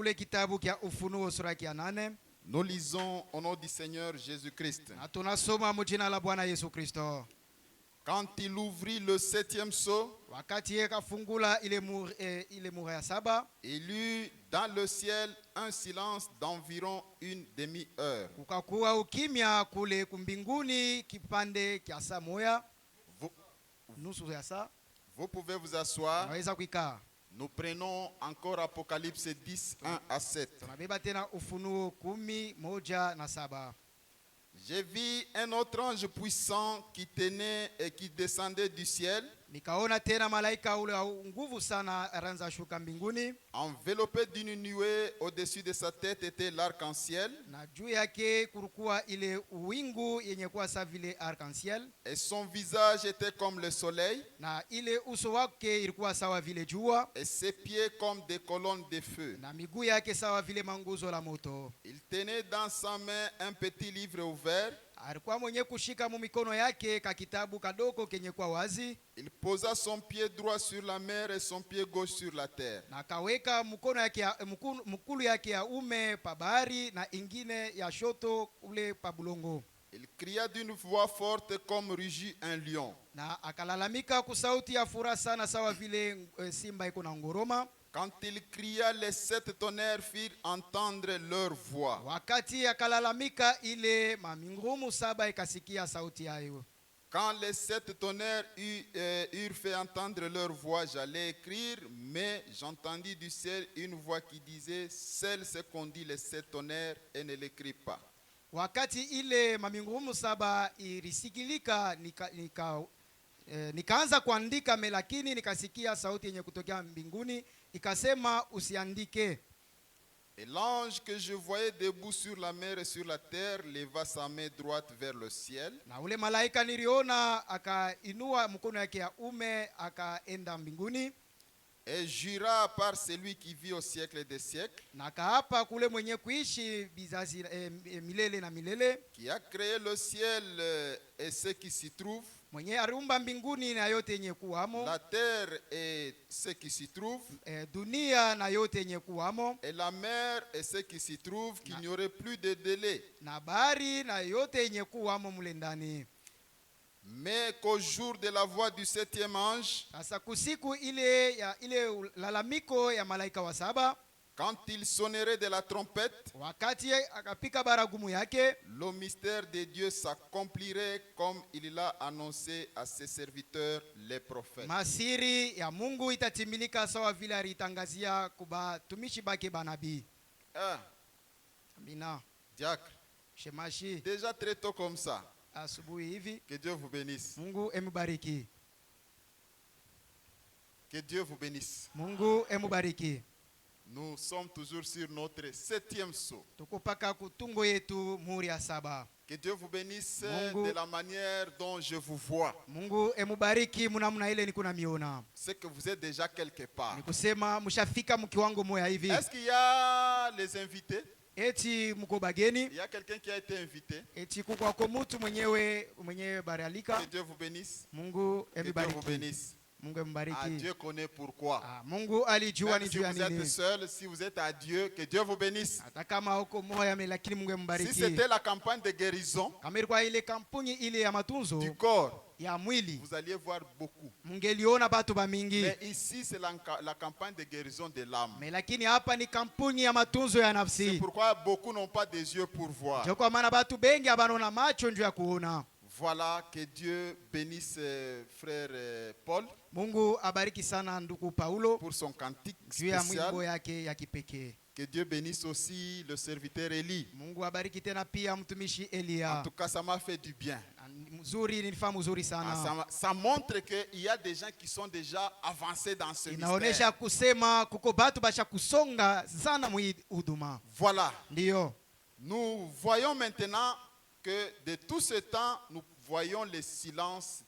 kule kitabu kia Ufunuo sura ya 8. Nous lisons au nom du Seigneur Jésus-Christ. Na tunasoma mjina la Bwana Yesu Kristo. Quand il ouvrit le 7e sceau, Wakati yeye kafungula ile muhuri ya 7, il eut dans le ciel un silence d'environ une demi-heure. kukakuwa ukimya kule kumbinguni kipande kia saa moja, nusu ya saa. Vous pouvez vous asseoir. Unaweza kuikaa. Nous prenons encore Apocalypse 10, 1 à 7. Tunabeba tena Ufunuo 10:1-7. J'ai vu un autre ange puissant qui tenait et qui descendait du ciel, Nikaona tena malaika ule wa nguvu sana aranza shuka mbinguni, enveloppé d'une nuée. Au-dessus de sa tête était l'arc-en-ciel, na juu yake kulikuwa ile uwingu yenye kuwa sawa vile arc-en-ciel, et son visage était comme le soleil, na ile uso wake ilikuwa sawa vile jua, et ses pieds comme des colonnes de feu. na miguu yake sawa vile manguzo la moto. Il tenait dans sa main un petit livre ouvert. Alikuwa mwenye kushika mu mikono yake ka kitabu kadogo kenye kwa wazi, Il posa son pied droit sur la mer et son pied gauche sur la terre. na kaweka mkono yake mkulu yake ya ume pa bahari na ingine ya shoto ule pa bulongo. Il cria d'une voix forte comme rugit un lion. Na akalalamika kwa sauti ya furaha sana sawa vile simba iko na ngoroma. Quand il cria, les 7 tonnerres firent entendre leur voix. Wakati akalalamika ile mamingurumu 7 ikasikia sauti yayo. Quand les 7 tonnerres eurent fait entendre leur voix, j'allais écrire, mais j'entendis du ciel une voix qui disait, celle ce qu'on dit les 7 tonnerres et ne l'écrit pas. Wakati ile mamingurumu 7 ilisikilika nikaanza kuandika, lakini nikasikia sauti yenye kutokea mbinguni ikasema usiandike. Et l'ange que je voyais debout sur la mer et sur la terre leva sa main droite vers le ciel. Na ule malaika niliona akainua mkono yake ya ume akaenda mbinguni, Et jura par celui qui vit au siècle des siècles, na kaapa kule mwenye kuishi bizazi milele na milele, qui a créé le ciel et ce qui s'y trouve, mwenye aliumba mbinguni na yote yenye kuwamo, la terre et ce qui s'y trouve, dunia na yote yenye kuwamo, et la mer et ce qui s'y trouve, qu'il n'y aurait plus de délai, na bahari na yote yenye kuwamo mule ndani. mais qu'au jour de la voix du 7e ange, Sasa kusiku ile lalamiko ya malaika wa 7, quand il sonnerait de la trompette, wakati akapika baragumu yake, le mystère de Dieu s'accomplirait comme il l'a annoncé à ses serviteurs les prophètes. masiri ya Mungu itatimilika sawa vile alitangazia kuba tumishi bake banabii. Amina. Diacre, Shemashi, déjà très tôt comme ça. asubuhi hivi. Que Dieu vous bénisse. Mungu emubariki. Que Dieu vous bénisse. Mungu emubariki. Nous sommes toujours sur notre 7e sceau. Tukupaka kutungo yetu muhuri ya 7. Que Dieu vous bénisse Mungu, de la manière dont je vous vois. Mungu emubariki munamuna ile nikuna miona. C'est que vous êtes déjà quelque part. Nikusema mshafika mkiwango moya hivi. Est-ce qu'il y a les invités? Eti mko bageni? Il y a quelqu'un qui a été invité. Eti kuko kwa mtu mwenyewe barialika. Que Dieu vous bénisse. Mungu Que Dieu vous emubariki. bénisse. Mungu Ah, emubariki. Dieu connaît pourquoi. Mungu alijua Même ni si juu ya vous êtes nini. seul, si vous êtes à Dieu, que Dieu vous bénisse. Hata kama uko moya lakini Mungu Si emubariki. c'était la campagne de guérison Kama ilikuwa ile kampuni ile ya matunzo du corps, ya mwili, vous alliez voir beaucoup. mungeliona batu ba mingi. Mais ici, c'est la campagne de guérison de l'âme. Lakini hapa ni kampuni ya matunzo ya C'est nafsi. pourquoi beaucoup n'ont pas des yeux pour voir. Ndio kwa maana batu bengi abanona macho ndio ya kuona. Voilà, que Dieu bénisse frère Paul Mungu abariki sana ndugu Paulo pour son cantique juu ya mwimbo spécial. yake ya kipekee. Que Dieu bénisse aussi le serviteur Élie. Mungu abariki tena pia mtumishi En Elia. tout cas, ça m'a fait du bien. Mzuri, nilifaa mzuri sana. Ça montre qu'il y a des gens qui sont déjà avancés dans ce Inaonesha mystère. kusema kuko batu basha kusonga sana mwi huduma. Voilà. Ndiyo. Nous voyons maintenant que de tout ce temps, nous voyons le silence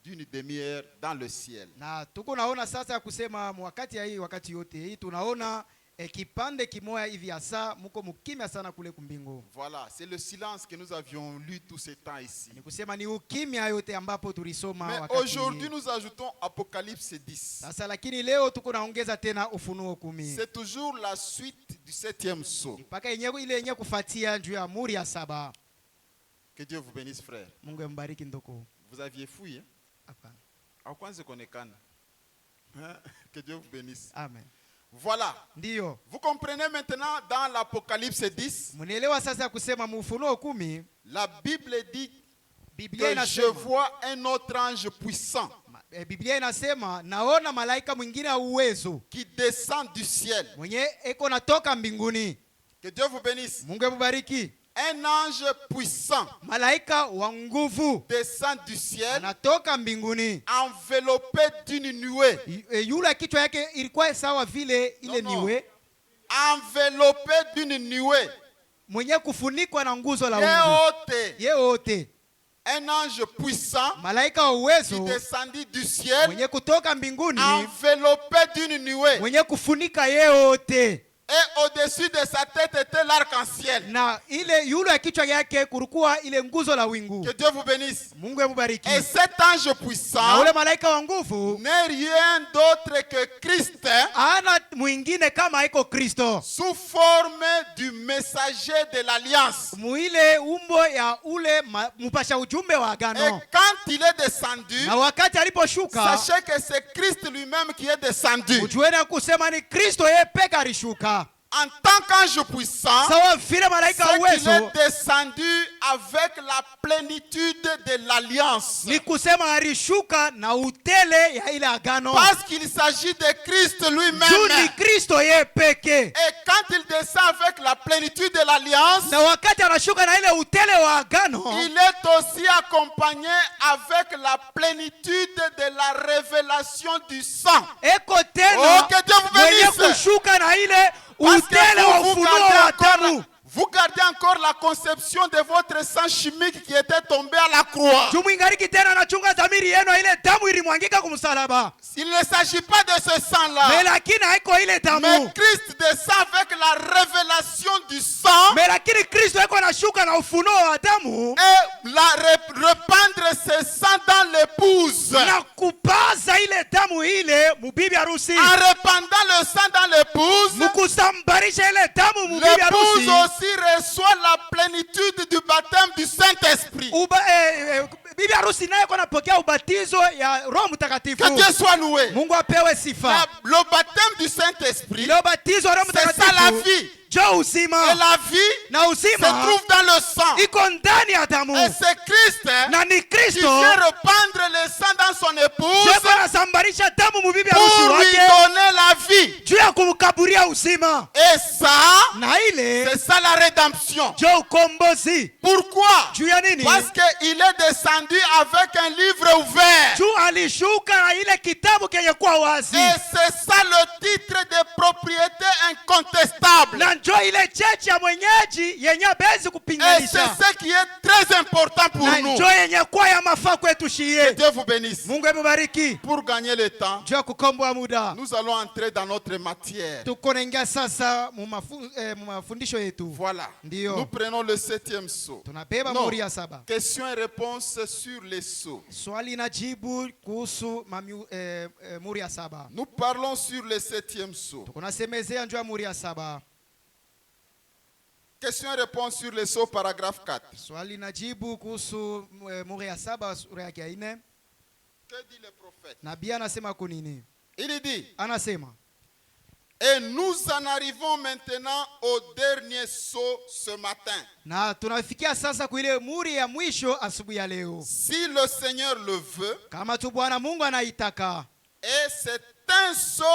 d'une demi-heure dans le ciel. Na tuko naona sasa kusema wakati ya hii wakati yote hii tunaona kipande kimoya hivi ya saa muko mukimya sana kule kumbingu. Voilà, c'est le silence que nous avions lu tout ce temps ici. Ni kusema ni ukimya yote ambapo tulisoma Mais wakati. aujourd'hui nous ajoutons Apocalypse 10. Sasa lakini leo tuko naongeza tena Ufunuo 10. C'est toujours la suite du 7e sceau. Mpaka ile yenyewe kufuatia juu ya muri ya 7. Que Dieu vous bénisse, frère. Mungu ambariki ndoko. Vous aviez fouillé, hein? Hapana. Akwanze konekana. Que Dieu vous bénisse. Amen. Voilà. Ndiyo. Vous comprenez maintenant dans l'Apocalypse 10, Mnaelewa sasa kusema mu Ufunuo 10, la Bible dit Biblia que je inasema, vois un autre ange puissant Biblia inasema naona malaika mwingine wa uwezo qui descend du ciel. mwenye eko natoka mbinguni. Que Dieu vous bénisse. Mungu amubariki. Un ange puissant Malaika wa nguvu descend du ciel anatoka mbinguni. enveloppé d'une nuée. Yule kichwa yake ilikuwa sawa vile ile Non, non. niwe Enveloppé d'une nuée. mwenye kufunikwa na nguzo la wingu. Yeyote Un ange puissant malaika wa qui uwezo descendit du ciel mwenye kutoka mbinguni enveloppé d'une nuée. mwenye kufunika yeyote. Et au-dessus de sa tête était l'arc-en-ciel. Na ile yule ya kichwa yake kulikuwa ile nguzo la wingu. Que Dieu vous bénisse. Mungu amubariki. Et cet ange Na puissant ule malaika wa nguvu n'est rien d'autre que Christ, ana mwingine kama iko Kristo, sous forme du messager de l'alliance. muile umbo ya ule mpasha ujumbe wa Et agano. quand il est descendu, Na wakati aliposhuka, sachez que c'est Christ lui-même qui est descendu. ujueni kusema ni Kristo yeye peke alishuka. En tant qu'ange puissant, Sawa vile malaika wa c'est qu'il uwezo est descendu avec la plénitude de l'alliance. ni kusema alishuka na utele ya ile agano. Parce qu'il s'agit de Christ Juu ni lui-même. Kristo yeye peke. Et quand il descend avec la plénitude de l'alliance, Na wakati anashuka na ile utele wa agano, il est aussi accompagné avec la plénitude de la révélation du sang. eko Oh, tena que Dieu vous mwenye bénisse. kushuka na ile Parce que utele wa ufunuo wa damu. vous gardez encore la conception de votre sang chimique qui était tombé à la croix. Juu mwingariki tena anachunga dhamiri yenu ile damu ilimwangika kumsalaba. Il ne s'agit pas de ce Me sang-là. lakini haiko ile Mais damu. Christ descend avec la révélation du sang Me lakini Kristo eko anashuka na ufunuo wa damu et répandre ce sang dans l'épouse. na kupaza ile damu ile mubibi harusi. En répandant le sang dans l'épouse, Mukusambarisha ile damu mubibi l'épouse harusi. aussi reçoit la plénitude du baptême du Saint-Esprit. Bibi harusi naye kwa napokea ubatizo ya Roho Mtakatifu. Que Dieu soit loué. Mungu apewe sifa. Le baptême du Saint-Esprit, Ile ubatizo wa Roho c'est ça la Mtakatifu vie. jo Et uzima la vie na se uzima trouve dans le sang. iko ndani ya damu. Et c'est Christ Na ni qui Kristo vient répandre le sang dans son épouse jeko anasambarisha damu mubibi harusi pour lui wake donner la vie. juu ya kumkaburia uzima. Et ça, Na ile c'est ça la rédemption. jo ukombozi. Pourquoi? Juu ya nini? Parce qu'il est descendu avec un livre ouvert. Juu alishuka na ile kitabu kenye kuwa wazi. Et c'est ça le titre de propriété incontestable. Na njo ile cheche ya mwenyeji yenye bezi Et kupinganisha. c'est ce qui est très important pour Na nous. njo yenye kuwa ya mafaa kwetu Que shie. Dieu vous bénisse. Mungu amebariki. Pour gagner le temps, Juu ya kukomboa muda. nous allons entrer dans notre matière. Tuko naingia sasa mu mafundisho yetu. Voilà. Ndio. Nous prenons le 7e sceau. Tunabeba Non. muri ya 7. Questions et réponses sur les sceaux. Swali na jibu kuhusu muri ya 7. Nous parlons sur le 7e sceau. Tunasemezea njoo ya muri ya 7. Questions et réponses sur les sceaux, paragraphe 4. Swali na jibu kuhusu muri ya 7 sura yake ya 4. Que dit le prophète? Nabii anasema kunini? Il dit, Anasema, et nous en arrivons maintenant au dernier sceau ce matin. na tunafikia sasa kwa ile muri ya mwisho asubuhi ya leo. Si le Seigneur le veut, Kama tu Bwana Mungu anaitaka. et c'est un sceau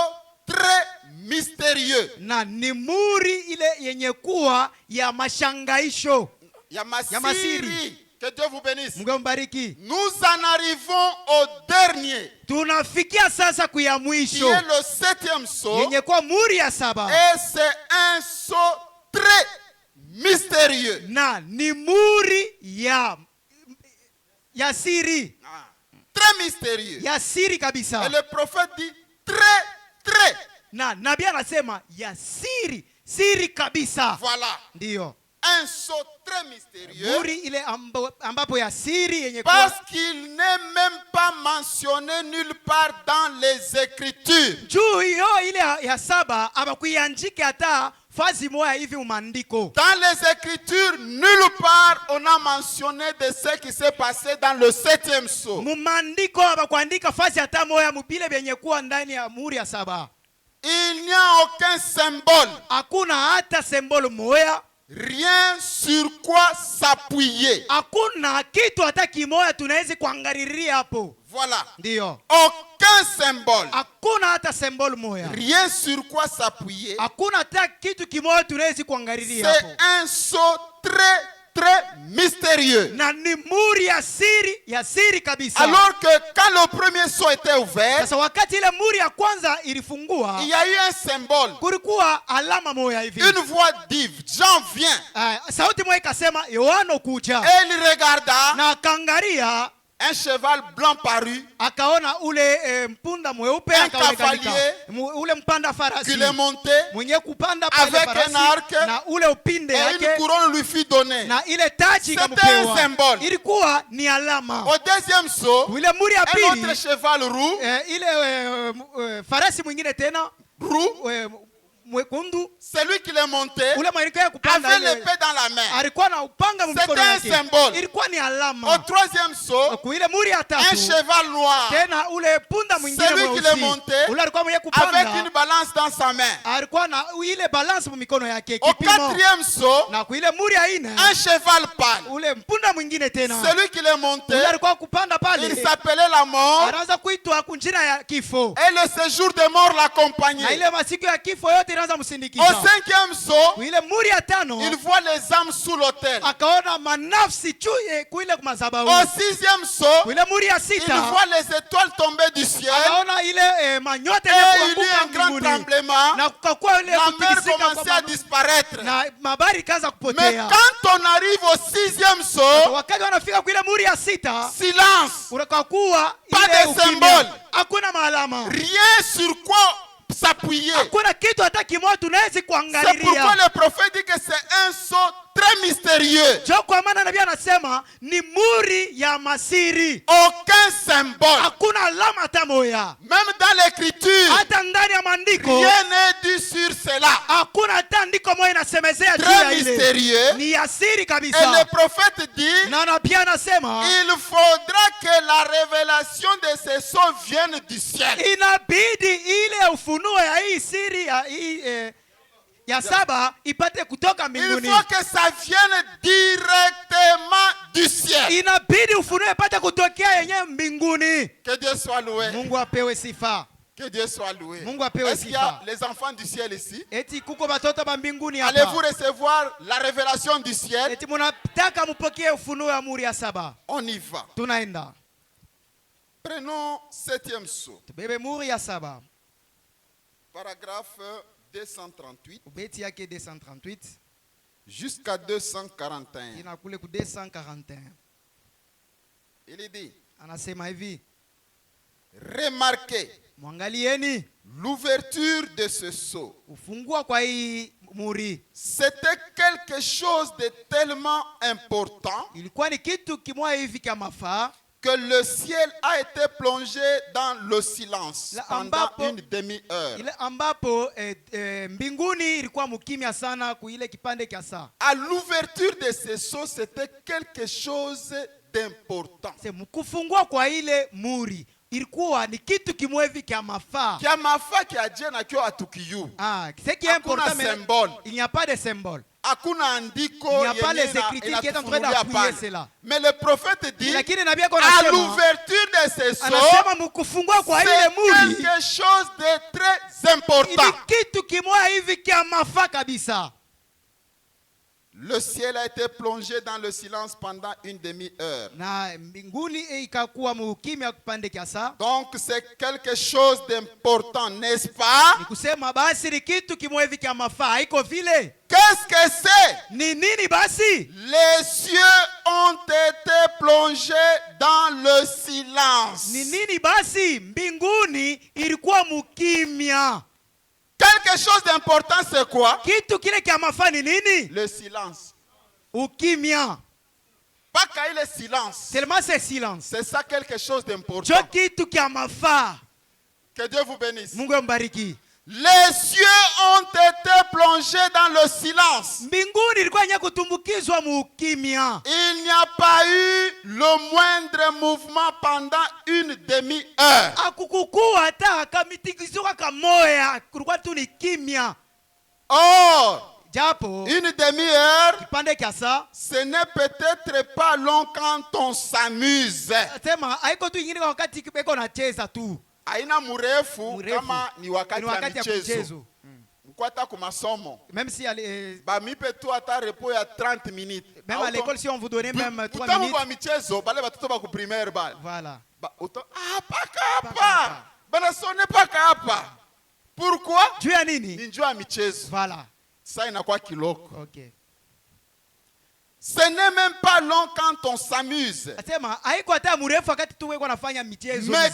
très mystérieux. Na ni muri ile yenye kuwa ya mashangaisho. Ya masiri. masiri. Que Dieu vous bénisse. Mungu ambariki. Nous en arrivons au dernier, Tunafikia sasa kwa ya qui mwisho est le 7e sceau. yenye kuwa muri ya 7. Et c'est un sceau très mystérieux. Na ni muri ya siri. Très mystérieux. Ya siri Et kabisa. le prophète dit très, très na nabii anasema ya siri kabisa. Voilà. Ndiyo Un sceau très mystérieux. muri ile ambapo ya siri yenye Parce qu'il n'est même pas mentionné nulle part dans les Écritures. juu hiyo ile ya saba abakuiandike hata fazi moya hivi umandiko. Dans les Écritures, nulle part on a mentionné de ce qui s'est passé dans le 7e sceau. Mumandiko abakuandika fazi hata moya mubile benye kuwa ndani ya muri ya saba. Il n'y a aucun symbole. Hakuna hata symbole moya. Rien sur quoi s'appuyer. Hakuna kitu hata kimoya tunaweza kuangalilia hapo. Voilà. Ndiyo. Aucun symbole. Hakuna hata symbole moya. Rien sur quoi s'appuyer. Hakuna hata kitu kimoya tunaweza kuangalilia C'est hapo. un sceau très mystérieux. Na ni muri ya siri kabisa. Alors que quand le premier sceau était ouvert, Sasa wakati ile muri ya kwanza ilifungua, il y a eu un symbole. kulikuwa alama moya hivi. Une voix dit, Jean vient. Sauti moja ikasema Yohana kuja. Et il regarda, Na akaangalia, un cheval blanc parut, akaona ule mpunda mweupe Un akaonekana. cavalier Ule mpanda farasi. qu'il est monté, Mwenye kupanda pale avec farasi un arc, na ule upinde et une yake couronne lui fut donnée. na ile taji C'était ikamupewa. un symbole. Ilikuwa ni alama. Au deuxième saut, Ile muri ya un autre pili, cheval roux, farasi mwingine tena roux, mwekundu, celui qui l'est monté, ule mwenye kupanda avait ile l'épée dans la main. alikuwa na upanga mkono C'était un yake. symbole. Ilikuwa ni Au alama. troisième saut, Kuile muri ya un tatu cheval noir, tena ule punda mwingine celui qui l'est mweusi, monté, ule alikuwa mwenye avec kupanda une balance dans sa main. alikuwa na ile balance mu mikono yake, Au kipimo. quatrième saut, Na kuile muri ya ine un cheval pâle, ule mpunda mwingine tena celui qui l'est monté, ule alikuwa kupanda il pale, s'appelait la mort, anaanza kuitwa kunjina ya kifo, et le séjour de mort na l'accompagnait. ile masiku ya kifo yote inaanza Au msindikiza. cinquième saut, Kuile muri ya tano il voit les âmes sous l'autel. akaona manafsi chuye kuile kumazabahu. Au sixième saut, Kuile muri ya il sita voit les étoiles tomber du ciel, akaona ile manyote et ya il y eut kuanguka un grand mbinguni, tremblement. na kukakuwa ile La mer kutikisika commençait kwa à disparaître. na mabari ikaanza Mais kupotea. quand on arrive au sixième saut, Wakati wanafika kuile muri ya sita silence, unakuwa Pas ile de ukimya. symbole. Hakuna maalama, rien sur quoi s'appuyer. hakuna kitu hata kimoja tunaweza C'est pourquoi kuangalia. le prophète dit que c'est un saut très mystérieux. Jo, kwa maana nabii anasema ni muri ya masiri. Aucun symbole. Hakuna alama hata moya, Même dans l'écriture, hata ndani ya maandiko rien n'est dit sur cela. hakuna hata andiko moja inasemezea juu ya Très ile. mystérieux. Ni ya siri Et kabisa. le prophète dit, Na nabii anasema il faudra que la révélation de ces sceaux vienne du ciel. inabidi ile ufunuo ya hii siri ya hii ya saba ipate kutoka Il mbinguni. faut que ça vienne directement du ciel. Inabidi ufunuo ipate kutokea yenyewe mbinguni. Que Dieu soit loué. Mungu apewe sifa. Que Dieu soit loué. Mungu apewe Est-ce qu'il y a sifa. les enfants du ciel ici? Eti kuko batoto ba mbinguni Allez-vous hapa. recevoir la révélation du ciel? Eti munataka mupokee ufunuo ya muri ya saba. On y va. Tunaenda. Prenons septième saut. Tubebe muri ya saba. Paragraphe 238 Ubeti yake 238 jusqu'à 241. ina kule ku 241. Il dit, Anasema hivi, remarquez mwangalieni l'ouverture de ce sceau. ufungua kwa hii muri. C'était quelque chose de tellement important Ilikuwa ni kitu kimoja hivi kama mafaa que le ciel a été plongé dans le silence La pendant ambapo- une demi-heure. ile ambapo mbinguni ilikuwa mkimya sana kuile kipande cha saa. À l'ouverture de ce sceau, c'était quelque chose d'important. Kufungua kwa ile muri ilikuwa ni kitu kimoja hivi kama mafaa. Qui a ma foi qui a dit na kio atukiyu. Ce qui est Hakuna important, mais symbole. il n'y a pas de symbole. Hakuna andiko Il n'y a pas yenye les Écritures qui est en train inatufunulia d'appuyer hapana. cela. Mais le prophète dit, Lakini nabii ako à anasema, l'ouverture de ce sceau, anasema mkufungua kwa ile c'est muri quelque chose de très important. ili kitu kimoja hivi kama mafaa kabisa. Le ciel a été plongé dans le silence pendant une demi-heure. Na mbinguni ikakuwa mukimya kipande cha saa. Donc c'est quelque chose d'important, n'est-ce pas? Ni kusema basi ni kitu kimoja hivi kama mafaa, haiko vile. Qu'est-ce que c'est? Ni nini basi? Les cieux ont été plongés dans le silence. Ni nini basi? Mbinguni ilikuwa mukimya. Quelque chose d'important, c'est quoi? Kitu kile kia mafaa ni nini? Le silence. Ukimya. Pas qu'il y ait le silence. Seulement c'est silence. C'est ça quelque chose d'important. Jo kitu kia mafaa. Que Dieu vous bénisse. Mungu ambariki. Les cieux ont été plongés dans le silence. Mbinguni ilikuwa yenye kutumbukizwa mu ukimya. Il n'y a pas eu le moindre mouvement pendant une demi-heure. Akukukua hata kamitikizuka kamoya, kulikuwa tu ni kimya. Or, Japo une demi-heure, kipande kia saa, ce n'est peut-être pas long quand on s'amuse. sema haiko tu ingine wakati beko nacheza tu. Haina mrefu kama ni wakati ya michezo. Mkwata ku masomo. Même si ba mipe tu ata repo ya 30 minutes. Même à l'école si on vous donnait même 3 minutes. minutes. Ba michezo bale batoto ba ku primaire ba. Voilà. Ba paka hapa. Bana sonne paka hapa. Pourquoi? Juu ya nini? Ni juu ya michezo. Voilà. Ça inakuwa kiloko. OK. Ce n'est même pas long quand on s'amuse. Mais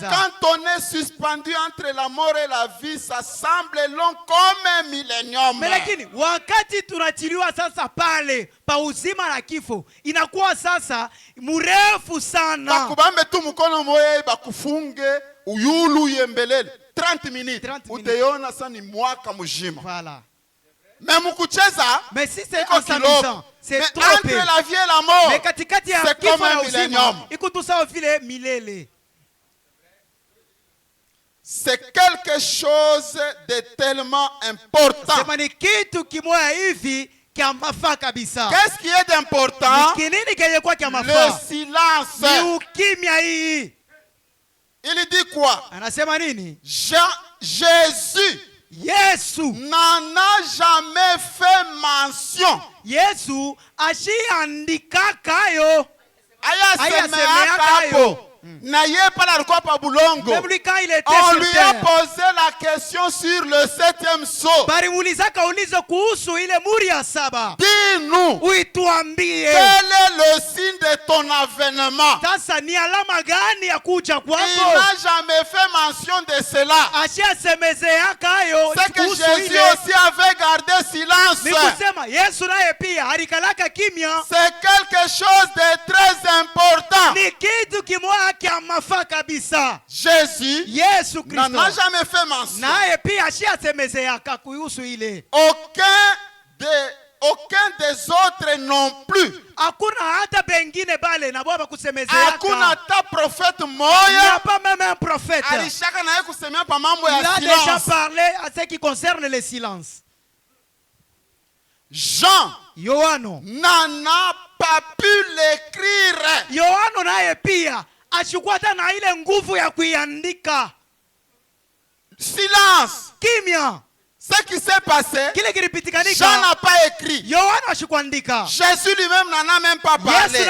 quand on est suspendu entre la mort et la vie, ça semble long comme un millénium. Mais lakini wakati tunachiliwa sasa pale pa uzima na kifo inakuwa sasa mrefu sana. Bakubambe tu mkono moye bakufunge uyulu yembelele 30 minutes. Uteyona sana ni mwaka mzima. Voilà. Mais si c'est en s'amusant, c'est trop entre la vie et la mort, c'est comme un millénium. C'est quelque chose de tellement important. Qu'est-ce qui est d'important? Le silence. Il dit quoi? Jésus n'en a jamais fait mention. Yesu ashiandikaka ayasemeaka na ye pala alikuwa pa bulongo. On lui a posé la question sur le 7e sceau. Dis-nous, quel est le signe de ton avènement? Il n'a jamais fait mention de cela. C'est que Jésus aussi avait gardé silence. C'est quelque chose de très important. Jésus n'en a jamais fait mention. Aucun des autres non plus. Hakuna hata prophète moya. Alishaka na yeye kusemea pa mambo ya silence. Il a déjà parlé à ce qui concerne le silence. Jean n'en a pas pu l'écrire. Yohano naye pia ashukwata na ile nguvu ya kuiandika. Silence. Kimya. Ce qui s'est passé, Jean n'a pas écrit. Jésus lui-même n'en a même pas parlé. C'est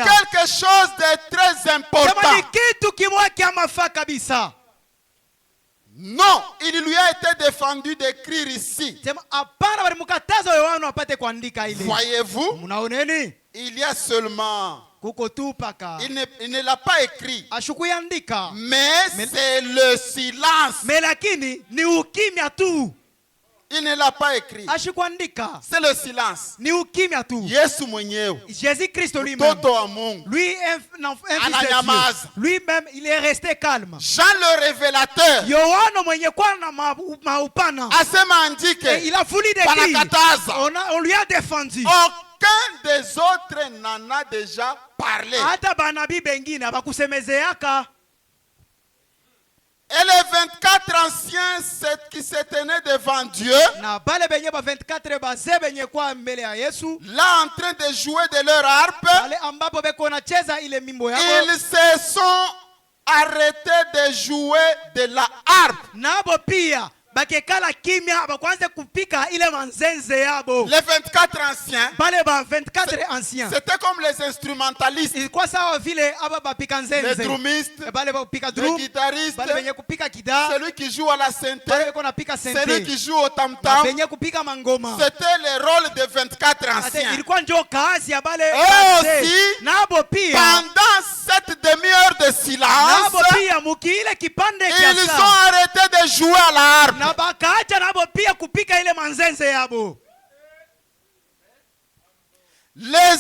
quelque chose de très important. Non, il lui a été défendu d'écrire ici. Voyez-vous, il y a seulement... Il ne l'a pas écrit. Mais c'est le silence. Il ne l'a pas écrit. C'est le silence. Jésus-Christ lui-même. Lui-même, il est resté calme. Jean le révélateur. Il a voulu décrire. On lui a défendu. Aucun des autres n'en a déjà parlé. Et les 24 anciens qui se tenaient devant Dieu, là en train de jouer de leur harpe, ils se sont arrêtés de jouer de la harpe. kupika ile manzenze yabo. Les 24 anciens, Bale ba 24 anciens. c'était comme les instrumentalistes, Ilikuwa sawa vile aba bapika les nzenze. drumistes, Bale ba kupika les drum. guitaristes, Bale benye kupika kida. celui qui joue à la synthé, Bale beko napika celui sente. qui joue au tam-tam. Benye kupika mangoma. C'était le rôle des 24 Ate anciens. ilikuwa ndio kazi ya bale Et wazee. aussi, Nabo pia. pendant cette demi-heure de silence, Nabo pia muki ile kipande kia ils saa. ont arrêté de jouer à la harpe. Na bakaacha nabo pia kupika ile manzenze yabo. Les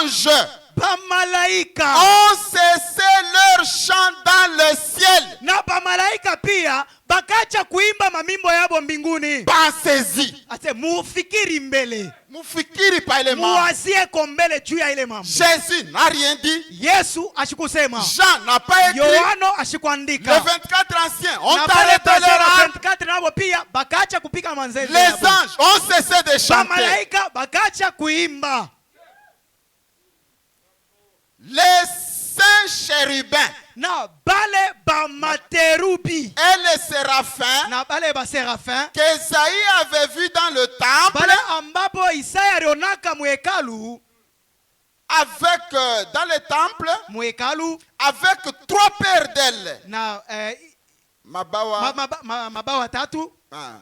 anges Bamalaika. ont cessé leur chant dans le ciel. Na bamalaika pia bakacha kuimba mamimbo yabo mbinguni. Pensez-y. Ate mufikiri mbele. Mufikiri pa ile mambo. Muwazie ko mbele juu ya ile mambo. Jésus n'a rien dit. Yesu ashikusema. Jean n'a pas écrit. Yohano Les ashikuandika. 24 anciens ont Na bale arrêté leur harpe. 24 nabo pia bakacha kupika manzenze Les yabo. anges ont cessé de chanter. Bamalaika bakacha kuimba. Les saints chérubins Na bale bamaterubi. et les séraphins Na bale baserafin. qu'Esaïe avait vu dans le temple Bale ambapo Isaya alionaka muhekalu. avec dans le temple Muhekalu. avec 3 paires d'ailes. Na Mabawa mabawa tatu.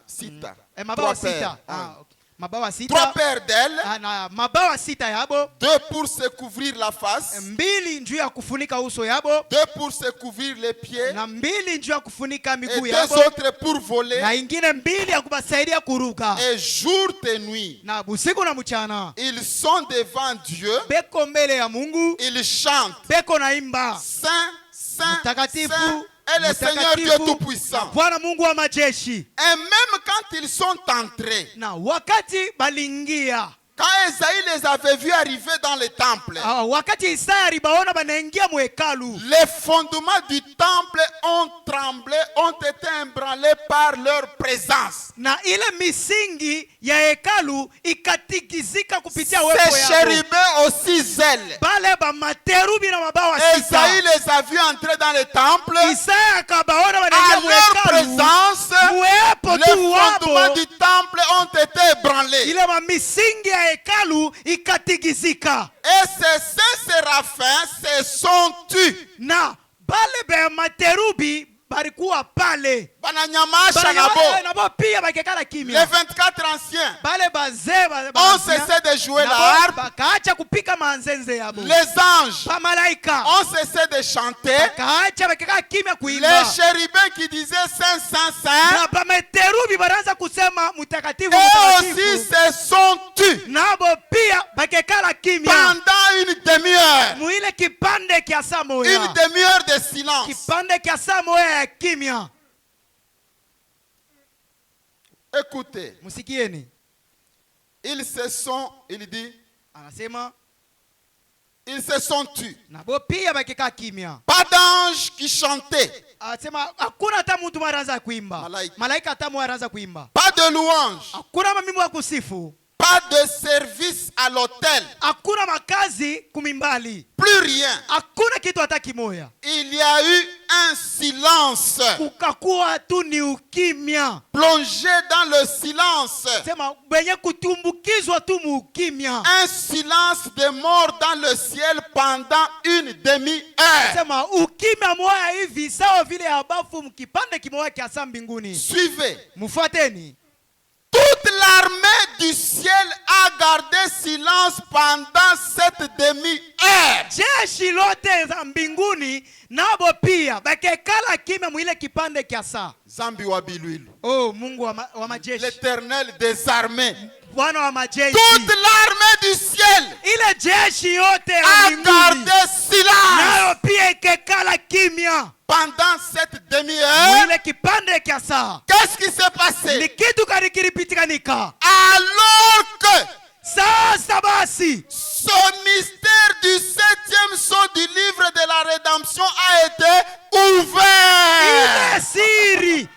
sita. Mabawa 3 paires. sita. Okay. Mabawa 3 sita. paires d'ailes, Na mabawa sita yabo. 2 pour se couvrir la face, Mbili njuu ya kufunika uso yabo. 2 pour se couvrir les pieds Na mbili njuu ya kufunika et miguu 2 yabo. autres pour voler. Na ingine mbili ya kubasaidia kuruka. Et jour et nuit, Na busiku na mchana. ils sont devant Dieu, Beko mbele ya Mungu. ils chantent Beko naimba. Saint, Saint, Mtakatifu. Saint est le Seigneur Dieu Tout-Puissant. Bwana Mungu wa majeshi. Et même quand ils sont entrés, Na wakati balingia. quand Esaïe les avait vus arriver dans le temple, Wakati Isaya alibaona banaingia muhekalu. les fondements du temple ont tremblé, ont été ébranlés par leur présence. Na ile misingi ya hekalu ikatikizika kupitia uwepo Ces yao. chérubins aussi zèles. Bale ba materubi na mabawa sita. Esaïe les a vus entrer dans le temple. Isaya akabaona À banaingia leur muhekalu. présence, Muepo les tu fondements wabo. du temple ont été ébranlés. Ile ma misingi ya hekalu ikatikizika. Et ces saints séraphins se sont tus. Na bale ba materubi balikuwa pale. Bananyamasha nabo. Nabo pia bakekala Les kimya. 24 anciens Bale bazee ont cessé de jouer la harpe. bakaacha kupika manzenze yabo. Les anges Bamalaika ont cessé de chanter. bakaacha bakekala kimya Les kuimba. chérubins qui disaient Saint, Saint, Saint, Na bameterubi banaanza kusema mtakatifu eux aussi mtakatifu. se sont tus Nabo pia bakekala kimya. pendant une demi-heure. Muile kipande kia saa Une moya. demi-heure de silence. Kipande kia saa moya ya kimya. Écoutez, Musikieni. ils se sont, il dit, Anasema ils se sont tus. nabo pia bakekala kimya. Pas d'ange qui chantait, Anasema hakuna hata mtu mwaraza kuimba. Malaika. Malaika hata mwaraza kuimba. pas de louange, Hakuna mamimbo ya kusifu. pas de service à l'autel, Hakuna makazi kumimbali. plus rien. Hakuna kitu hata kimoya. Il y a eu un silence, Kukakuwa tu ni ukimya. plongé dans le silence, Sema benye kutumbukizwa tu mukimya. un silence de mort dans le ciel pendant une demi-heure. Sema ukimya moya hivi sawa vile abafu mkipande kimoya kia saa mbinguni. Suivez. Mufuateni. Toute l'armée du ciel a gardé silence pendant cette demi-heure. Jeshi lote za mbinguni nabo pia bakekala kimya mwile kipande kia saa. Zambi wa Bilwilu. Oh Mungu wa majeshi. L'Éternel des armées. Bwana wa majeshi. Toute l'armée du ciel Ile jeshi yote ya a mbinguni gardé silence nayo pia ikekala kimya pendant cette demi-heure. mwile kipande kia saa. Qu'est-ce qui s'est Ni passé? kitu karikiripitikanika. Alors que Sasa basi ce mystère du 7e sceau du livre de la rédemption a été ouvert. ile siri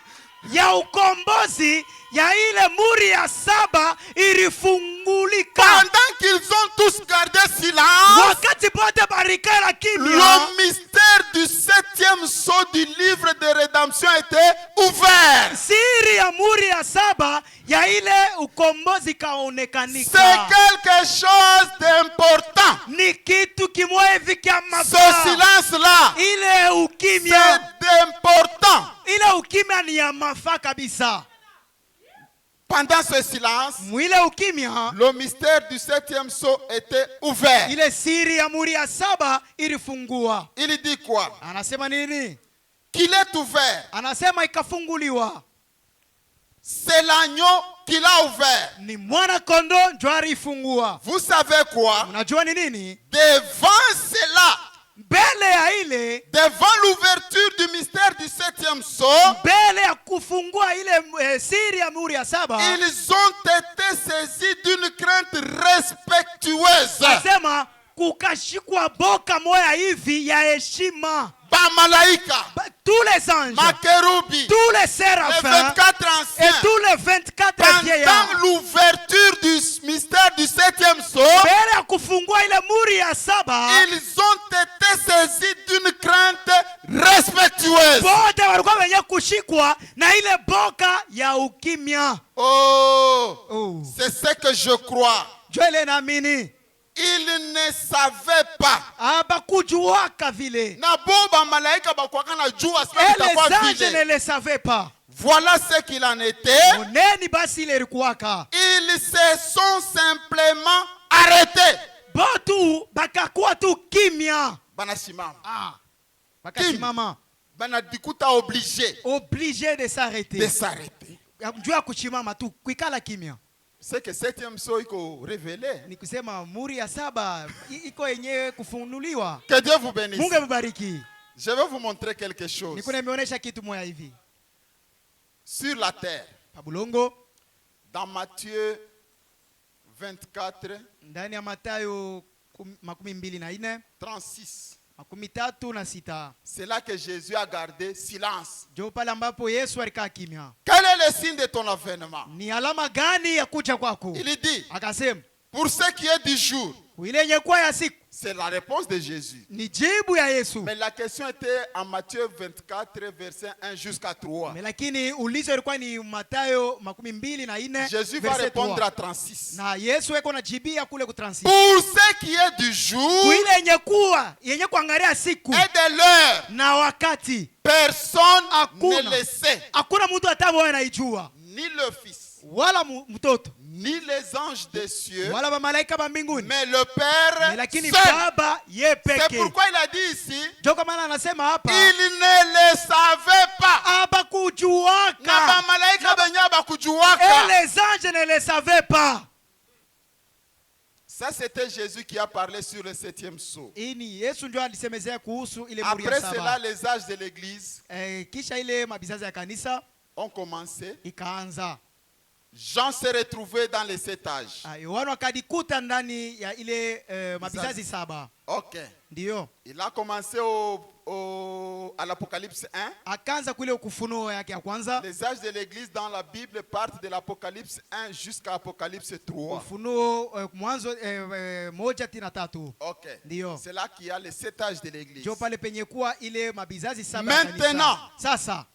ya ukombozi ya ile muri ya saba ilifungulika. Pendant qu'ils ont tous gardé silence, Wakati bote barikala kimya, le mystère du 7e sceau du livre de rédemption était ouvert. siri ya muri ya saba ya ile ukombozi C'est kaonekanika. quelque chose d'important. Ni kitu kimoja hivi kya Ce mafaa. silence-là, Ile ukimya, c'est important. ile ukimya ni ya mafaa kabisa. Pendant ce silence, Mwile ukimya, le mystère du 7e sceau était ouvert. ile siri ya muri ya 7 ilifungua. Il dit quoi? Anasema nini? Qu'il est ouvert. Anasema ikafunguliwa. C'est l'agneau qui l'a ouvert. Ni mwana kondo ndio alifungua. Vous savez quoi? Unajua ni nini? Devant cela, Mbele ya ile, devant l'ouverture du mystère du 7e sceau, mbele ya kufungua ile siri ya muri ya 7, ils ont été saisis d'une crainte respectueuse. anasema kukashikwa boka moya hivi ya heshima. Bamalaïka, Tous les anges, Makerubi, tous les les séraphins 24 et anciens, tous les 24 vieillards, pendant l'ouverture du mystère du 7e sceau, mbele ya kufungua ile muri ya 7, ils ont été saisis d'une crainte respectueuse. wote walikuwa wenye kushikwa na ile boka ya ukimya. Oh, c'est ce que je crois. Jo ile naamini Ils ne savaient pas. abakujuaka vile. Na boba malaika bakwaka na jua Et sasa itakuwa les anges ne vile. le savaient pas. Voilà ce qu'il en était. Oneni basi ile ilikuwaka. Ils se sont simplement arrêtés. Botu bakakuwa tu kimya. Banasimama. Bakasimama. Banadikuta obligé Obligé de de s'arrêter. s'arrêter. Juu ya kuchimama tu kuikala kimya. C'est que 7e sceau iko révélé. Ni kusema muri ya 7 iko yenyewe kufunuliwa. Que Dieu vous bénisse. Mungu amubariki. Je vais vous montrer quelque chose. Niko nimeonyesha kitu moja hivi. Sur la terre, Pabulongo dans Matthieu 24, ndani ya Mathayo 24, 36. 36. C'est là que Jésus a gardé silence. Jo pale ambapo Yesu alikaa kimya. Quel est le signe de ton avènement? Ni alama gani ya kuja kwako? Il dit, Akasema, pour ce qui est du jour, ile yenye kwa ya siku c'est la réponse de Jésus. ni jibu ya Yesu. Mais la question était en Matthieu 24, verset 1 jusqu'à 3. Lakini ulizo ilikuwa ni Mathayo 24 Jésus va verset répondre 3. à 36. Na Yesu yuko najibia kule ku 36. Pour ce qui est du jour Ile yenye kuwa yenye kuangalia siku et de l'heure, na wakati personne Hakuna. ne le sait, hakuna mtu ataye anaijua, ni le Fils, wala mtoto ni les anges des cieux, wala malaika ba mbinguni, mais le Père lakini seul. Baba ye C'est peke. pourquoi il a dit ici, Ndio kwa maana anasema hapa il ne le savait pas. Na abakujuaka. bamalaika benye Et bakujuwaka. les anges ne le savaient pas. Ça, c'était Jésus qui a parlé sur le 7e sceau. Ini Yesu ndio alisemezea kuhusu ile muri Après ya cela, 7. les âges de l'église Kisha ile mabizazi ya kanisa ont commencé. ikaanza. Jean s'est retrouvé dans les 7 âges. Yohana akadikuta ndani ya ile mabizazi 7. Ok. Ndio. Il a commencé à l'Apocalypse 1. Akaanza kule ukufunuo yake ya kwanza. Les âges de l'église dans la Bible partent de l'Apocalypse 1 jusqu'à Apocalypse 3. Ufunuo mwanzo 1:3. Ok. Ndio. C'est là qu'il y a les 7 âges de l'église. Ndio pale penye kuwa ile mabizazi 7. Maintenant. Sasa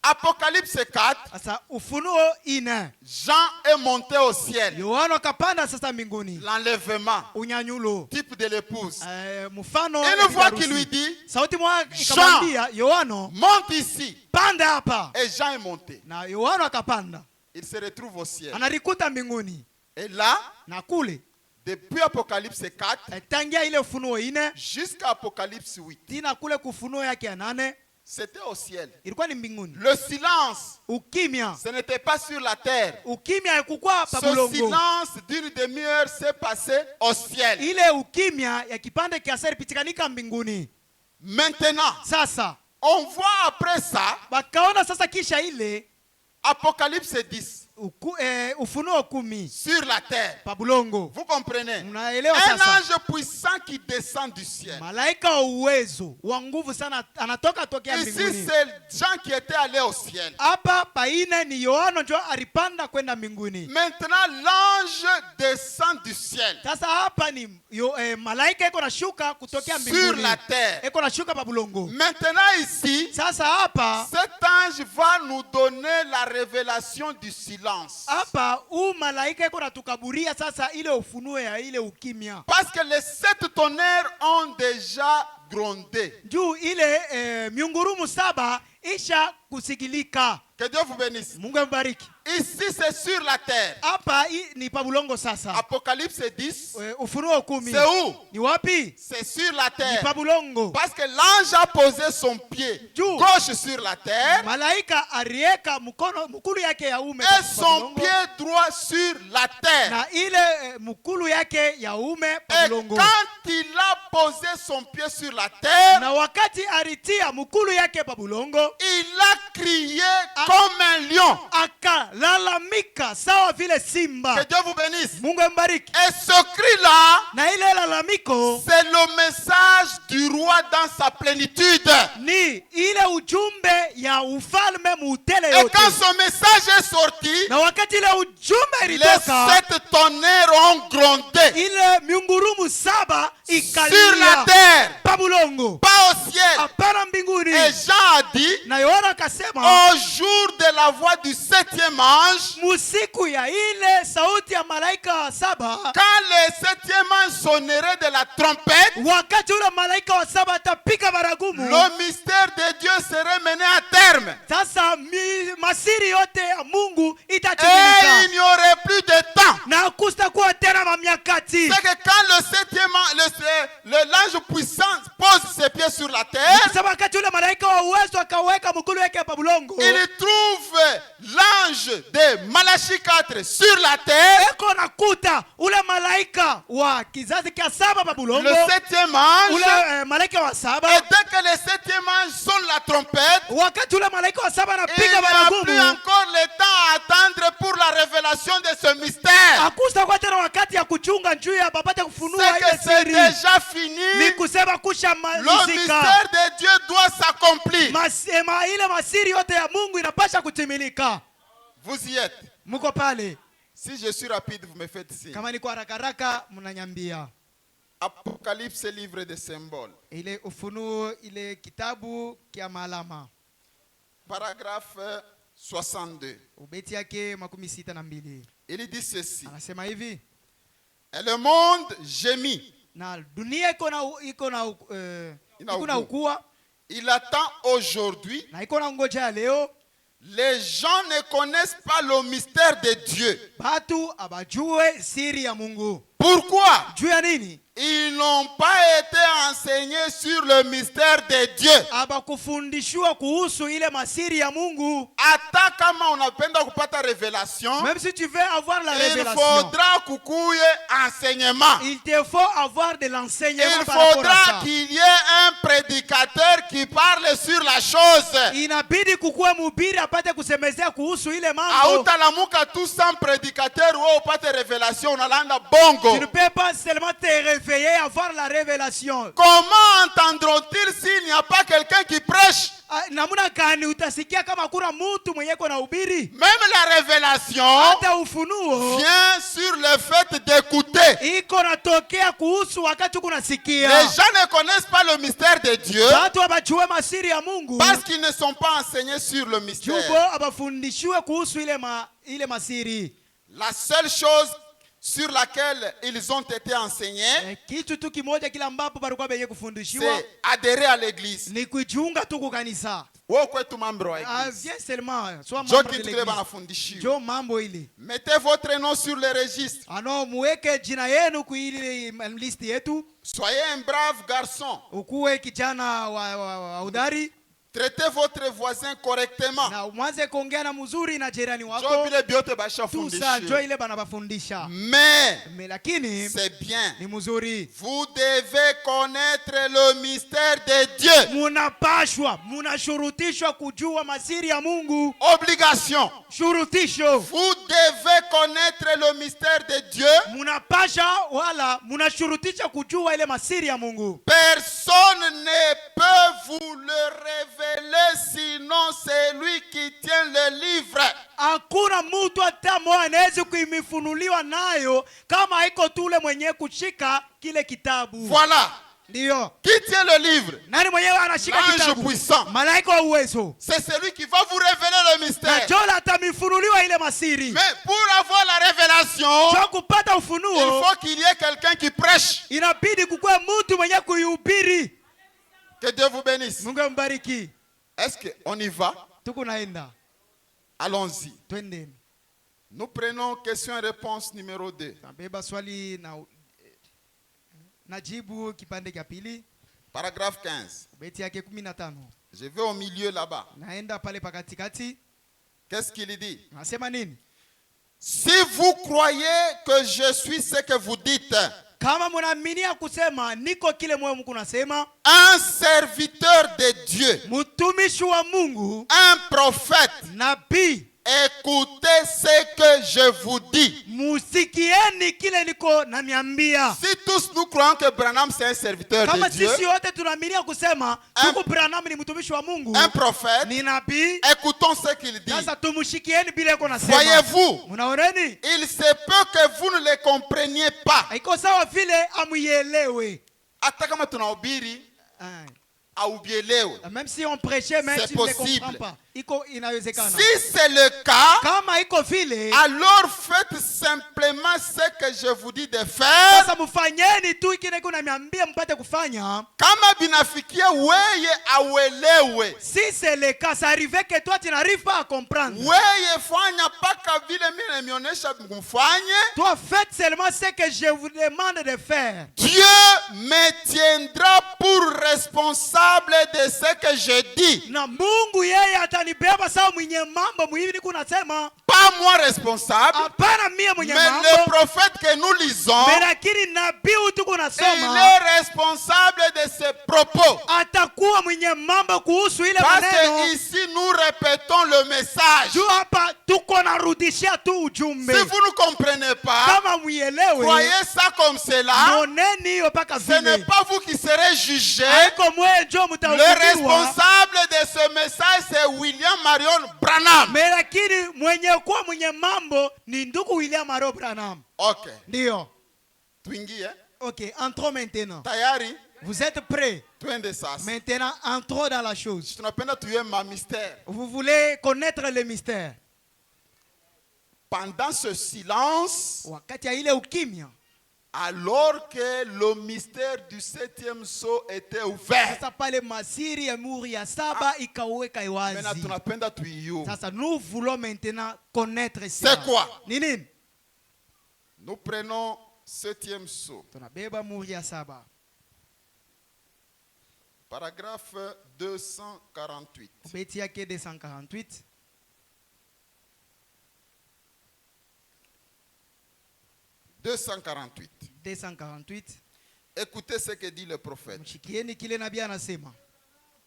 Apocalypse 4. sasa ufunuo 4. Jean est monté au ciel. Yohana akapanda sasa mbinguni. L'enlèvement. Unyanyulo. Type de l'épouse. Mfano Une voix qui lui dit, sauti moja Jean, ikamwambia Yohana, monte ici. panda hapa. Et Jean est monté. Na Yohana akapanda. Il se retrouve au ciel. Anarikuta mbinguni. Et là, Na kule depuis Apocalypse 4 tangia ile ufunuo 4 jusqu'à Apocalypse 8, tina kule kufunuo yake ya 8 c'était au ciel. ilikuwa ni mbinguni. Le silence, Ukimya, ce n'était pas sur la terre. ukimya haikukuwa pa Ce bulongo. silence d'une demi-heure s'est passé au ciel. Ile ukimya ya kipande kiasi ilipitikanika mbinguni. Maintenant, Sasa on voit après ça, bakaona sasa kisha ile Apocalypse 10, ufunuo 10 sur la terre. pa bulongo. Vous comprenez? Mnaelewa Un sasa? ange puissant qui descend du ciel. Malaika wa uwezo wa nguvu sana anatoka tokea Ici, mbinguni. c'est Jean qui était allé au ciel. Hapa paine ni Yohana ndio alipanda kwenda mbinguni. Maintenant, l'ange descend du ciel Sasa hapa ni malaika iko nashuka kutokea sur mbinguni. la terre. Iko nashuka pa bulongo. Maintenant ici, Sasa hapa cet ange va nous donner la révélation du silence. hapa malaika iko natukaburia sasa ile ufunuo ya ile ukimya. Parce que les 7 tonnerres ont déjà grondé. Juu ile miungurumu 7 isha kusikilika. Que Dieu vous bénisse. Mungu ambariki. Ici, c'est sur la terre. Hapa ni pa bulongo sasa. Apocalypse 10. Ufunuo 10. C'est où? Ni wapi? C'est sur la Ni terre. pa bulongo. Parce que l'ange a posé son pied Juu. gauche sur la terre Malaika arieka mukulu yake ya ume et son pied droit sur la terre. na ile mukulu yake ya ume pa Et bulongo. quand il a posé son pied sur la terre, Na wakati aritia mukulu yake pa bulongo, il a crié comme un lion. akalalamika sawa vile simba. Que Dieu vous bénisse. Mungu ambariki. Et ce cri-là, Na ile lalamiko c'est le message du roi dans sa plénitude. ni ile ujumbe ya ufalme mutele Et yote. quand ce message est sorti, Na wakati ile ujumbe les ilitoka, 7 tonnerres ont grondé ile miungurumu 7 sur la ikalia terre, pa bulongo, pas au ciel. hapana mbinguni. Et Jean a dit, Na Yohana akasema au jour de la voix du 7e ange, musiku ya ile sauti ya malaika 7, quand le 7e ange sonnerait de la trompette, wakati ule malaika wa 7 atapiga baragumu, le mystère de Dieu serait mené à terme. sasa masiri yote ya Mungu Et itatimilika il n'y aurait plus de temps. na hakustakuwa tena mamiakati. C'est que quand le 7e l'ange puissant pose ses pieds sur la terre, Sasa wakati ule malaika wa uwezo akaweka mkulu yake hapa bulongo, il trouve l'ange de Malachie 4 sur la terre, eko nakuta ule malaika wa kizazi kia 7 pa bulongo, le 7e ange. ule malaika wa 7. Et dès que le 7e ange sonne la trompette, Wakati ule malaika wa 7 il anapiga n'y a plus baragumu, encore le temps à attendre pour la révélation de ce mystère. hakustakuwa tena wakati ya kuchunga juu ya babate kufunua C'est que ile c'est siri. déjà fini. Ni kusema kusha Le malizika. mystère de Dieu doit s'accomplir. Ile masiri yote ya Mungu inapasha kutimilika. Vous y êtes. Muko pale. Si je suis rapide, vous me faites signe. Kama niko haraka haraka mnanyambia. Apocalypse, livre des symboles. Ile ufunuo ile kitabu kia malama. Paragraphe 62. Ubeti yake 62. Il dit ceci. Anasema hivi. Et le monde gémit. Na dunia iko na ukua. Il attend aujourd'hui. Na iko na ngoja leo. Les gens ne connaissent pas le mystère de Dieu. Batu abajue siri ya Mungu. Pourquoi? Juu ya nini? Ils n'ont pas été enseignés sur le mystère de Dieu. Abakufundishwa kuhusu ile masiri ya Mungu. Hata kama unapenda kupata révélation, Même si tu veux avoir la il révélation, faudra kukuye enseignement. il te faut avoir de l'enseignement Il par rapport à faudra ça. qu'il y ait un prédicateur qui parle sur la chose. Inabidi kukuwa mhubiri apate kusemezea kuhusu ile mambo. Hautalamuka tout sans prédicateur ou upate révélation unalanda bongo. Tu ne peux pas seulement te réveiller et avoir la révélation. Comment entendront-ils s'il n'y a pas quelqu'un qui prêche? Namuna gani utasikia kama kuna mtu mwenye na hubiri? Même la révélation Hata ufunuo vient sur le fait d'écouter. iko natokea kuhusu wakati kunasikia. Les gens ne connaissent pas le mystère de Dieu Watu abajue masiri ya Mungu parce qu'ils ne sont pas enseignés sur le jubo mystère. abafundishiwe kuhusu ile masiri. La seule chose sur laquelle ils ont été enseignés, Kitu tu kimoja kila ambapo balikuwa benye kufundishiwa c'est adhérer à l'église. ni kujiunga tu kukanisa. Wewe kwetu mambo wa église. Viens seulement soit Jo membre de kitu kile l'église. banafundishiwa. Jo mambo ile. Mettez votre nom sur le registre. Ano muweke jina yenu kuili list yetu. Soyez un brave garçon. Ukuwe kijana wa udari. Traitez votre voisin correctement. Na mwanze kuongea na mzuri na jirani Jo wako. bile biote Tu bashafundishiwa. jo ile banabafundisha. Mais Lakini c'est bien. ni mzuri. Vous devez connaître le mystère de Dieu. Munapashwa, munashurutishwa kujua masiri ya Mungu. Obligation. Shurutisho. Vous devez connaître le mystère de Dieu. Munapasha wala munashurutisha kujua ile masiri ya Mungu. Personne ne peut vous le révéler révélé sinon c'est lui qui tient le livre. Hakuna mtu hata mmoja anaweza kuimifunuliwa nayo kama haiko tu ule mwenye kushika kile kitabu. Voilà. Ndio. Qui tient le livre? Nani mwenyewe anashika L'ange kitabu? puissant. Malaika wa uwezo. C'est celui qui va vous révéler le Na mystère. Jola atamifunuliwa ile masiri. Mais pour avoir la révélation, Cho kupata il ufunuo faut qu'il y ait quelqu'un qui prêche. inabidi kukue mtu mwenye kuihubiri. Que Dieu vous bénisse. Mungu ambariki. Est-ce qu'on y va? Tuko naenda. Allons-y. Twendeni. Nous prenons question et réponse numéro 2. Tabeba swali na najibu kipande cha pili. Paragraphe 15. Beti yake 15. Je vais au milieu là-bas. Naenda pale pakatikati. Qu'est-ce qu'il dit? Nasema nini? Si vous croyez que je suis ce que vous dites, Kama mnaaminia kusema niko kile moyo Mungu nasema, un serviteur de Dieu, mtumishi wa Mungu, un prophète, nabii, écoutez ce que je vous dis. musikieni kile niko naniambia. Si tous nous croyons que Branham c'est un serviteur Kama de Dieu, sisi wote tunaaminia kusema tuko Branham ni mtumishi wa Mungu, un prophète, ni nabii, écoutons ce qu'il dit. sasa tumshikieni bila yako nasema. Voyez-vous, Mnaoneni? il se peut que vous ne le compreniez pas. Haiko sawa vile amuielewe. Hata kama tunahubiri aubielewe. Même si on prêchait, même C'est si on ne possible. comprend pas. Iko inawezekana. Si c'est le cas, Kama iko vile, alors faites simplement ce que je vous dis de faire. sasa mfanyeni tu kile kunaniambia mpate kufanya. Kama binafikia weye auelewe. Si c'est le cas, ça arrive que toi tu n'arrives pas à comprendre. Weye fanya paka vile mimi nimeonyesha mfanye. Toi faites seulement ce que je vous demande de faire. Dieu me tiendra pour responsable de ce que je dis. Na Mungu yeye atanibeba sawa mwenye mambo muhimu niko nasema. Pas moi responsable, Hapana mie mwenye mais mambo. le prophète que nous lisons, Mais lakini nabii tuko il nasoma est responsable de ses propos. atakuwa mwenye mambo kuhusu ile Parce maneno. que ici nous répétons le message. Juu hapa tuko narudishia tu ujumbe. Si vous ne comprenez pas, Kama muielewe, croyez ça comme cela. moneni hiyo paka Ce n'est vile. pas vous qui serez jugé. Haiko mwe njo Le mtahukumiwa. responsable de ce message, c'est William Marion Branham. Mais lakini mwenye kuwa mwenye mambo ni ndugu William Marion Branham. Ok. Ndio. Tuingie. Ok, entrons maintenant. Tayari. Vous êtes prêts? Twende sasa. Maintenant, entrons dans la chose. Tunapenda tuye ma mystère. Vous voulez connaître le mystère? Pendant ce silence, Wakati ya ile ukimya, alors que le mystère du 7e sceau était ouvert. sasa pale masiri ya muri ya saba ikaweka Maintenant iwazi. tunapenda tuiyo. Sasa nous voulons maintenant connaître ça. C'est quoi? Ni nini? Nous prenons 7e sceau. Tunabeba muri ya saba. Paragraphe 248. Beti yake 248. « 248. Écoutez ce que dit le prophète. Mshikieni kile nabii anasema.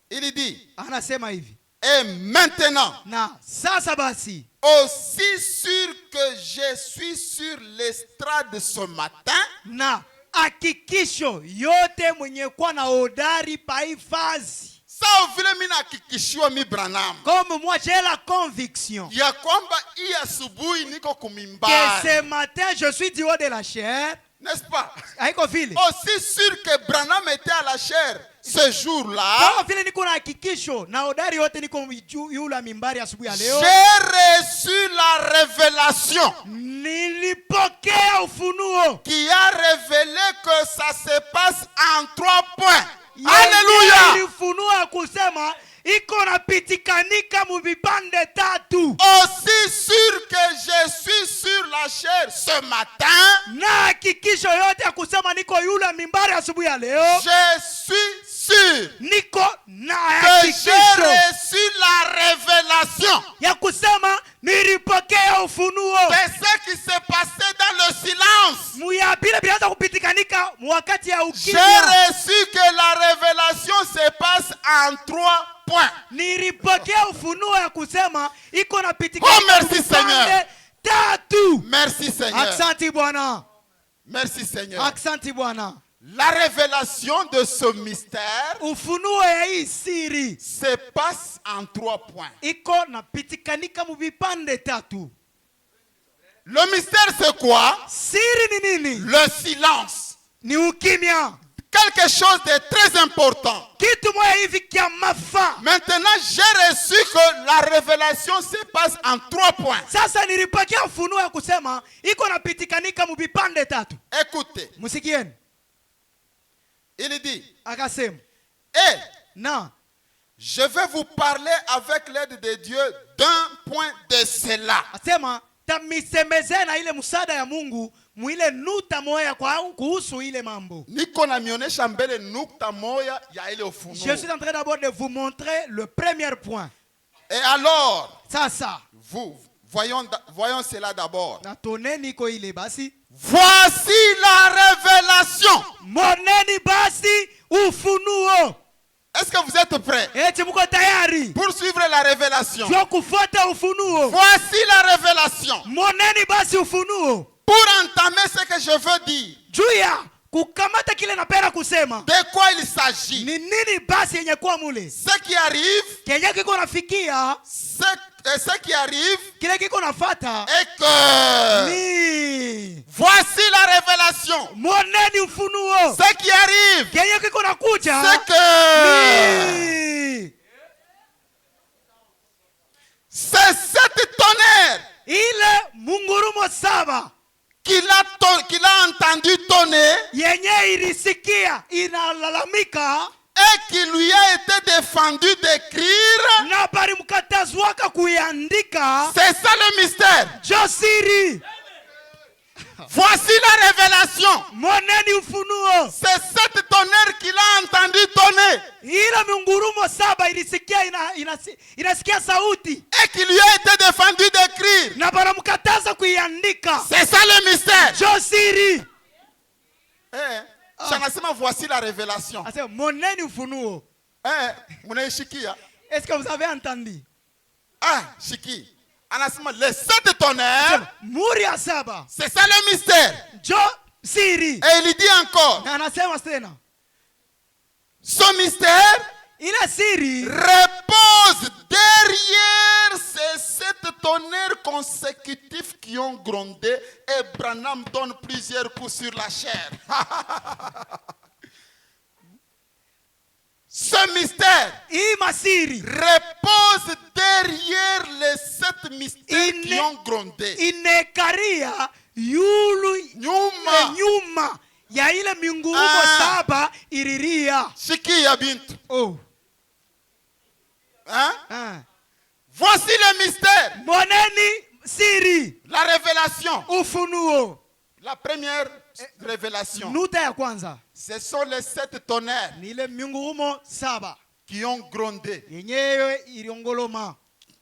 Il dit, Anasema hivi. et maintenant, Na sasa basi, aussi sûr que je suis sur l'estrade ce matin, na hakikisho yote mwenye kuwa na hodari paifazi. sawa vile mimi nahakikishiwa mi Branham Comme moi j'ai la conviction ya kwamba hii asubuhi niko que kumimbari, ce matin je suis du haut de la chair. n'est-ce pas? Haiko vile. Aussi sûr que Branham était à la chair ce jour-là, Kama vile niko na hakikisho na hodari yote niko yula mimbari asubuhi ya leo. j'ai reçu la révélation Nilipokea ufunuo. qui a révélé que ça se passe en 3 points. Yenye Alléluia! ilifunua kusema iko napitikanika mu vipande tatu. Aussi sûr que je suis sur la chair ce matin, Na hakikisho yote ya kusema niko yule mimbari asubuhi ya leo. je suis sûr Niko na que j'ai hakikisho reçu la révélation ya kusema nilipokea ufunuo. de ce qui s'est passé dans le silence. Muya bila bila kupitikanika wakati ya J'ai ukimya. reçu que la révélation se passe en 3 points. Nilipokea ufunuo ya kusema iko napitikanika Oh, merci, vipande Seigneur. tatu. Merci Seigneur. Aksanti Bwana. Merci Seigneur. Aksanti Bwana. La révélation de ce mystère ufunuo ya hii siri se passe en 3 points. iko napitikanika mu vipande tatu. Le mystère c'est quoi? Siri ni nini? Le silence. Ni ukimya. Quelque chose de très important. Kitu moja hivi kia mafa. Maintenant, j'ai reçu que la révélation se passe en 3 points. Sasa nilipokea ufunuo ya kusema iko napitikanika mu vipande tatu. Écoutez. Musikieni. Il dit, Akasema, et na je vais vous parler avec l'aide de Dieu d'un point de cela. asema tamisemezea na ile msaada ya Mungu mwile nuta moya kwa kuhusu ile mambo. Niko na mionyesha mbele nukta moya ya ile ufunuo. Je suis en train d'abord de vous montrer le premier point. Et alors, Sasa voyons cela d'abord. na toneni ko ile basi. Voici la révélation. Moneni basi ufunuo. Est-ce que vous êtes prêts Eti mko tayari pour suivre la révélation? jua kufuata ufunuo? Voici la révélation. Moneni basi ufunuo. Pour entamer ce que je veux dire, Juu ya kukamata kile napenda kusema. de quoi il s'agit? Ni nini basi yenye kuwa mule? Ce qui arrive, Kenye kiko nafikia, ce qui arrive kile kiko nafata est que ni voici la révélation. moneni ufunuo. Ce qui arrive, Kenye kiko nakuja c'est que ni c'est cette tonnerre ile mungurumo saba qu'il a entendu tonner yenye ilisikia inalalamika et qui lui a été défendu d'écrire. na bari mkatazwaka kuiandika. C'est ça le mystère. Josiri, Voici la révélation. moneni ufunuo. C'est cette tonnerre qu'il a entendu tonner Ile mungurumo saba ilisikia inasikia sauti et qui lui a été défendu d'écrire. na bara mkataza kuiandika. C'est ça le mystère. Josiri, Shangasema, voici la révélation. asema moneni ufunuo. Munaishikia. Est-ce que vous avez entendu? Shiki. Anasema les 7 tonnerres. Muri ya saba. C'est ça le mystère. Josiri. Et il dit encore, Na anasema tena, ce mystère ile siri repose derrière ces 7 tonnerres consécutifs qui ont grondé, et Branham donne plusieurs coups sur la chair. Ce mystère masiri repose derrière les 7 mystères qui ont grondé. inekaria yulu nyuma ya ile mingurumo saba iriria. Shikia bintu. Hein? Voici le mystère. Moneni siri. La révélation. Ufunuo. La première révélation. Nuta ya kwanza. Ce sont les 7 tonnerres Ni ile mingurumo saba qui ont grondé, yenyewe iliongoloma,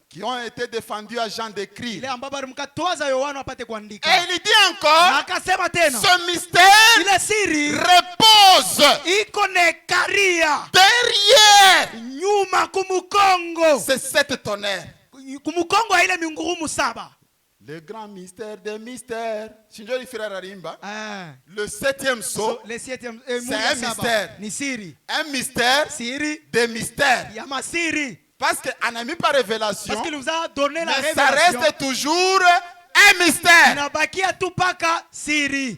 qui ont été défendus à Jean d'écrire. ile ambapo alimkatwaza Yohana apate kuandika. Et il dit encore, Na akasema tena, ce mystère ile siri repose iko nekaria derrière nyuma kumukongo, ces 7 tonnerres. kumukongo ya ile mingurumu saba. Le grand mystère des mystères. Shinjori frère Arimba. Ah. Le 7e saut, Le septième, c'est un mystère. ni siri. Un mystère Siri des mystères. ya masiri. Parce qu'on n'a mis pas révélation, Parce qu'il nous a donné la mais ça révélation. reste toujours un mystère. Inabakia tu paka siri.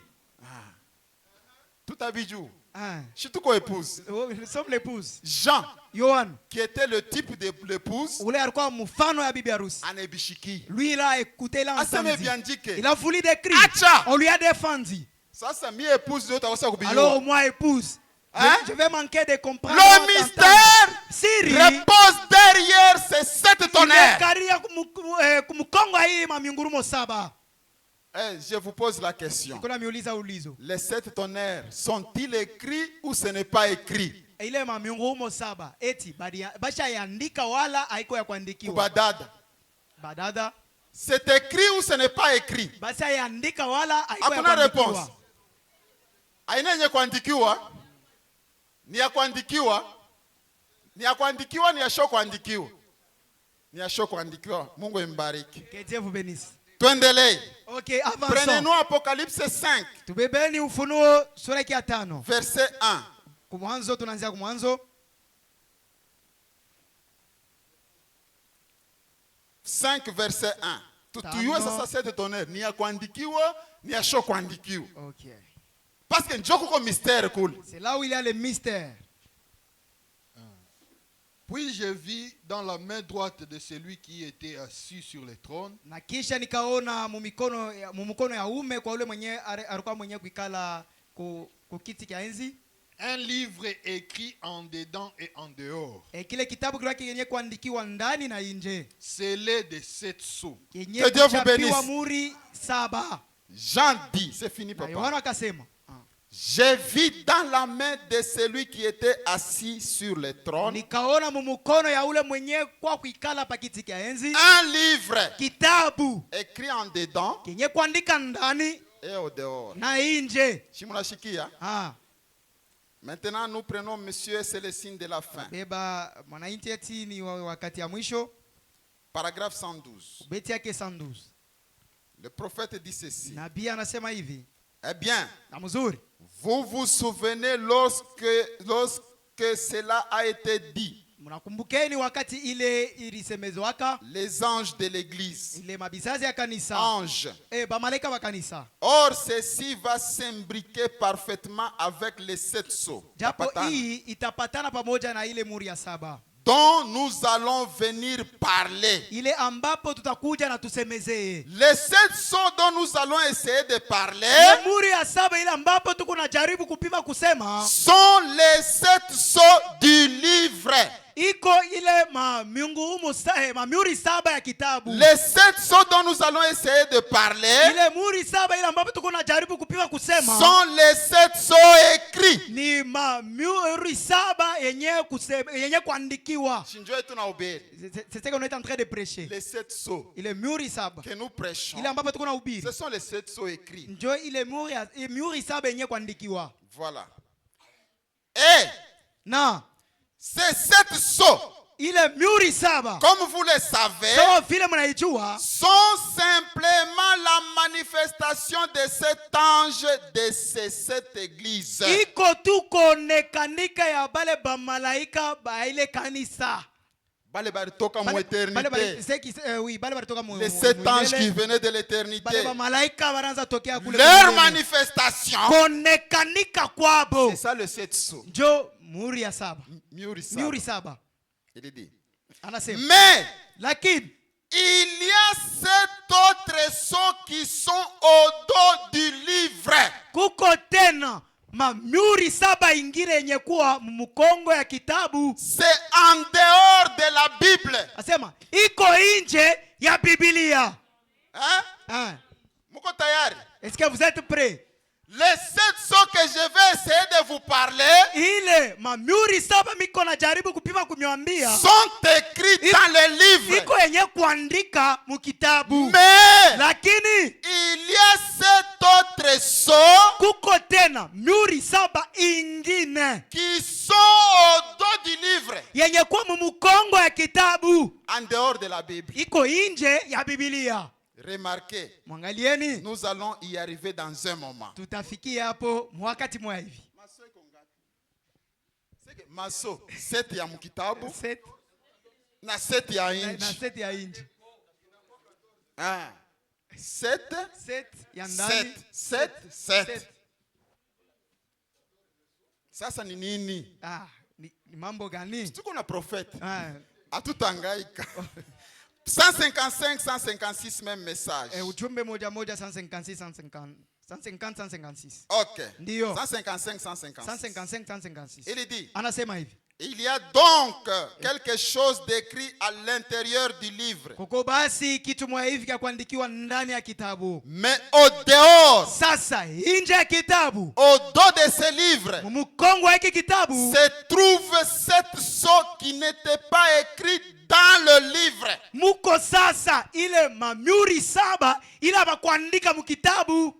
Tout à bijou. Ah. Je suis tout quoi épouse. Nous sommes l'épouse. Jean, Yohan, qui était le type de l'épouse, ule alikuwa mfano ya bibi harusi. anebishiki. Lui il a écouté Aseme l'ensemble. bien dit que Il a voulu décrire. Acha. On lui a défendu. ça c'est mi épouse de l'autre. Alors moi épouse, Hein? je vais manquer de comprendre. Le mystère Siri repose derrière ces 7 tonnerres. inekaria kumukongo hii mamingurumo saba. Je vous pose la question. Kuna miuliza ulizo. Les 7 tonnerres sont-ils écrits ou ce n'est pas écrit? Ile mamingurumo saba eti basha yaandika wala haiko ya kuandikiwa. Kubadada. Badada C'est écrit ou ce n'est pas écrit? basha yaandika wala haiko ya Hakuna réponse. kuandikiwa. Aina yenye kuandikiwa ni ya kuandikiwa, ni ya kuandikiwa, ni ya show kuandikiwa, ni ya show kuandikiwa. Mungu imbariki. Que Dieu vous bénisse. Tuendelee. Okay, Prenez-nous avançons. Apocalypse 5, Tubebeni Ufunuo sura ya 5. verset 1. Kumwanzo tunaanzia kumwanzo. 5 verset 1. Tano. Tuyue sasa cette tonnerre ni ya kuandikiwa ni ya sho kuandikiwa. Okay. Parce que njoo kuko mystère kule. C'est là où il y a le mystère. Puis je vis dans la main droite de celui qui était assis sur le trône Na kisha nikaona mumikono ya ume kwa ule mwenye alikuwa mwenye kuikala ku kiti cha enzi. un livre écrit en dedans et en dehors, Kile kitabu kilikuwa kenye kuandikiwa ndani na nje. scellé de 7 sceaux. Kenye Que Dieu vous kuchapiwa bénisse. muri 7. Jean dit, c'est fini Na papa. Yohana akasema, J'ai vu dans la main de celui qui était assis sur le trône nikaona mumukono ya ule mwenye kwa kuikala pa kiti cha enzi un livre kitabu écrit en dedans kenye kuandika ndani et au dehors. na nje. Si munashikia. Maintenant nous prenons monsieur, c'est le signe de la fin. Beba mwananchi eti ni wakati ya mwisho. Paragraphe 112. Beti yake 112. Le prophète dit ceci. Nabii anasema hivi. Eh bien, Na mzuri. vous vous souvenez lorsque cela a été dit, Mnakumbukeni wakati ile ilisemezwaka les anges de l'église, ile mabizazi ya kanisa. anges. Ba malaika wa kanisa. Or, ceci va s'imbriquer parfaitement avec les 7 sceaux, Japo Tapatana, hii itapatana pamoja na ile muri ya 7. dont nous allons venir parler. Ile ambapo tutakuja na tusemezee. Les 7 sceaux dont nous allons essayer de parler Ile muri ya 7 ile ambapo tuko na jaribu kupima kusema sont les 7 sceaux du livre. iko ile miuri 7 ya kitabu. Les 7 sceaux dont nous allons essayer de parler Ile muri 7 ile ambapo tuko na jaribu kupima kusema sont les 7 sceaux écrits. ni miuri 7 yenye kuandikiwa. Shinjoe tunahubiri. C'est ce qu'on est en train de prêcher. Les 7 sceaux Ile miuri 7 que nous prêchons, ile ambapo tuko na ubiri. ce sont les 7 sceaux écrits. Njoo ile miuri 7 yenye kuandikiwa. Voilà. Et Na ces 7 sceaux, ile miuri 7 comme vous le savez, sawa vile mnaijua sont simplement la manifestation de cet ange de cette église. iko tu konekanika ya bale ba malaika ba ile kanisa. Bale baritoka mu éternité. Oui, bale baritoka mu. Les 7 anges qui venaient de l'éternité. Bale ba malaika baranza tokea kule. Leur manifestation, konekanika kwabo. c'est ça le 7 sceaux. Njoo muri ya 7. Miuri Miuri saba. 7. Il dit. Anasema. Mais Lakini il y a 7 autres sceaux qui sont au dos du livre. kuko tena miuri 7 ingine yenye kuwa mkongo ya kitabu. C'est en dehors de la Bible. Asema iko nje ya Biblia. Hein? Muko tayari? Est-ce que vous êtes prêts? Les 7 sceaux que je vais essayer de vous parler Ile miuri 7 miko na jaribu kupima kumwambia sont écrits dans le livre. iko yenye kuandika mukitabu. Mais Lakini il y a 7 autres sceaux kuko tena miuri 7 ingine qui sont au dos du livre, yenye kuwa mumukongo ya kitabu. en dehors de la Bible. Iko nje ya Biblia. Remarquez, Mwangalieni, nous allons y arriver dans un moment. tutafikia hapo mwakati mwa hivi. Maso 7 ya mukitabu 7 na 7 ya na inji. 7 ya nje. 7 7 ya ndani. 7. Sasa ni nini? Ni mambo gani? Tuko na prophète. Ah, Hatutangaika. 155, 156 même message. ujumbe moja 156 156. Ok. Ndio. 155, 156. 155 156. Il dit, Anasema hivi. il y a donc quelque chose d'écrit à l'intérieur du livre. Kuko basi kitu mwa hivi kwa kuandikiwa ndani ya kitabu. Mais au dehors, Sasa nje ya kitabu, au dos de ce livre, mkongo wa hiki kitabu se trouvent 7 sceaux qui n'étaient pas écrits dans le livre. muko sasa ile miuri 7 ila bakuandika mukitabu.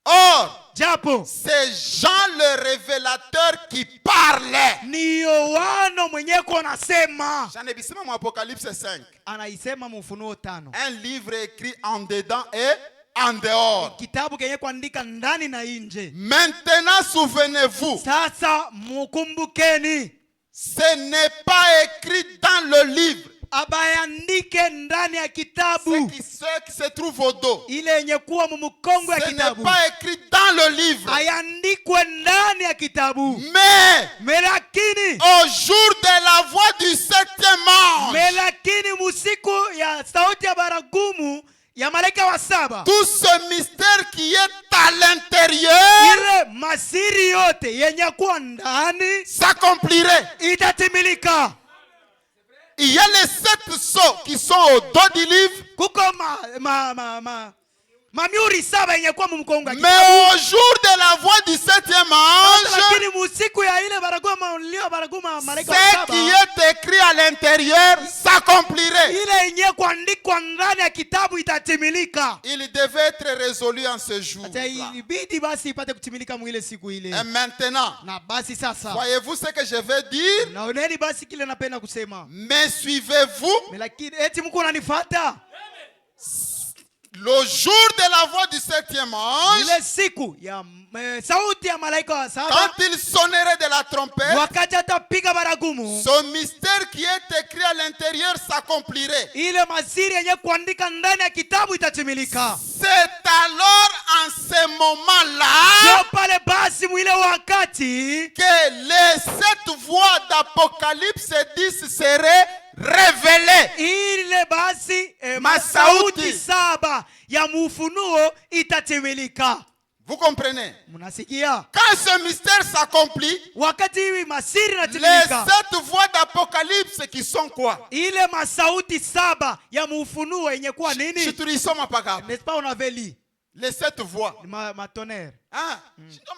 Or, japo c'est Jean le révélateur qui parlait. ni Yohana mwenye konasema. J'en ai vu mon Apocalypse 5. Anaisema Ufunuo 5. Un livre écrit en dedans et en dehors. Kitabu kenye kuandika ndani na nje. Maintenant, souvenez-vous, Sasa mukumbukeni, ce n'est pas écrit dans le livre. abayandike ndani ya kitabu. Ce qui se trouve au dos. Ile yenye kuwa mumukongo ya Ce n'est kitabu. pas écrit dans le livre. Ayandikwe ndani ya kitabu. Mais Lakini au jour de la voix du septième ange, lakini musiku ya sauti ya baragumu ya malaika wa 7, tout ce mystère qui est à l'intérieur ile masiri yote yenye kuwa ndani s'accomplirait. itatimilika. Il y a les 7 sceaux qui sont au dos du livre. Kuko mamiuri 7 yenye kuwa mumukongo ya Mais kitabu. au jour de la voix du septième ange, Lakini musiku ya ile baraguma lio baraguma malaika wa ce qui 7, est écrit à l'intérieur s'accomplirait. ile yenye kuandikwa ndani ya kitabu itatimilika. Il devait être résolu en ce jour. Acha ibidi basi ipate kutimilika mwile siku ile. Et maintenant, Na basi sasa, voyez-vous ce que je vais dire? naoneni basi kile napenda kusema. Mais suivez-vous? Lakini eti mko unanifuata? Le jour de la voix du septième ange, Ile siku ya sauti ya malaika wa 7, quand il sonnerait de la trompette, wakati atapiga baragumu, ce mystère qui est écrit à l'intérieur s'accomplirait. ile masiri yenye kuandika ndani ya kitabu itatimilika. C'est alors en ce moment-là Sio pale basi mwile wakati que les 7 voix d'Apocalypse 10 seraient révélées. ile basi Masauti. masauti 7 ya Ufunuo itatimilika. Vous comprenez? Mnasikia? Quand ce mystère s'accomplit, Wakati hivi masiri les inatimilika, 7 voix d'Apocalypse qui sont quoi? ile masauti 7 ya Ufunuo yenye kuwa nini? N'est-ce pas on avait lu Les 7 voix. ma tonnerre. Hein?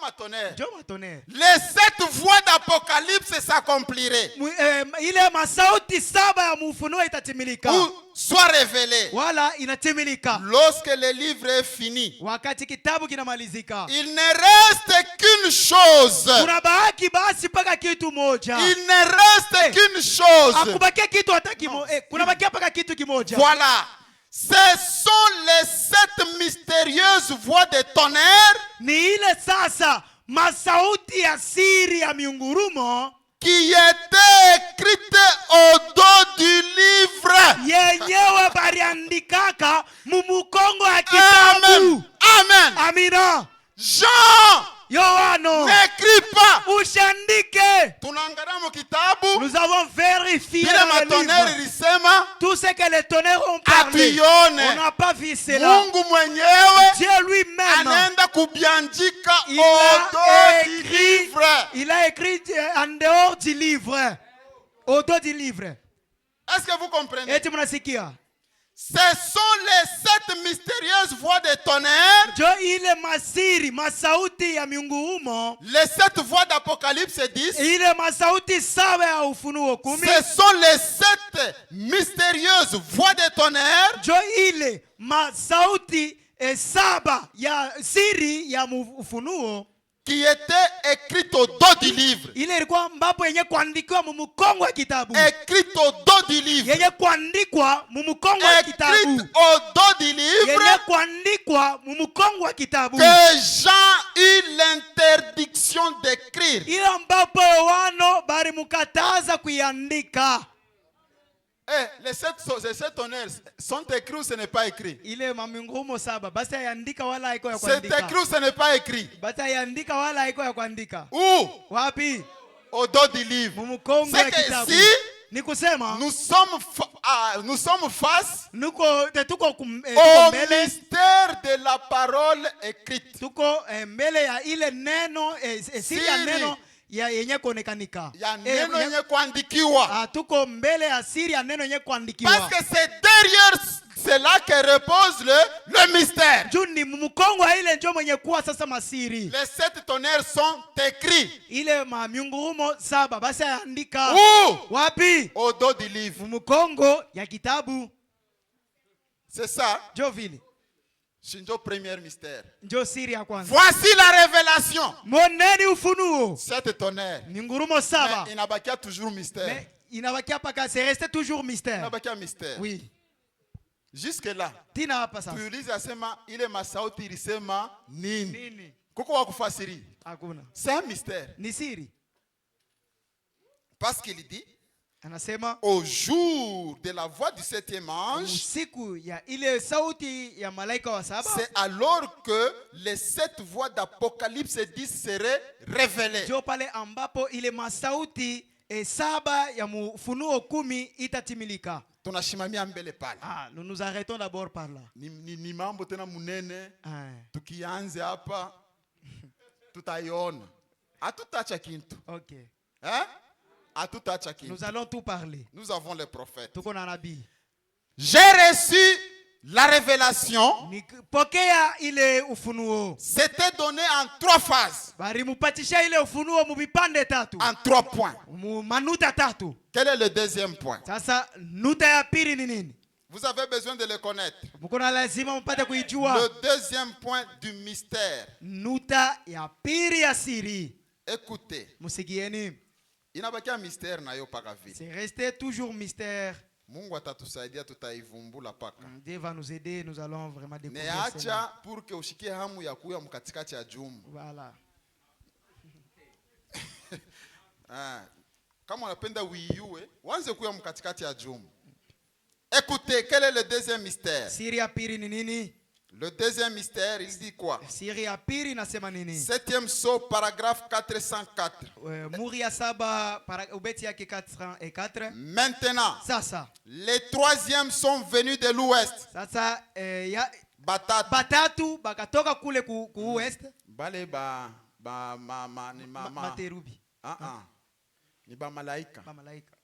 Ma tonnerre. Ndio ma tonnerre. Les 7 voix d'Apocalypse s'accompliraient. Ile masauti 7 ya Ufunuo itatimilika. Ou soit révélées. Wala inatimilika. Lorsque le livre est fini, Wakati kitabu kinamalizika, il ne reste qu'une chose. kuna baki basi paka kitu moja. Il ne reste qu'une chose. Akubakia kitu hata kimoja. Kuna bakia paka kitu kimoja. Voilà. Ce sont les 7 mystérieuses voix de tonnerre Ni ile sasa masauti ya siri ya miungurumo qui étaient écrites au dos du livre. yenyewe bariandikaka mumukongo ya Amen. kitabu. Amen. Amina. Jean, Yohano, n'écris pas. ushandike. Tunaangalia mu kitabu Nous avons vérifié vile dans le matoneri livre lisema tout ce que les tonnerres ont parlé. atuione. On n'a pas vu cela. Mungu mwenyewe Dieu lui-même, anaenda kubiandika il au a dos du écrit, livre. il a écrit en dehors du livre, au dos du livre. Est-ce que vous comprenez? Eti mnasikia? Ce sont les 7 mystérieuses voix de tonnerre, Jo ile masiri, masauti ya miungurumo, les 7 voix d'Apocalypse 10. ile masauti 7 ya Ufunuo 10. Ce sont les 7 mystérieuses voix de tonnerre Jo ile masauti 7 ya siri ya Ufunuo qui étaient écrites au dos du livre. ile ilikuwa mbapo yenye kuandikiwa mumukongo ya kitabu. Écrites au dos du livre. Yenye kuandikwa mumukongo ya kitabu. Écrites au dos du livre. Yenye kuandikwa mumukongo ya kitabu. Que Jean eut l'interdiction d'écrire. Ile ambapo Yohano bari mukataza kuiandika. Les 7 tonnerres sont écrits ou ce n'est pas écrit? Ile mamingurumo 7 basi ayandika wala haiko ya C'est kuandika. écrit ou ce n'est pas écrit? Basi ayandika wala haiko ya kuandika. Où? Wapi? Au dos du livre. Mumukongo C'est ya que kitabu. si Ni kusema nous sommes face tuko au mbele, mystère de la parole écrite. tuko mbele ya ile neno siri ya Siri. neno ya yenye kuonekanika. Ya neno yenye kuandikiwa. Tuko mbele ya siri ya neno yenye kuandikiwa. Parce que c'est derrière cela que repose le mystère. Juu ni mkongo wa ile ndio mwenye kuwa sasa masiri. Les 7 tonnerres sont écrits. Ile miungurumo 7 basi andika. Où? Wapi? Au dos du livre. Mkongo ya kitabu. C'est ça. Jo vile. Shinjo premier mystère. Ndio siri ya kwanza. Voici la révélation. Moneni ufunuo. 7 tonnerres. Ni ngurumo saba. Mais il n'a toujours mystère. Mais inabakia paka, c'est resté toujours Il mystère. n'a mystère. Oui. Jusque là. Tina hapa sasa. Tuulize asema ile masauti ilisema nini? Nini? Kuko wa kufasiri. Hakuna. C'est un mystère. Ni siri. Parce qu'il dit Anasema au jour de la voix du 7e ange, usiku ya ile sauti ya malaika wa saba. c'est alors que les 7 voix d'Apocalypse 10 seraient révélées. Ndio pale ambapo ile masauti saba ya Ufunuo 10 itatimilika. Tunashimamia mbele pale. Nous nous arrêtons d'abord par là. Ni mambo tena munene. Tukianze hapa tutaiona. Hatutaacha kintu. Okay. Hein? Hatutaacha kintu. Nous allons tout parler. Nous avons les prophètes. Tuko na nabii. J'ai reçu la révélation. Nipokea ile ufunuo. C'était donné en 3 phases. Bari mupatisha ile ufunuo mu vipande tatu. En 3 points. Mu manuta tatu. Quel est le deuxième point? Sasa nuta ya pili ni nini? Vous avez besoin de le connaître. Mukona lazima mpate kuijua. Le deuxième point du mystère. Nuta ya pili ya siri. Écoutez. Musigieni. Inabakia mystère na yo paka vile. C'est resté toujours mystère. Mungu atatusaidia tutaivumbula paka. Dieu va nous aider, nous allons vraiment découvrir. Neacha pour que ushikie hamu ya kuya mkatikati ya jumu. Voilà. Kama unapenda uiue, wanze kuya mkatikati ya jumu. Écoutez, quel est le deuxième mystère? Siri ya pili ni nini? Le deuxième mystère, il dit quoi? Siri ya pili nasema nini? 7e saut, paragraphe 404. Muri ya saba, ubeti yake 404. Maintenant, Sasa, les 3e sont venus de l'ouest. Sasa, Batatu bakatoka kule ku ouest. Bale ni materubi. Ni ba malaika. Ba malaika.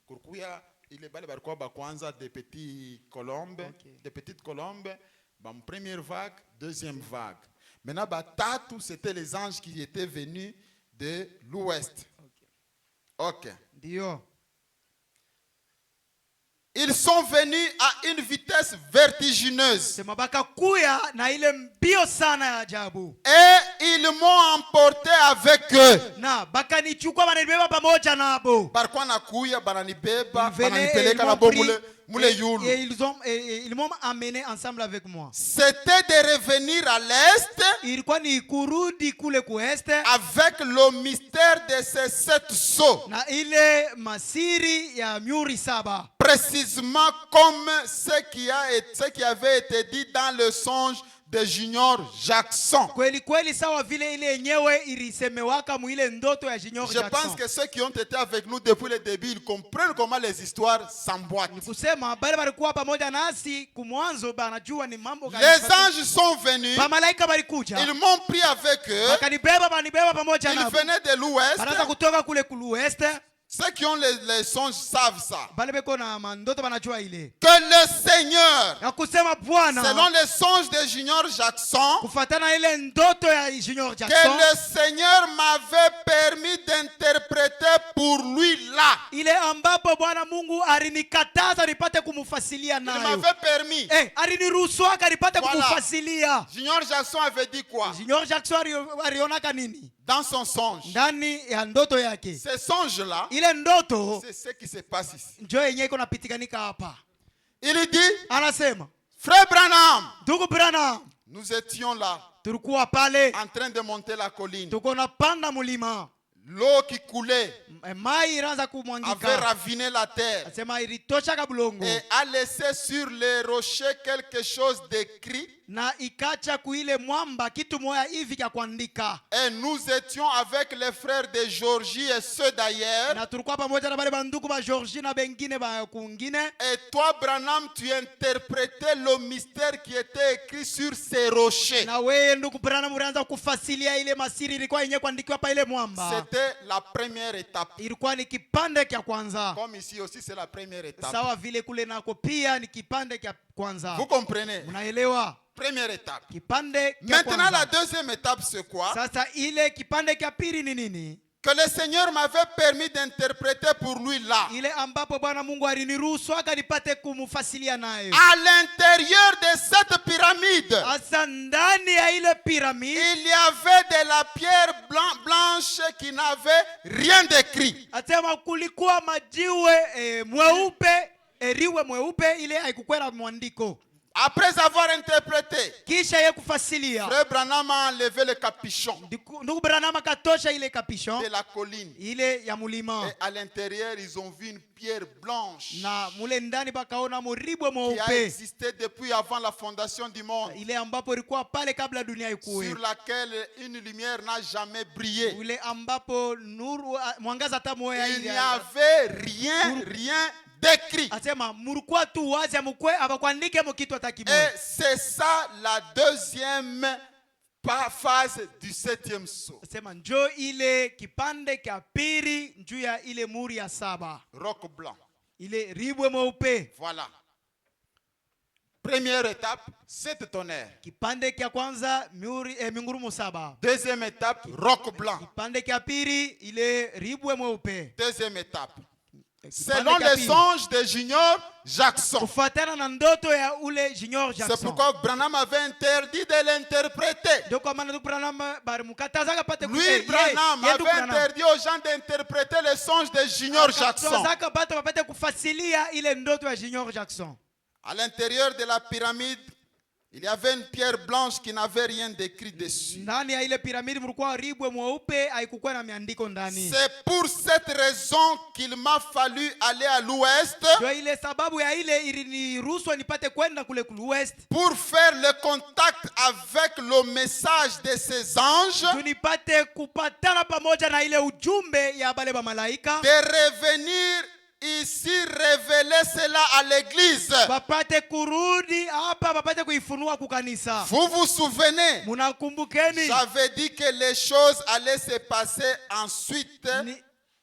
Kurkuya ile bale barikuwa ba kwanza des petites colombes, okay. Des petites colombes, première vague, deuxième vague. Maintenant batatu c'était les anges qui étaient venus de l'ouest. OK. Dio. Ils sont venus à une vitesse vertigineuse. Et ils m'ont emporté avec eux. Par quoi nakuya bananibeba bananipeleka na bomule mule yulu. Et ils m'ont amené ensemble avec moi. C'était de revenir à l'est. Avec le mystère de ces 7 sceaux. Précisément comme ce qui avait été dit dans le songe de Junior Jackson. Je pense que ceux qui ont été avec nous depuis le début, ils comprennent comment les histoires s'emboîtent. Les anges sont venus. Ils m'ont pris avec eux. Ils venaient de l'ouest. Ceux qui ont les songes savent ça. Que le Seigneur, selon les songes de Junior Jackson, que le Seigneur m'avait permis d'interpréter pour lui là. Il m'avait permis. Voilà. Junior Jackson avait dit quoi? Dans son songe. Ce songe-là, c'est ce qui se passe ici. Il dit, Frère Branham, nous étions là, en train de monter la colline. L'eau qui coulait avait raviné la terre et a laissé sur les rochers quelque chose d'écrit. Et nous étions avec les frères de Georgie et ceux d'ailleurs. Et toi, Branham, tu interprétais le mystère qui était écrit sur ces rochers. C'était la première étape. Comme ici aussi, c'est la première étape. Vous comprenez? Première étape. Maintenant, la deuxième étape, c'est quoi? Que que le Seigneur m'avait permis d'interpréter pour lui là. ile ambapo Bwana Mungu aliniruhusu nipate kumfasilia nayo. À l'intérieur de cette pyramide, Asa ndani ya ile piramide il y avait de la pierre blanche qui n'avait rien d'écrit. asema kulikuwa majiwe mweupe, riwe mweupe ile haikukwela mwandiko. Après avoir interprété, Kisha ye kufasilia, Frère Branham a enlevé le capuchon ndugu Branham katosha ile capuchon de la colline. ile ya mulima, Et à l'intérieur, ils ont vu une pierre blanche na mule ndani bakaona muribwe qui a mweupe existé depuis avant la fondation du monde, ile ambapo ilikuwa pale kabla dunia ikuwe, sur laquelle une lumière n'a jamais brillé. ile ambapo nuru mwangaza hata moya Il n'y ile avait rien d'écrit. asema murikuwa tu wazi amukwe abakwandike mu kitu hata Et kimoja. c'est ça la deuxième phase du 7e sceau. Asema njo ile kipande kia pili njuu ya ile muri ya 7, Roc blanc. ile ribwe mweupe. Voilà. Première étape, 7 tonnerres. Kipande kia kwanza mingurumo 7. Deuxième étape, roc blanc. Kipande kia pili ile ribwe mweupe. Deuxième étape. Kipande Selon kia les pili, songes de Junior Jackson. kufuatana na ndoto ya ule Junior C'est Jackson. pourquoi Branham avait interdit de l'interpréter. Ndio kwa maana Branham bari mukataza pate Lui, Branham avait interdit aux gens d'interpréter les songes de Junior Jackson. Sasa pate wapate kufasilia ile ndoto ya Junior Jackson. À l'intérieur de la pyramide, il y avait une pierre blanche qui n'avait rien d'écrit dessus. Ndani ya ile piramidi mlikuwa ribwe mweupe, haikukuwa na miandiko ndani. C'est pour cette raison qu'il m'a fallu aller à l'ouest Ndio ile sababu ya ile iliniruhusu nipate kwenda kule west pour faire le contact avec le message de ces anges, tunipate kupatana pamoja na ile ujumbe ya bale ba malaika, de revenir ici révéler cela à l'église. bapate kurudi hapa, bapate kuifunua kukanisa. Vous vous souvenez, Munakumbukeni j'avais dit que les choses allaient se passer ensuite.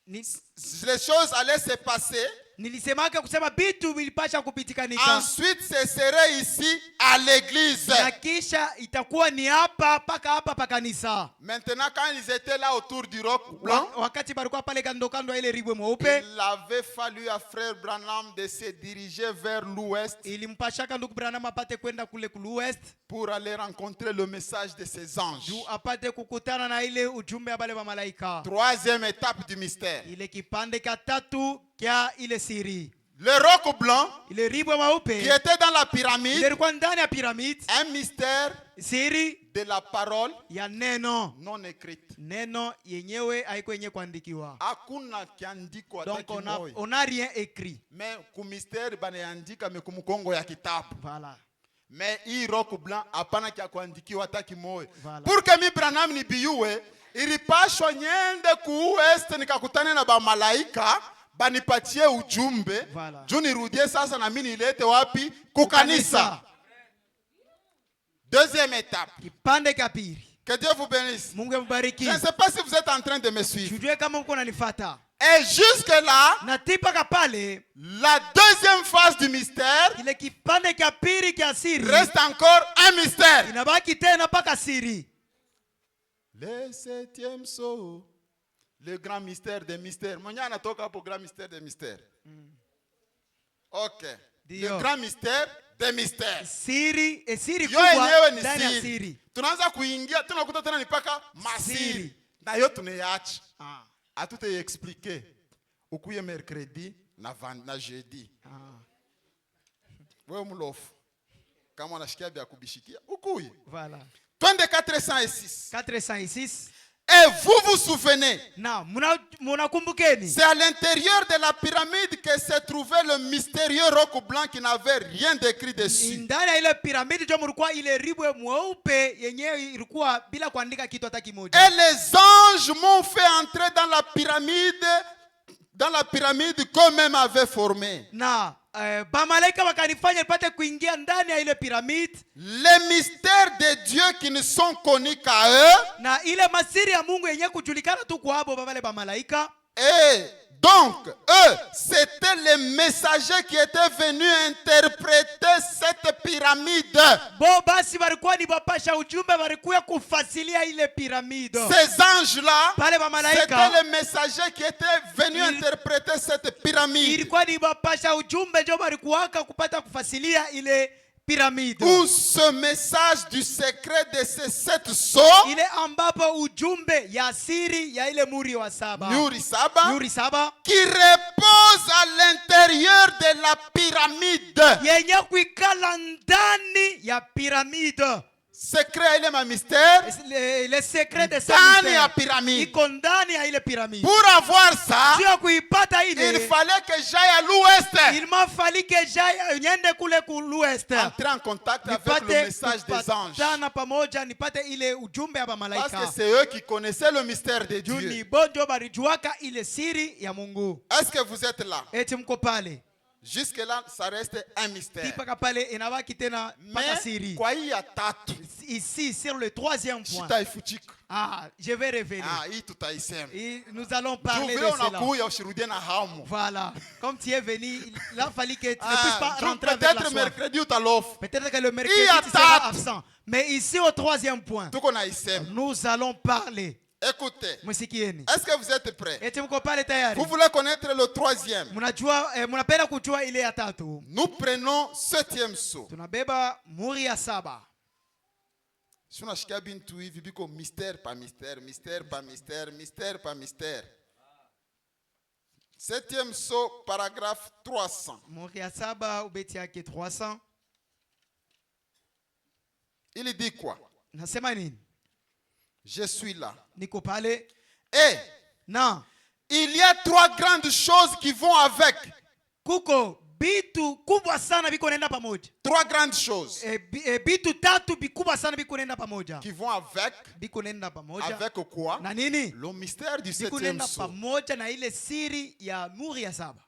Les choses allaient se passer. Nilisemaka kusema bitu vilipasha kupitikanika. Ensuite, ce serait ici à l'église. Na kisha itakuwa ni hapa pa kanisa. Maintenant, quand ils étaient là autour du roc blanc, Wakati balikuwa pale kando kando ile ribwe mweupe, il avait fallu à frère Branham de se diriger vers l'ouest ilimpashaka ndugu Branham apate kwenda kule west pour aller rencontrer le message de ces anges. juu apate kukutana na ile ujumbe ya bale ba malaika. Troisième étape du mystère. Ile kipande ka tatu kia ile siri. Le roc blanc Ile ribwe qui mweupe était dans la ile pyramide, ilikuwa ndani ya piramidi, un mystère siri de la parole ya neno. non écrite. Neno yenyewe haiko yenye kuandikiwa. Hakuna kiandiko hata Donc kimoja. on a rien écrit. Mais ku mystère banaandika mekumukongo ya kitabu. Voilà. Mais hii rock blanc hapana kia kuandikiwa hata kimoja. Voilà. Pour que mi Branham nibiyue, ilipashwa nyende ku west nikakutane na ba malaika banipatie ujumbe. Voilà. Juu nirudie sasa na mimi nilete wapi? Kukanisa. Deuxième étape. Kipande ka pili. Que Dieu vous bénisse. Mungu ambariki. Je ne sais pas si vous êtes en train de me suivre. Tujue kama mko unanifuata. Et jusque là, Na tipaka pale la deuxième phase du mystère ile kipande ka pili kia siri reste encore un mystère. inabaki tena paka siri. Le 7e sceau, le grand mystère des mystères. Mwenye anatoka hapo grand mystère des mystères. Ok. Dio. Le grand mystère des mystères. Siri Yo kubwa yenyewe ni ndani ya siri. siri. Tunaanza kuingia, tunakuta tena ni paka masiri. Siri. Na yo tunaiacha. Ah. Atute expliquer. Ukuye mercredi na jeudi. Wewe mlofu. Kama unashikia vya kubishikia, ukuye. Voilà. Twende 406. 406. Et vous vous souvenez, Na munakumbukeni. c'est à l'intérieur de la pyramide que se trouvait le mystérieux roc blanc qui n'avait rien d'écrit dessus. Ndani ya ile piramidi jo mlikuwa ile ribwe mweupe yenyewe ilikuwa bila kuandika kitu hata kimoja. Et les anges m'ont fait entrer dans la pyramide qu'eux-mêmes avaient formée. Na bamalaika wakanifanya nipate kuingia ndani ya ile piramidi. Les mystères de Dieu qui ne sont connus qu'à eux Na ile masiri ya Mungu yenyewe kujulikana tu kwa abo babale bamalaika. Et donc, eux, c'étaient les messagers qui étaient venus interpréter cette pyramide. Bo basi walikuwa ni wapasha ujumbe, walikuwa kufasilia ile piramide. Ces anges-là, Pale wa malaika c'était les messagers qui étaient venus interpréter cette pyramide. ilikuwa ni wapasha ujumbe ndio walikuwa kupata kufasilia ile piramide. Où ce message du secret de ces 7 sceaux, Ile ambapo ujumbe ya siri ya ile muri wa saba. Muri Saba, Muri saba qui repose à l'intérieur de la pyramide. yenye kuikala ndani ya piramide. Secret ile ma mystère. Le secret de sa Ndani ya pyramide. iko ndani ya ile piramide. Pour avoir ça, Juu ya kuipata il ile fallait que j'aille à l'ouest. il m'a fallu que j'aille niende kule ku l'ouest. Entrer en contact avec le message des anges. kupatana pamoja nipate ile ujumbe ya Parce malaika. que c'est eux qui connaissaient le mystère de Juu Dieu. ni bonjo balijuaka ile siri ya Mungu. Est-ce que vous êtes là? Eti mko pale. Jusque-là, ça reste un mystère. Tipaka pale inabaki tena paka Mais, siri. kwa hii ya tatu, Ici sur le troisième point. shitaifuchika. Ah, je vais révéler. Hii tutaisema. Et nous allons Juu parler de vile cela. unakuya usirudie na hamu. Voilà. Comme tu es venu, il a fallu que tu ne puisses pas Juu rentrer avec la peut-être soif. mercredi utalofu. Peut-être que le mercredi Il y a tu seras tatu. absent. Mais ici au troisième point, Tuko naisema. nous allons parler. Écoutez, Musikieni. est-ce que vous êtes prêts? Eti mko pale tayari? Vous voulez connaître le troisième? Mnajua mnapenda kujua ile ya tatu. Nous prenons 7e saut. Tunabeba muri ya saba. Si unashikia bintu hivi biko mystère par mystère, mystère par mystère, mystère par mystère. 7e saut, paragraphe 300. Muri ya saba ubeti yake 300. Il dit quoi? Nasema nini? Je suis là. Niko pale. Et Na il y a 3 grandes choses qui vont avec. kuko bitu kubwa sana biko nenda pamoja. 3 grandes choses Bitu tatu bikubwa sana biko nenda pamoja. qui vont avec. Biko nenda pamoja. Avec quoi? Na nini? Le mystère du Biko 7e nenda saut. pamoja na ile siri ya muri ya saba.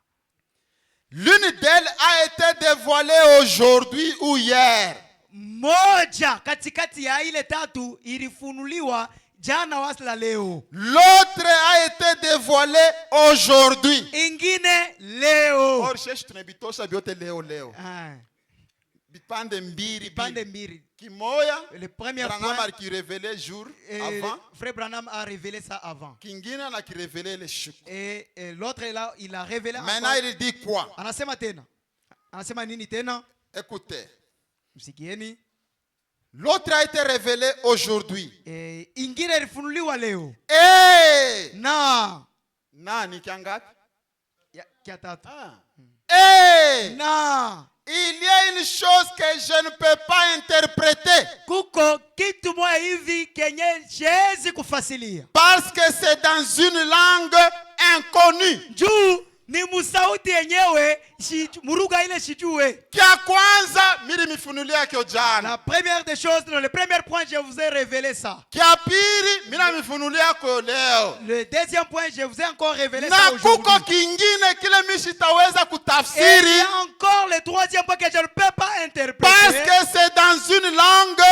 L'une d'elles a été dévoilée aujourd'hui ou hier. Moja katikati ya ile tatu ilifunuliwa jana wasla leo. L'autre a été dévoilée aujourd'hui. Ingine leo. Or sheshi tunabitosha byote leo. Ah, Bipande mbiri. pande mbili. Kimoya, Le premier Branham point, a qui révélé jour avant. Frère Branham a révélé ça avant. Kingine na qui révélé le chic. Et l'autre là, il a révélé Maintenant encore. il dit quoi? Anasema tena. Anasema nini tena? Écoutez. Msikieni. L'autre a été révélé aujourd'hui. Ingine ilifunuliwa leo. Et Na ni kiangapi? kia tatu. Et Na il y a une chose que je ne peux pas interpréter. kuko kitu moja hivi kenye siwezi kufasilia. Parce que c'est dans une langue inconnue. Juu ni musauti yenyewe muruga ile sijue. Kia kwanza mili mifunulia kyo jana. La première des choses, dans le premier point, je vous ai révélé ça. Kia pili mina mifunulia kyo leo. Le deuxième point, je vous ai encore révélé Na ça aujourd'hui. kuko kingine kile mishitaweza Et il y kutafsiri. a encore le troisième point que je ne peux pas interpréter. Parce que c'est dans une langue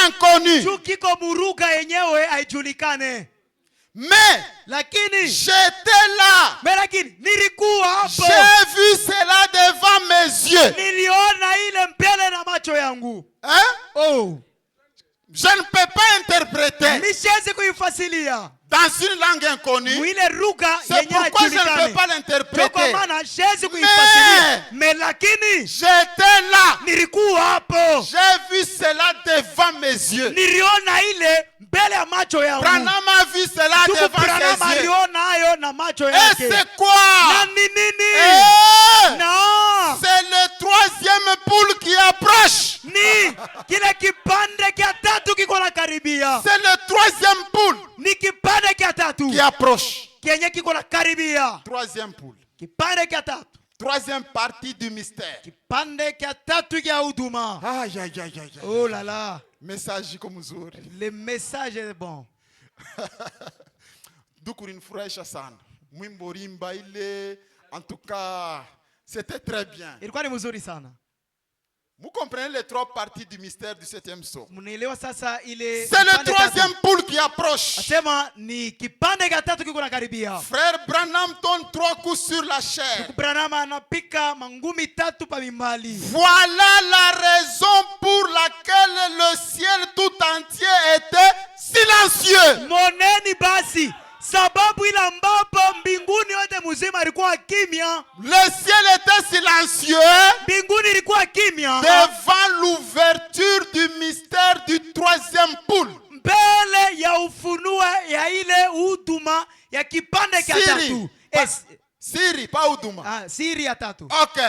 inconnue. Juu kiko muruga yenyewe haijulikane. Mais Lakini j'étais là. lakini nilikuwa hapo. J'ai vu cela devant mes yeux. Niliona ile mbele na macho yangu. Hein? Oh. Je ne peux pas interpréter Nisiwezi kuifasilia. dans une langue inconnue. Mwile lugha C'est yenye pourquoi je ne peux haijulikane. pas Kwa l'interpréter. maana siwezi kuifasilia. Mais lakini J'étais là. nilikuwa hapo. J'ai vu cela devant mes yeux. Niliona ile mbele ya macho yangu. Branham a vu cela Tuku devant Branham ses yeux. aliona hayo na macho Et yake. c'est Na quoi? ni nini? Eh, Na c'est le troisième poule qui approche. ni kile kipande kia tatu kiko na karibia. C'est le troisième poule Ni kipande kia tatu qui approche. kenye kiko na karibia. Troisième poule. Kipande kia tatu. Troisième partie du mystère. Kipande kia tatu kia huduma. Aïe, aïe, aïe, aïe. Oh là là. Message comme mzuri. Le message est bon. Dukurinifurahisha sana. Mwimbo rimba ile, en tout cas, c'était très bien. Ilikuwa ni mzuri sana. Vous comprenez les trois parties du mystère du septième sceau. Mnaelewa sasa ile C'est le kipande troisième tatu. poule qui approche. Asema ni kipande cha tatu kiko nakaribia. Frère Branham donne 3 coups sur la chair. Branham anapika mangumi tatu pa mimbali. Voilà la raison pour laquelle le ciel tout entier était silencieux. Moneni basi sababu ile ambapo mbinguni yote mzima ilikuwa kimya. Le ciel était silencieux Mbinguni ilikuwa kimya devant l'ouverture du mystère du troisième poule. mbele ya ufunuo ya ile huduma ya kipande cha tatu. Siri, pas Uduma. Siri ya tatu. Ok.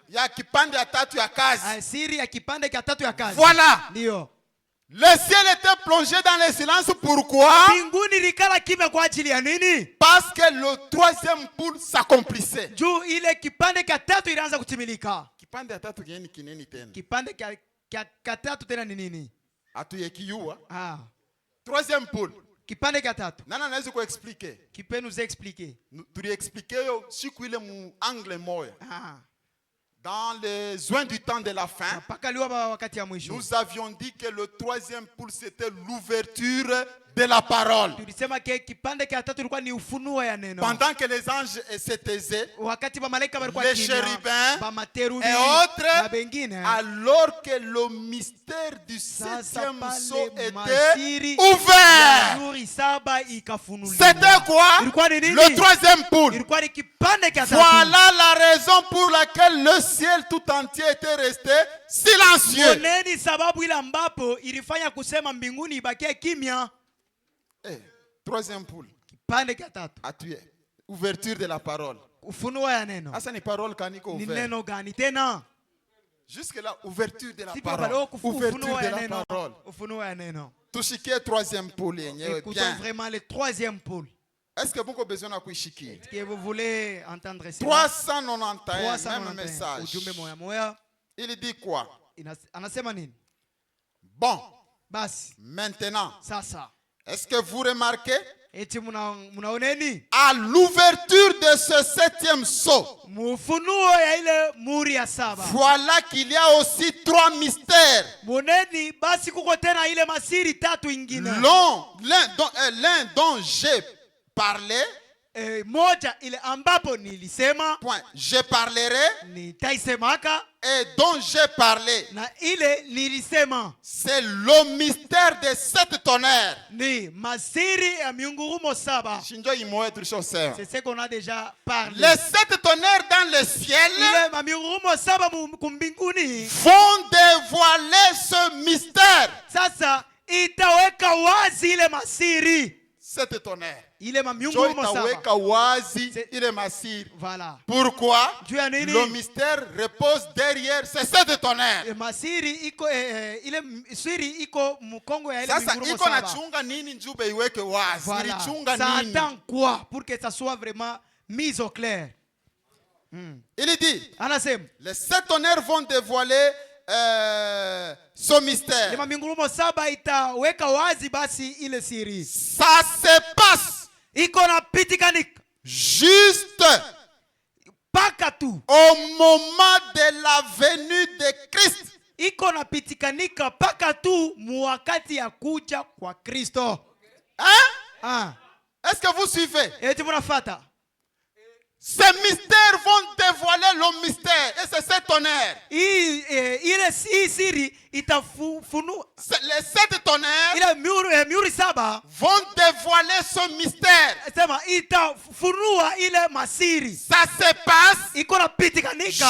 Ya kipande ya tatu ya kazi. Siri ya kipande cha tatu ya kazi. Voilà. Ndio. Le ciel était plongé dans le silence. Pourquoi? Mbinguni ilikala kimya kwa ajili ya nini? Parce que le troisième poule s'accomplissait. Juu ile kipande cha tatu ilianza kutimilika. Kipande ya tatu kineni tena? Kipande cha tatu tena ni nini? Atuyekiyua. Troisième poule. Kipande cha tatu. Nana naweza kuexpliquer. Qui peut nous expliquer? Tuliexpliquer yo siku ile mu angle moya. Dans les joints du temps de la fin, nous avions dit que le troisième poule c'était l'ouverture de la parole. Pendant que les anges se taisaient, les chérubins et autres, alors que le mystère du septième sceau était ouvert. C'était quoi? Le troisième poule. Voilà la raison pour laquelle le ciel tout entier était resté silencieux. Troisième poule. A tué. Ouverture de la parole. Asa ni parole kaniko ouvert. Jusque là, ouverture de la parole. Ouverture de la parole. Tushikie troisième poule. Écoutons vraiment le troisième poule. Est-ce que vous avez besoin de chiquer? Est-ce que vous voulez entendre ça? 391, même message. Il dit quoi? Bon, maintenant, est-ce que vous remarquez? À l'ouverture de ce septième sceau, voilà qu'il y a aussi 3 mystères. L'un dont j'ai parlé, point, je parlerai, et dont j'ai parlé, c'est le mystère des 7 tonnerres. C'est ce qu'on a déjà parlé. Les 7 tonnerres dans le ciel vont dévoiler ce mystère. 7 tonnerres. Voilà. Pourquoi? Le mystère repose derrière ces 7 tonnerres. Sasa iko na chunga nini njube iweke wazi? Voilà. Chunga Ça nini? attend quoi pour que ça soit vraiment mis au clair? Il dit, les 7 tonnerres vont dévoiler ce mystère. Ça se passe juste au moment de la venue de Christ. Hein? Est-ce que vous suivez? Ces mystères vont dévoiler le mystère. Et c'est 7 tonnerres. Les 7 tonnerres vont dévoiler ce mystère. Ça se passe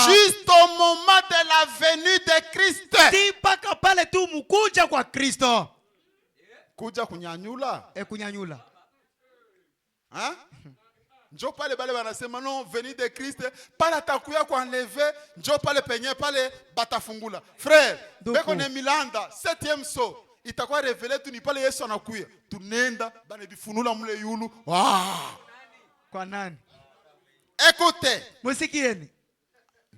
juste au moment de la venue de Christ. Kuja kunyanyula. Hein? Njo pale bale banasema non venir de Christ pale atakuya kuenlever njo pale penye pale batafungula. Frère, beko ne milanda 7e sceau itakuwa révélé tu ni pale Yesu anakuya. Tunenda bana bifunula mule yulu. Kwa nani? Écoutez. Musikieni.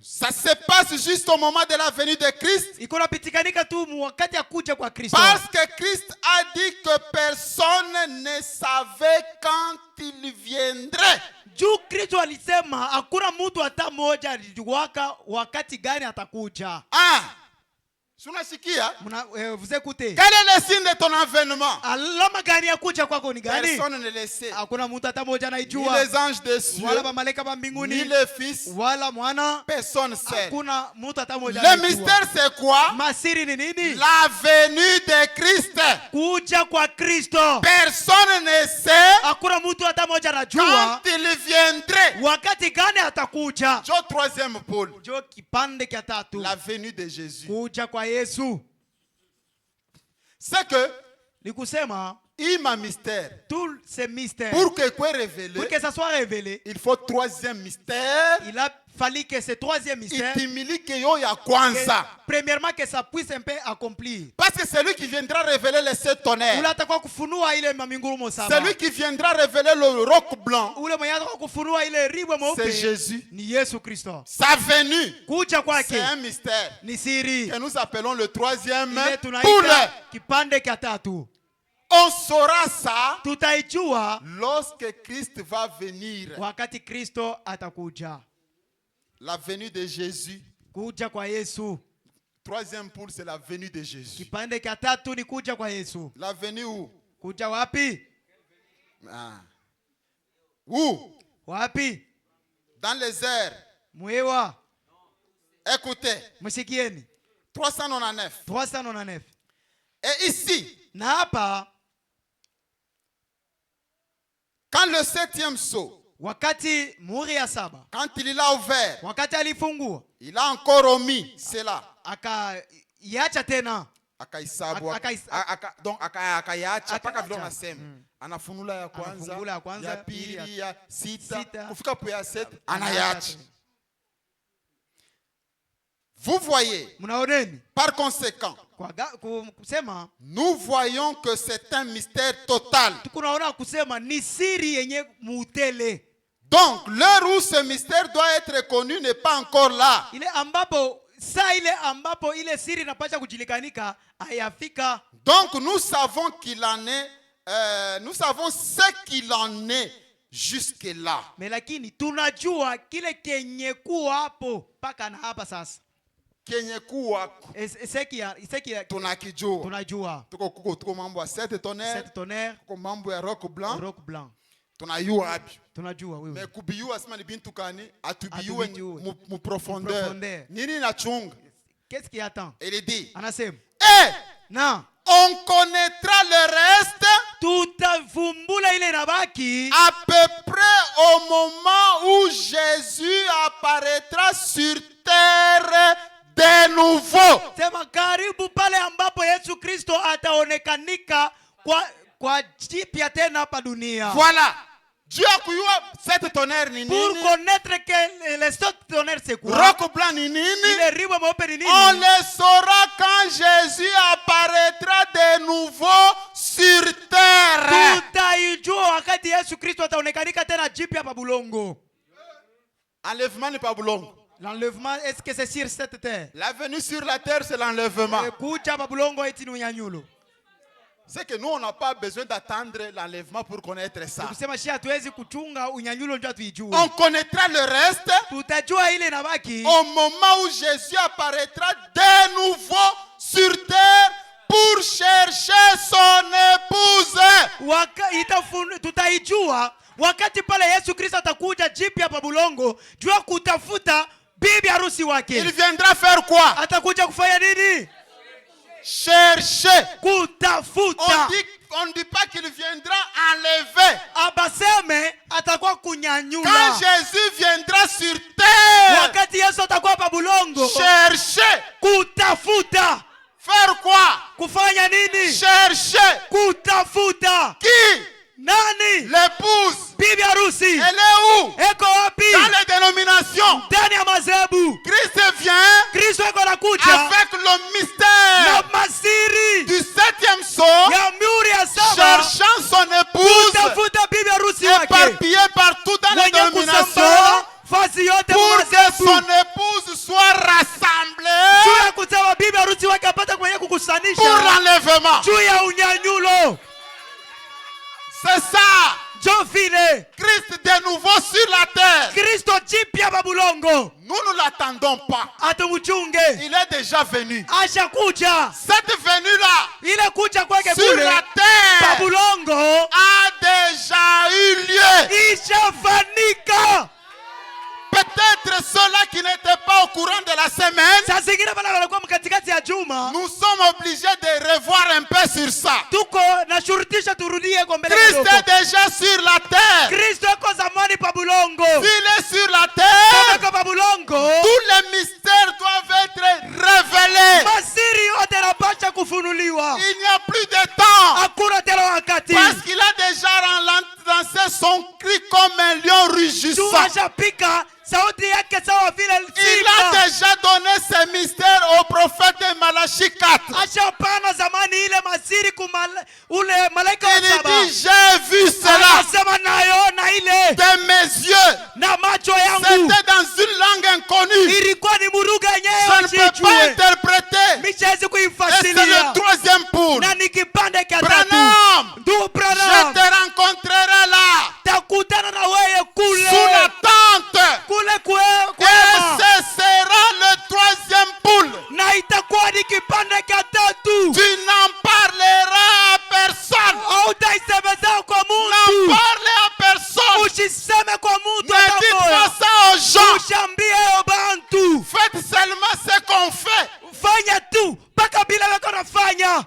Ça se passe juste au moment de la venue de Christ. Parce que Christ a dit que personne ne savait quand il viendrait. Vous écoutez. Quel est le signe de ton avènement? Alama gani ya kuja kwako ni gani? Personne ne le sait. Hakuna mtu hata mmoja Ni anaijua. les anges des cieux, Wala malaika wa ni mbinguni, le fils. wala mwana. Personne ne sait. Hakuna mtu hata mmoja Le anaijua. mystère c'est quoi? Masiri ni nini? La venue de Christ. Kuja kwa Kristo. Personne ne sait Hakuna mtu hata mmoja quand anajua il viendrait. wakati gani atakuja. Joe 3e Paul. Jo kipande kia tatu. La venue de Jésus. Kuja kwa Yesu. C'est que Ni kusema il m'a mystère. tout ce mystère Pour que quoi révéler, pour que ça soit révélé, il faut 3e mystère. il a fallu que ce troisième mystère, Itimili que yo ya kwanza. premièrement que ça puisse un peu accomplir. Parce que c'est lui qui viendra révéler les 7 tonnerres. Ule atakuwa kufunua ile maminguru C'est saba. lui qui viendra révéler le roc blanc. Ule mwenye atakuwa kufunua ile ribwe C'est mweupe Jésus. ni Yesu Kristo. Sa venue, Kuja c'est kwake un mystère ni siri. que nous appelons le 3e Ile poule. tunaita kipande kia tatu. On saura ça Tutaijua lorsque Christ va venir. wakati Kristo atakuja. La venue de Jésus. Kuja kwa Yesu. 3e poule, c'est la venue de Jésus. Kipande kia tatu ni kuja kwa Yesu. La venue où? Kuja wapi? Ah. Où? Wapi? Dans les airs. Mwewa. Écoutez. Msikieni. 399. 399. Et ici, Na hapa quand le 7e sceau, wakati muhuri ya saba, quand il l'a ouvert, wakati alifungua, il a encore omis cela. akaiacha tena. Akaisabu. Donc akayaacha mpaka vile unasema. Anafunula ya Anafungula ya kwanza, ya pili, ya sita, sita, kufika po ya 7 anayaacha. Vous voyez, Mnaoneni? par conséquent, Kusema nous voyons que c'est un mystère total. tukunaona kusema ni siri yenye mutele. Donc, l'heure où ce mystère doit être connu n'est pas encore là. Ile ambapo saa ile ambapo ile siri inapaswa kujilikanika hayafika. Donc, nous savons qu'il en est, nous savons ce qu'il en est jusque là. Mais lakini tunajua kile kenye kuwa hapo mpaka na hapa sasa. Kenye kuwako Iseki tunakijua. tunajua. Tuko mambo ya 7 tonnerres. 7 tonnerres. Tuko mambo ya roc blanc. Roc blanc. Tunayua hapi. Tunajua wewe. Mais kubiyua asema ni bintu kani atubiyue mu profondeur. Profondeur. Nini nachunga? Qu'est-ce qui attend? Il dit. Anasema. Na on connaîtra le reste. Tutavumbula ile nabaki À peu près au moment où Jésus apparaîtra sur terre de nouveau. Sema karibu pale ambapo Yesu Kristo ataonekanika kwa jipya tena hapa dunia. Voilà. Dieu a kuyua 7 tonnerres ni nini? Pour connaître que les 7 tonnerres c'est quoi? Roc blanc ni nini? Ile ribwe mweupe ni nini? On le saura quand Jésus apparaîtra de nouveau sur terre. Tutaijua wakati Yesu Kristo ataonekanika tena jipya hapa bulongo. Enlèvement n'est pas bulongo. L'enlèvement, est-ce que c'est sur cette terre? La venue sur la terre, c'est l'enlèvement. Kuja hapa bulongo eti ni unyanyulo. C'est que nous, on n'a pas besoin d'attendre l'enlèvement pour connaître ça. Kusema shi hatuwezi kuchunga unyanyulo ndio tuijue. On connaîtra le reste Tutajua ile nabaki au moment où Jésus apparaîtra de nouveau sur terre pour chercher son épouse. Tutaijua wakati pale Yesu Kristo atakuja jipya hapa bulongo jua kutafuta bibi harusi wake. Il viendra faire quoi? Atakuja kufanya nini? Chercher. Kutafuta. On ne dit pas qu'il viendra enlever. Abaseme atakuwa kunyanyula. Quand Jésus viendra sur terre, wakati Yesu atakuwa hapa bulongo, chercher. Kutafuta. Faire quoi? Kufanya nini? Chercher. Kutafuta. Qui? Nani? L'épouse. Bibi harusi. Elle est où? Eko wapi? Dans les dénominations. Ndani ya madhehebu. Christ vient Kristo eko anakuja avec le mystère na masiri du 7e sceau, ya miuri ya saba, cherchant son épouse, kutafuta bibi harusi wake éparpillé partout dans les wenye dénominations, kusambaa fasi yote pour que madhehebu. son épouse soit rassemblée Juu ya kusema bibi harusi wake apata kwenye pour kukusanisha l'enlèvement. juu ya unyanyulo. C'est ça cela, njo vile Christ de nouveau sur la terre, Kristo jipya babulongo nous ne l'attendons pas. atumuchunge, Il est déjà venu. ashakuja. Cette venue-là Ile kuja kwake sur kule la terre babulongo a déjà eu lieu. ishafanika. Peut-être ceux-là qui n'étaient pas au courant de la semaine, Saa zingine wale walikuwa mkatikati ya juma, nous sommes obligés de revoir un peu sur ça. tuko na shurutisha turudie kwa mbele Christ kidogo. est déjà sur la terre. Kristo yuko zamani babulongo. S'il est sur la terre, Kama babulongo, tous les mystères doivent être révélés. masiri yote yanapaswa kufunuliwa. Il n'y a plus de temps. Hakuna tena wakati. Parce qu'il a déjà lancé son cri comme un lion Tu rugissant. ashapika sauti yake sawa vile Il a simba. déjà donné ses mystères au prophète de Malachie 4. Ashapana zamani ile masiri ule malaika wa Il saba. dit, j'ai vu cela Anasema naona ile de mes yeux. na macho yangu. C'était dans une langue inconnue. Ilikuwa ni muruga Je yenyewe ne peux pas sijue. interpréter. Mishawezi Et c'est kuifasiria. le troisième poule. Na ni kipande cha tatu. Branham, Ndugu je Branham, te rencontrerai là, takutana na wewe kule. sous la tente. Kule Et kwema. ce sera le troisième poule. Na itakuwa ni kipande cha tatu. Tu n'en parleras à personne. Hautaisemeza kwa N'en mtu. parlez à personne. Usiseme kwa mtu Ne hata dites moja. pas ça aux gens. Ushambie bantu. Faites seulement ce qu'on fait. Fanya tu mpaka bila wako nafanya.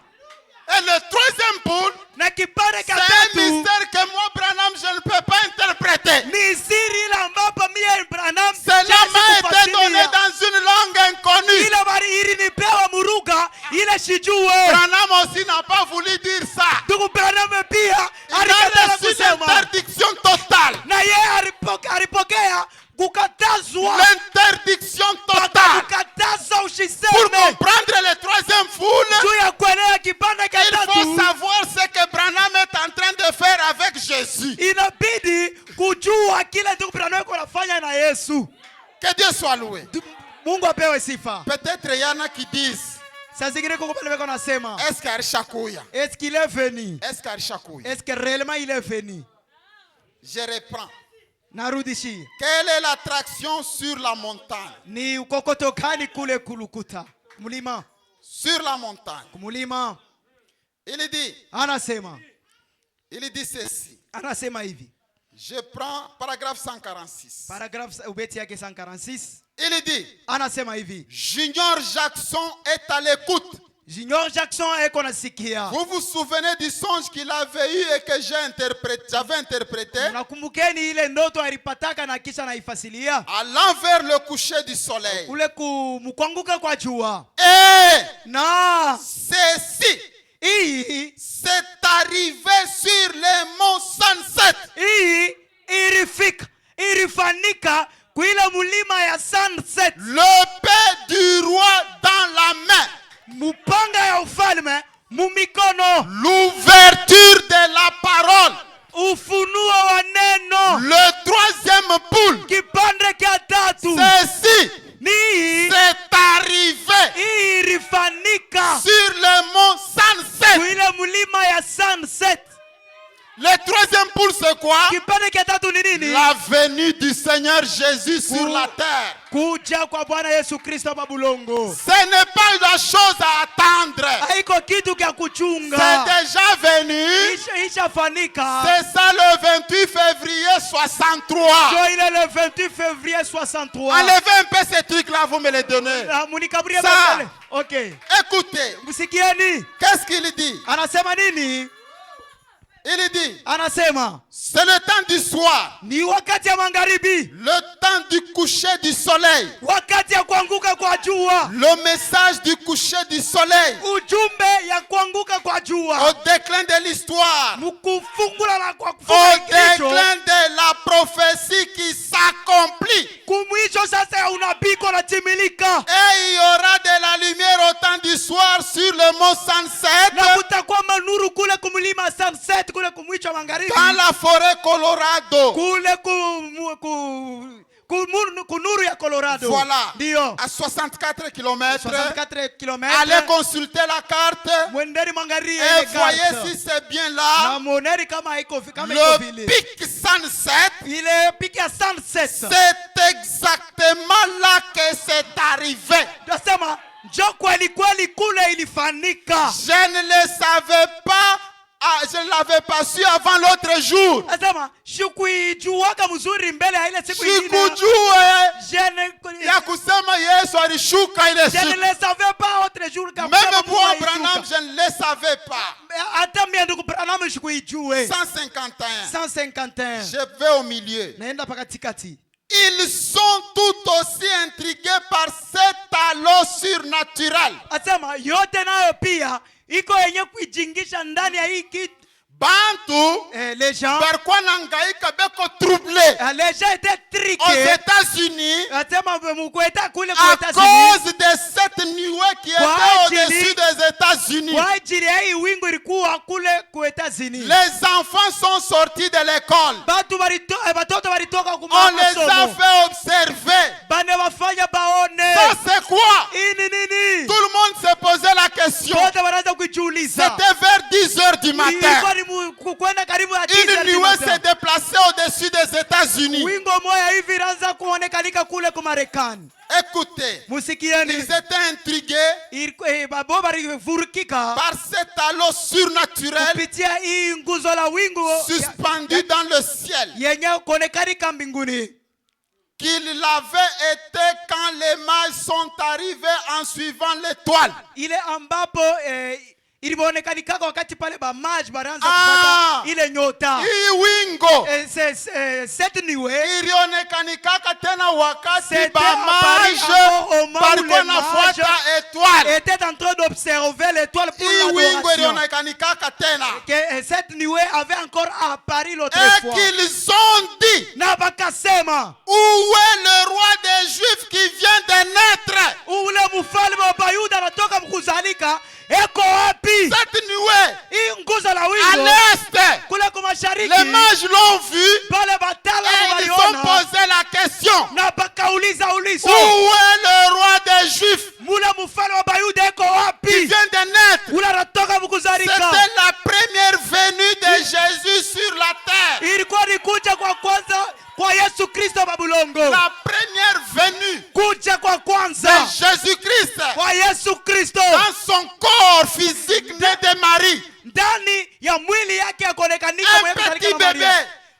Et le troisième poule, Na kipande c'est cha un tatu mystère que moi, Branham, je ne peux pas interpréter. ni siri ile ambapo mie Branham Cela siwezi m'a été donné kufasiria. dans une langue inconnue. Ile bari ilinipewa muruga ile sijue. Branham aussi n'a pas voulu dire ça. Ndugu Branham pia Il a alikatala reçu kusema. l'interdiction totale. Na yeye alipokea kukatazwa. L'interdiction totale. Kukataza Pour usiseme. comprendre le troisième foule, Juu ya kuelewa kipande cha il faut tatu savoir ce que Branham est en train de faire avec Jésus. inabidi kujua kile ndugu Branham yuko anafanya na Yesu. Que Dieu soit loué. Mungu apewe sifa. Peut-être il y en a qui disent, Saa zingine kuko pale wako nasema, est-ce qu'Arishakuya? est-ce qu'il est venu? Est-ce qu'Arishakuya? Est-ce que réellement il est venu? Je reprends. Narudishi. Quelle est l'attraction sur la montagne? Ni ukokoto gani kule kulukuta? Mlima. Sur la montagne. Mulima. Il dit ceci. Anasema hivi. Je prends paragraphe 146. Paragraphe ubeti yake 146. Il dit, Anasema hivi. Junior Jackson est à l'écoute. Junior Jackson eko nasikia. Vous vous souvenez du songe qu'il avait eu et que j'avais interprété? Nakumbukeni ile ndoto alipataka na kisha naifasilia. Allant vers le coucher du soleil. Kule kumkuanguka kwa jua. Et Na ceci hii c'est arrivé sur les monts Sunset. hii ilifanika kuile mulima ya Sunset. Le paix du roi dans la main. Mupanga ya ufalme mumikono. L'ouverture de la parole. Ufunuo wa neno. Le troisième poule. Kipande cha tatu. Ceci Ni c'est arrivé hii ilifanika sur le mont Sunset. kuile mulima ya Sunset. Le troisième poule c'est quoi? Kipande cha tatu ni nini? La venue du Seigneur Jésus sur la terre. Kuja kwa Bwana Yesu Kristo babulongo. Ce n'est pas la chose à attendre. Haiko kitu kya kuchunga. C'est déjà venu. Ishafanika. C'est ça le 28 février 63. Jo ile le 28 février 63. Enlevez un peu ces trucs-là, vous me les donnez. Munikaburia Ça. mbele. Okay. Écoutez, Msikieni. qu'est-ce qu'il dit? Anasema nini? Il dit, Anasema c'est le temps du soir, ni wakati ya magharibi. le temps du coucher du soleil. Wakati ya kuanguka kwa jua. Le message du coucher du soleil. Ujumbe ya kuanguka kwa Au jua. déclin de l'histoire. Mukufungula na kwa Au kufunga kicho. déclin de la prophétie qui s'accomplit. Kumwisho sasa ya unabii kwa natimilika. Et il y aura de la lumière au temps du soir sur le mont Sunset. Na kutakuwa manuru kule kumlima Sunset kule kumwisho magharibi. Dans la forêt Colorado. Kule kunuru ya Colorado. Voilà. Ndio. À 64 km. 64 km. Allez consulter la carte. Mwendeni mwangalie Et ile voyez carte. si c'est bien Na là. muoneni kama iko Le vile. pic 107. Ile piki ya sunset. C'est exactement là que c'est arrivé. Nasema njo kweli kweli kule ilifanika. Je ne le savais pas. Je ne l'avais pas su avant l'autre jour. Nasema sikuijuaga mzuri mbele ya ile siku Sikujue Je ya kusema Yesu alishuka ile ne siku. le savais pas autre jour Même kama moi, Branham, je ne le savais pas. hata mimi ndugu Branham sikuijue. 151. 151. Je vais au milieu. Naenda pakatikati. Ils sont tout aussi intrigués par cet halo surnaturel. Asema yote nayo pia iko yenye kuijingisha ndani ya hii kitu. Bantu, Les gens pourquoi nangaika beko troublé les gens étaient aux triqués. États-Unis Asema mkueta kule à kwa États-Unis cause de cette nuée qui était Kwa au-dessus des États-Unis. kwa ajili ya hii wingu ilikuwa kule kwa États-Unis. Les enfants sont sortis de l'école. Batoto walitoka On kwa les a masomo. fait observer. Bane wafanya baone. Ça c'est quoi? Ini nini? Tout le monde se posait la question. Wote wanaanza kujiuliza. C'était vers 10 heures du matin. Ilikuwa ni kwenda karibu ya 10 Une nuée s'est déplacée au-dessus des États-Unis. Wingo moya hivi ilianza kuonekanika kule kwa Marekani. Écoutez, Musikieni. ils étaient intrigués Babo barivurukika par cet halo surnaturel kupitia hii nguzo la wingu suspendu dans le ciel. yenye kuonekanika mbinguni. Qu'il l'avait été quand les mages sont arrivés en suivant l'étoile. Ile ambapo ilionekanika wakati pale ba maj baranza Ah! kupata ile nyota. Hii wingo Cette nuée ilionekanikaka tena wakati C'était bamaje apparu au moment où balikuwa les nafuata mages étoile. était en train d'observer l'étoile pour Hii wingo l'adoration. ilionekanikaka tena. Que cette nuée avait encore apparu l'autre Et fois. qu'ils ont dit, Na bakasema où est le roi des Juifs qui vient de naître? ule mfalme wa Bayuda anatoka mkuzalika eko wapi? Cette nuée Hii nguzo la à wingu l'est, kule kwa mashariki les mages l'ont vu pale batala et ils ont waliona posé la question. na bakauliza ulizo Où est le roi des Juifs mule mfalme wa Bayuda eko qui wapi? vient de naître? Ule anatoka mkuzalika. C'était la première venue de Jésus sur la terre. Ilikuwa ni kuja kwa kwanza kwa Yesu Kristo babulongo. La première venue Kuja kwa de kwanza Jésus-Christ kwa Yesu Kristo dans son corps physique né de Marie. ndani ya mwili yake yakuonekanika Un mwenye petit kuzalika na bébé,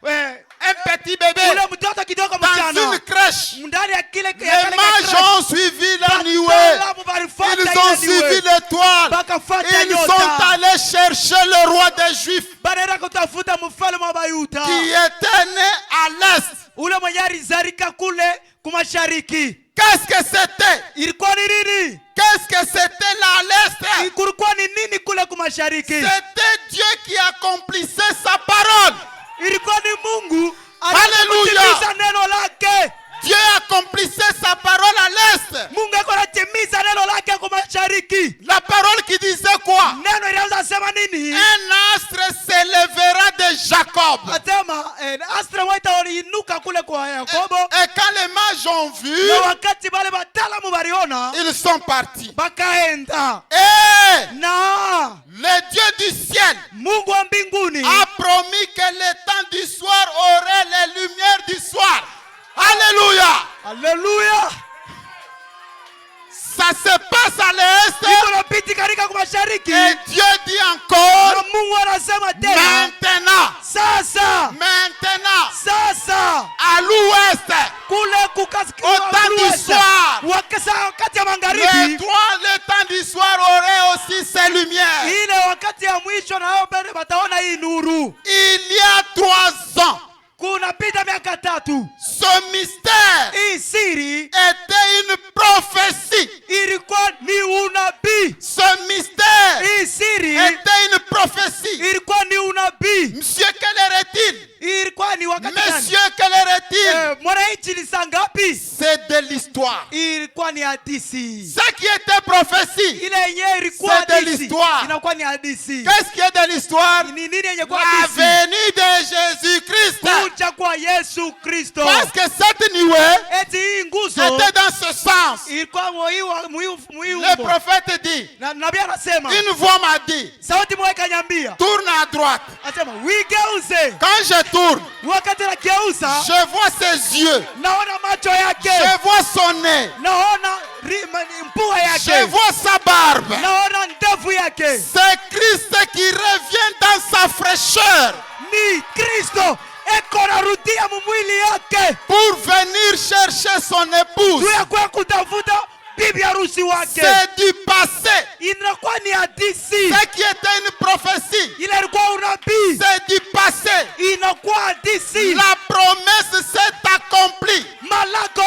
Maria. un petit bébé Ule mtoto kidogo dans mchana une crèche. ndani ya kile Les mages ont suivi la nuée. Wataalamu walifuata Ils ont ile suivi niwe. l'étoile. Bakafuata Ils nyota. sont allés chercher le roi des Juifs Banaenda kutafuta mfalme wa Bayuda qui était né à l'est. ule mwenye alizalika kule kumashariki. Qu'est-ce que c'était? Ilikuwa ni nini? Qu'est-ce que c'était là à l'est? Kulikuwa ni nini kule kumashariki? C'était Dieu qui accomplissait sa parole. Ilikuwa ni Mungu Hallelujah. anatimiza neno lake. Dieu accomplissait sa parole à l'est. Mungu ako anatimiza neno lake kwa mashariki. La parole qui disait quoi? Neno inaanza sema nini? Un astre s'élèvera de Jacob. Asema astra moja waliinuka kule kwa Yakobo. Et quand les mages ont vu, Na wakati wale wataalamu waliona ils sont partis. bakaenda. Et Na le Dieu du ciel Mungu wa mbinguni a promis que le temps du soir aurait les lumières du soir. Alléluia. Haleluya. Ça se passe à l'est. Iko napiti katika kwa mashariki. Et Dieu dit Na encore, Mungu anasema tena maintenant, sasa à l'ouest, kule au temps du soir, wakati ya magharibi le temps du soir aurait aussi ses lumières. ile wakati ya mwisho na hao bado wataona hii nuru. Il y a 3 ans, Kunapita miaka 3. ce mystère Hii siri était une prophétie. ilikuwa ni unabii. Ce mystère Hii siri était une prophétie. ilikuwa ni unabii. Monsieur, quelle heure est-il? Ilikuwa ni wakati gani? Monsieur, quelle heure est-il? Mwananchi ni saa ngapi? C'est de l'histoire. Ilikuwa ni hadithi. Ce qui était prophétie, Ile yenyewe ilikuwa C'est de hadithi. l'histoire. Inakuwa ni hadithi. qu'est-ce qui est de l'histoire? Ni nini yenye kuwa La hadithi? venue de Jésus-Christ. Kuja kwa Yesu Kristo. Parce que cette nuée ilikuwa Le muiumbo. prophète dit, Na nabii anasema, une voix m'a dit, sauti moja ikaniambia, tourne à droite. anasema uigeuze. Quand je tourne, Wakati nageuza, je vois ses yeux, naona macho yake, je vois son nez, naona mpua je yake, vois sa barbe. naona ndevu yake. C'est Christ qui revient dans sa fraîcheur Ni Kristo eko narudia mumwili yake pour venir chercher son épouse. juu ya kuya kutafuta bibi harusi wake. C'est du passé. Inakuwa ni hadisi, Ce qui était une prophétie, ile ilikuwa unabii, c'est du passé. inakuwa hadisi. La promesse s'est accomplie. Malako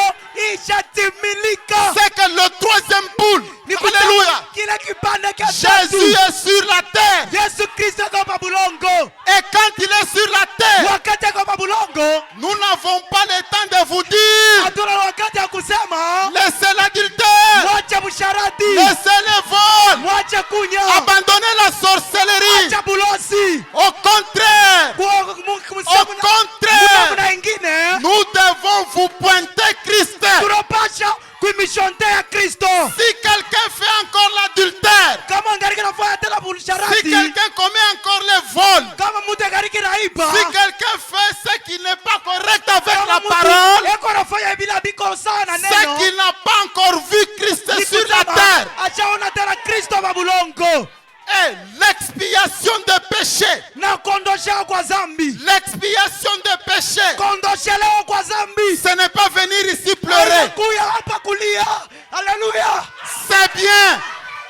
ishatimilika. C'est que le troisième boule, Ni kusema alléluia, kile kipande cha Jésus tatu, est sur la terre. Yesu Kristo kwa babulongo. Et quand il est sur la terre, Wakati kwa babulongo, nous n'avons pas le temps de vous dire, hatuna wakati ya kusema laissez l'adultère, mwache msharati, laissez le vol, mwache kunya, abandonnez la sorcellerie. acha bulosi. Au contraire, Au contraire, na ingine nous devons vous pointer Christ. tunapasha kuimishontea Kristo. Si quelqu'un fait encore l'adultère, Kama ngariki nafanya tena si busharati, quelqu'un commet encore le vol, kama mtu ngariki naiba, si quelqu'un fait ce qui n'est pas correct avec kama la mtu parole, eko nafanya bila biko sana c'est neno, qu'il n'a pas encore vu Christ ni sur la kusema terre. achaona tena Kristo babulongo. Et l'expiation des péchés, Na kondoshewa kwa zambi, l'expiation des péchés, kondoshelewa kwa zambi, ce n'est pas venir ici pleurer. kuya hapa kulia. Haleluya, C'est bien.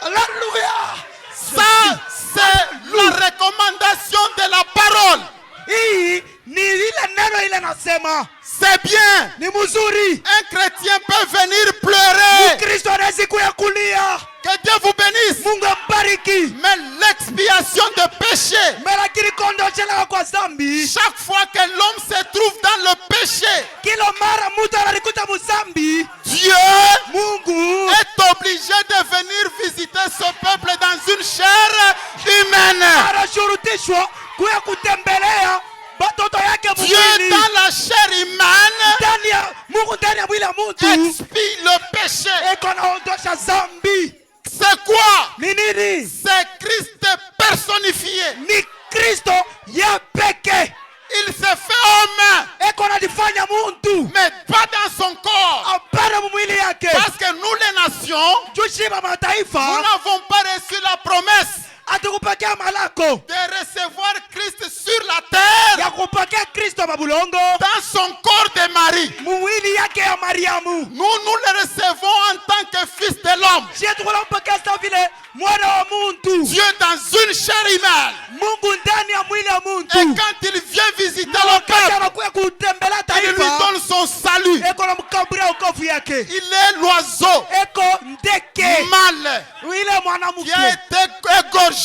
haleluya. Ça, c'est la recommandation de la parole. Hii ni ile neno ile nasema C'est bien. ni mzuri. Un chrétien peut venir pleurer. Kristo anaweza kuya kulia. Que Dieu vous bénisse. Mungu ambariki. Mais l'expiation de péché, Lakini kondoshelewa kwa zambi, chaque fois que l'homme se trouve dans le péché, kila mara mtu analikuta muzambi, Dieu Mungu est obligé de venir visiter ce peuple dans une chair humaine. anashurutishwa kuya kutembelea batoto yake Dieu mwili. dans la chair humaine Ndani ya Mungu, ndani ya mwili ya mtu expie le péché. eko naondosha zambi. C'est quoi? Ni nini? C'est Christ personnifié. Ni Kristo ya peke Il se fait homme, eko najifanya muntu, mais pas dans son corps. apana mwili yake. Parce que nous les nations, Tushiba nous mataifa n'avons pas reçu la promesse atukupokea malako de recevoir Christ sur la terre ya kupokea Kristo babulongo dans son corps de Marie. mwili yake ya Mariamu. Nous le recevons en tant que fils de l'homme. Sie tukunampokea sa vile mwana wa muntu, Dieu dans une chair humaine. Mungu ndani ya mwili ya Et muntu. quand il vient visiter Na le wakati peuple, anakuya kutembelea il lui taifa, donne son salut. eko na mkamburia ukovu yake, Il est l'oiseau eko ndeke mâle ile qui a mwanamke été égorgé.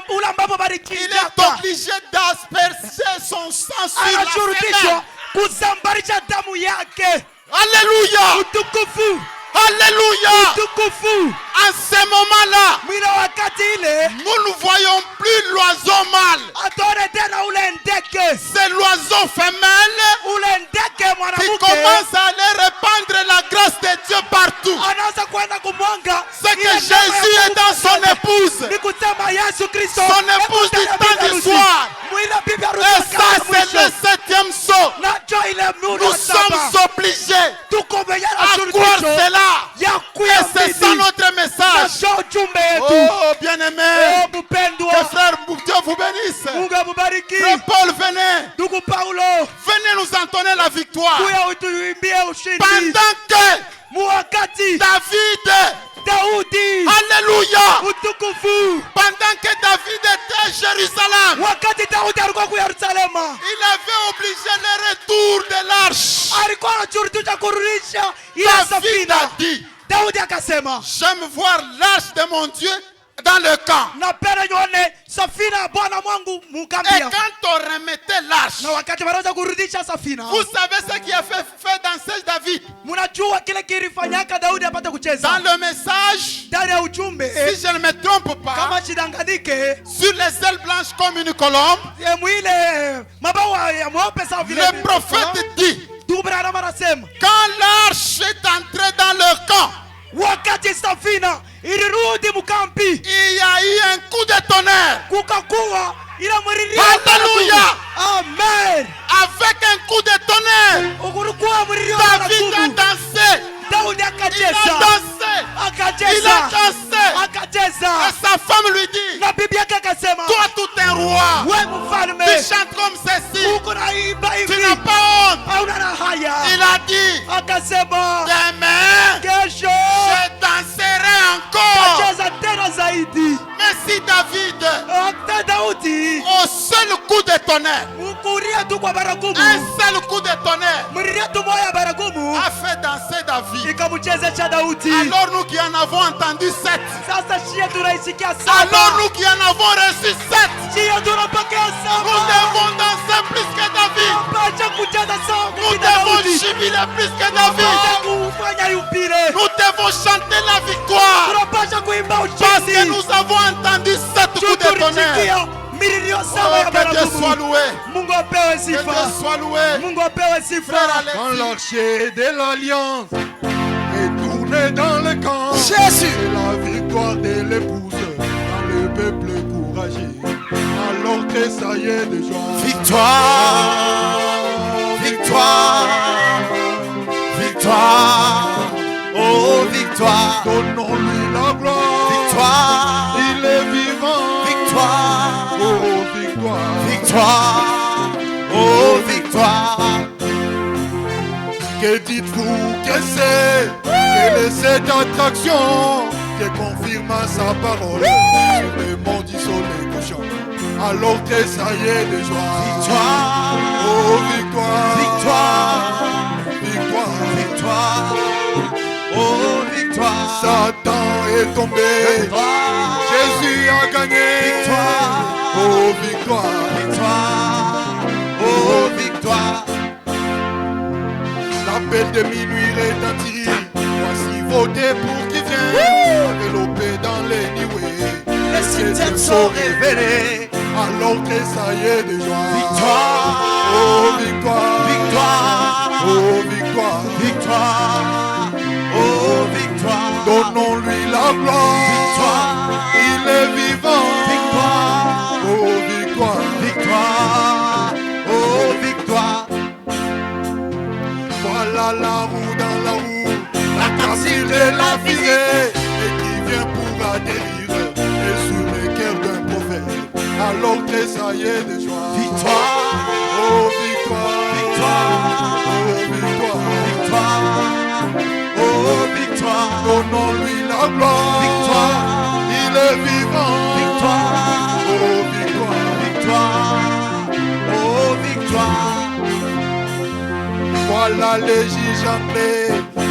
ule ambapo Il est barichinjaka obligé d'asperger son sang sur la anashurutishwa femelle. kusambarisha damu yake. Alléluia. Utukufu, Alléluia. utukufu. En ce moment-là, Mwile wakati ile nous ne voyons plus l'oiseau mâle. atone tena ule ndeke, C'est l'oiseau femelle ule ndeke qui mwanamke commence à aller répandre la grâce de Dieu partout. anaanza kwenda kumwanga. C'est que ile Jésus damu ya est Mungu dans son sana. épouse. Ni kusema Yesu Kristo Son eko épouse ndani du ya temps bibi du harusi. soir. Mwile bibi harusi Et wakati ça, wa c'est mwisho. le septième saut. Na jo ile muda Nous wa saba. sommes obligés Tuko mwenye na à croire shurutisho cela. ya Et kuamini. c'est ça notre Na message. jo ujumbe yetu. Oh, bien-aimés, Oh, mpendwa, que frère, Dieu vous bénisse. Mungu amubariki. Frère Paul, venez. Ndugu Paulo, Venez nous entonner la victoire. kuya utuimbie ushindi. Pendant que Muwakati David, Daudi, alléluia, utukufu, pendant que David était à Jérusalem, wakati Daudi alikuwa ku Yerusalema, il avait obligé le retour de l'arche. alikuwa anashurutisha kurudisha ile David a safina. dit, Daudi akasema, j'aime voir l'arche de mon Dieu dans le camp. napenda nione safina ya Bwana mwangu Et mukambia. quand on remettait l'arche, Na wakati wanaweza kurudisha safina, vous savez ce qui a fait danser David. mnajua kile kilifanyaka Daudi apate Dans kucheza le message, ndani ya ujumbe. si je ne me trompe pas, Kama chidanganike, sur les ailes blanches comme une colombe, mwile mabawa ya mweupe sawa vile le prophète dit, Ndugu Branham anasema quand l'arche est entrée dans le camp, wakati safina ilirudi mkambi, il y a eu un coup de tonnerre. kukakuwa ila muririo. Alléluia. Amen. Avec un coup de tonnerre, Ukurukuwa muririo. David a dansé. Daudi Il a akacheza. dansé. Il Akacheza. a dansé. Akacheza. Et sa femme lui dit, Na bibi yake akasema, toi tout un roi, wewe mfalme, tu chantes comme ceci, uko naimba tu hivi, n'as pas honte. hauna na haya. Il a dit, Akasema, demain, kesho je danserai encore. tacheza tena zaidi. Mais si David, Hata Daudi au seul coup de tonnerre, mukuria tu kwa baragumu, un seul coup de tonnerre, muriria tu moya baragumu a fait danser David. ikamuchezesha Daudi. Alors nous qui en avons entendu 7, Sasa shia tunaisikia alors saba, nous qui en avons reçu 7, shia tunapokea nous saba. devons danser plus que David. Pacha kucheza sawa Nous kupita devons Daudi. jubiler plus que David. Pacha kufanya yupire. Nous devons chanter la victoire. Tunapasha kuimba Parce que ushindi. nous avons entendu 7 coups de tonnerre. Tulisikia milirio saba Oh, ya que Dieu soit baragumu. loué. Mungu apewe Que sifa. Dieu soit loué. Mungu apewe Frère sifa. Quand Alexis, l'archer de l'alliance est tourné dans le camp, Jésus. c'est la victoire de l'épouse dans le peuple courageux. Alors que ça y est de joie. Victoire, victoire, victoire, oh victoire, Donnons-lui la gloire. victoire, Il est vivant. victoire, Oh, victoire. victoire, oh victoire. Que dites-vous que c'est? Quelle est cette attraction qui confirme sa parole sur le monde isolé couchant? Alors que ça y est de joie. Victoire, Oh, victoire. victoire, Victoire. victoire, oh victoire, Satan est tombé. victoire, Jésus a gagné. Victoire. Oh, victoire. victoire, oh victoire. L'appel de minuit retentit. Voici voter pour qui vient. Enveloppé dans les nuées. Les septièmes sont révélés. Alors que ça y est de joie. Victoire, Oh, victoire. victoire, Oh, victoire. victoire, oh victoire, Donnons-lui la gloire. Victoire. Il est vivant. victoire, Oh, victoire. victoire, oh victoire. Voilà la roue dans la roue. La capsule de la visée. Et qui vient pour atterrir. Et sur le cœur d'un prophète. Alors que ça y est de joie. Victoire, Oh, victoire. victoire, Oh, victoire. victoire, oh victoire, Donnons-lui la gloire. Victoire. Il est vivant. victoire, Oh, victoire. victoire, oh victoire. Voilà les juges anglais.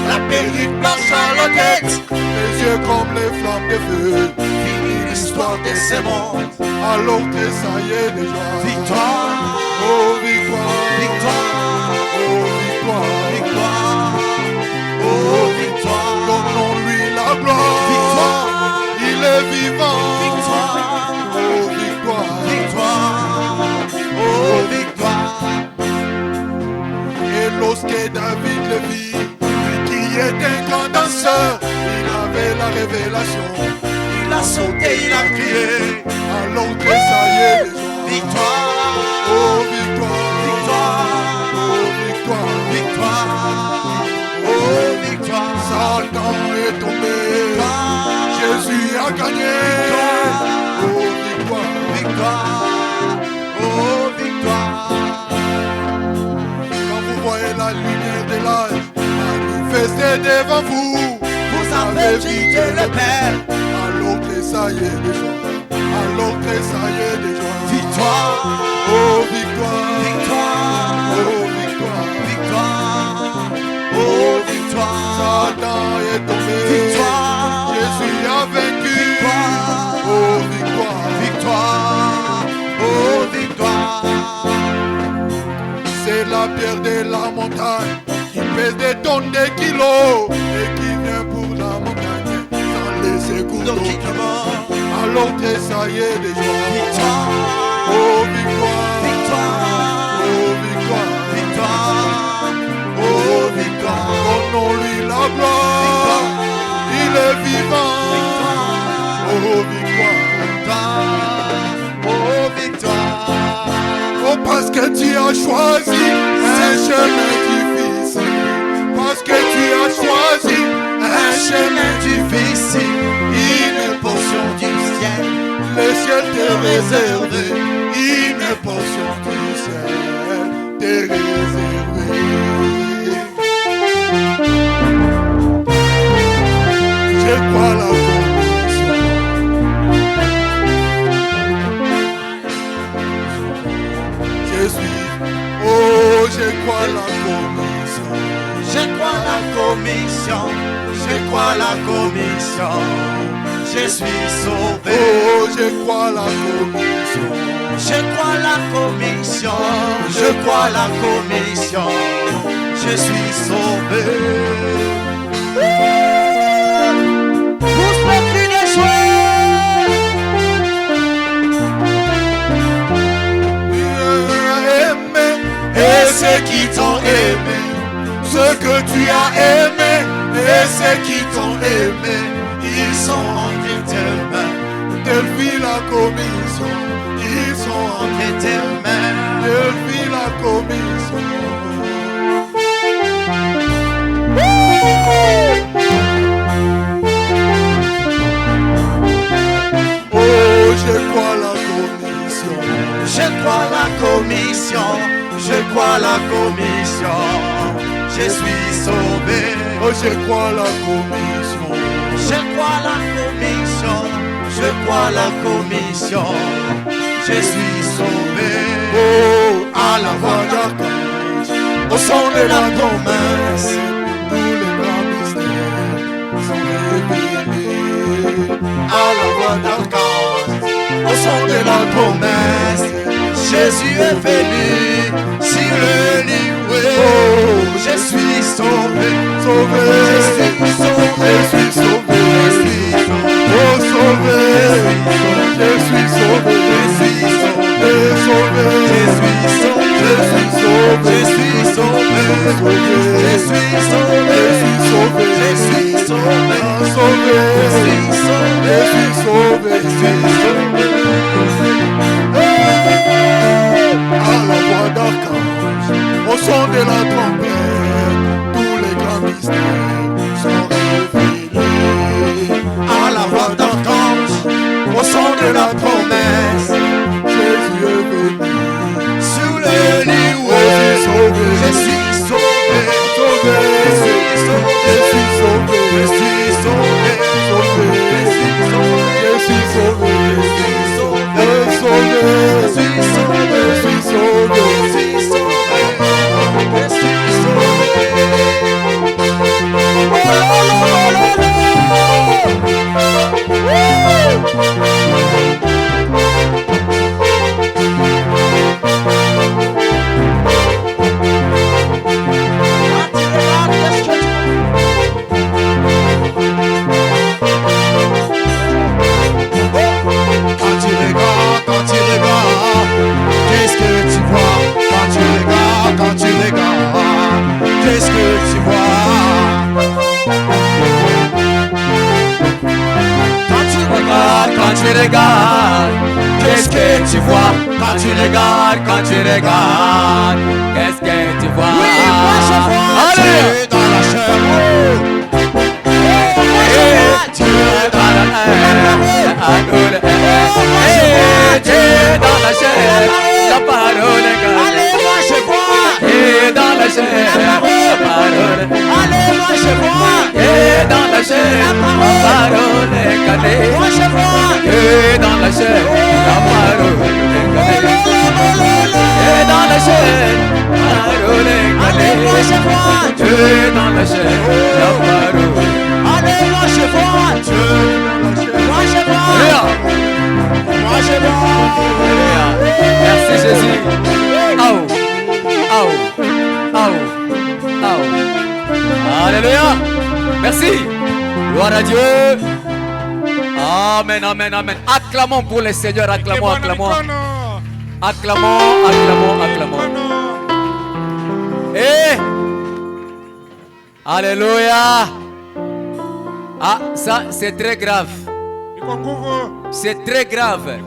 La perruque blanche à la tête, Les yeux comme les flammes de feu. fini l'histoire de ce monde. Alors que ça y est de joie. Victoire, Oh, victoire. victoire, Oh, victoire. victoire, oh victoire, Donnons-lui la gloire. Victoire. Il est vivant. victoire, Oh, victoire. victoire, oh victoire. Et lorsque David le vit, lui qui est un grand danseur, il avait la révélation. Il a sauté, il a crié, Alors que ça y est de joie. victoire, Oh, victoire. victoire, Oh, victoire. victoire, oh victoire, Satan est tombé. victoire, Jésus a gagné. Oh, victoire. victoire, oh victoire. Quand vous voyez la lumière de l'âge manifester devant vous, Vous avez quitté le Père, alors que ça y est de joie. Alors que ça y est de joie. victoire, Oh, victoire. victoire, Oh, victoire. victoire, oh victoire, Satan est tombé. Victoire. Jésus a vaincu. Victoire. Oh, victoire. victoire, oh victoire. C'est la pierre de la montagne qui pèse des tonnes de kilos et qui vient pour la montagne sans laisser cours Donc d'eau. il est mort, Alors que ça y est de joie. victoire, Oh, victoire. victoire, Oh, victoire. victoire, oh victoire, Donnons-lui la gloire. choisi un chemin difficile. Parce que tu as choisi un chemin difficile. Une portion du ciel, le ciel t'est réservé. Une portion du ciel t'est réservée. Je crois la commission. Je suis, oh, je crois la commission. Je crois la commission, je crois la commission, je suis sauvé. Oh, je crois la commission. Je crois la commission, je crois la commission, je suis sauvé. Tous les cris de joie. Aimé, et ceux qui t'ont aimé. Ce que tu as aimé et ceux qui t'ont aimé, ils sont entre tes mains. Telle fit la commission, ils sont entre tes mains. Telle fit la commission. Oh, je crois la commission. Je crois la commission, je crois la commission. Je suis sauvé. Oh, je crois la commission. Je crois la commission. Je crois la commission. Je suis sauvé. Oh, à la voix d'archange, Au son de la promesse, tous les grands mystères sont révélés. à la voix d'archange, au son de la promesse, Jésus est venu sur le lit. Oh, Je suis sauvé. sauvé, Je suis sauvé. je suis sauvé, Je suis sauvé. oh sauvé, je suis sauvé, Je suis sauvé. je suis sauvé, Je suis sauvé. je suis sauvé, Je suis sauvé. Je suis sauvé. je suis sauvé, Je suis sauvé. sauvé, Je suis sauvé. je suis sauvé, Je suis sauvé. à la voix d'archange, au son de la trompette, tous les grands mystères sont révélés. À la voix d'archange, au son de la promesse, Jésus est venu, sous le lit où je suis sauvé, je suis sauvé. sauvé, Je suis sauvé. je suis sauvé, Je suis sauvé. sauvé, Je suis sauvé. je suis sauvé, Je suis sauvé. je suis sauvé, Je suis sauvé. je suis sauvé. Je suis sauvé. Oh là là là là Quand tu regardes, qu'est-ce que tu vois? Quand tu regardes, qu'est-ce que tu vois? Quand tu regardes, qu'est-ce que tu vois? Quand tu regardes, qu'est-ce que tu vois? Oui, moi je vois Dieu dans la chair. Dieu dans la Dieu dans la chair, la parole est gardée. Allez, moi je vois. Dieu dans la chair, la parole. Allez, moi je vois. Dieu dans la chair, la parole est gardée. Moi je vois. Dieu dans la chair, la parole est gardée. Dieu dans la chair, la parole est gardée. Allez, moi je vois. Dieu dans la chair, la parole. Allez, moi je vois. Dieu dans la chair, moi je vois. Moi je vois. Merci Jésus. Aou. Alléluia. Merci. Gloire à Dieu. Amen, amen, amen. Acclamons pour le Seigneur. Acclamons. Et Alléluia. Ah, ça c'est très grave. C'est très grave.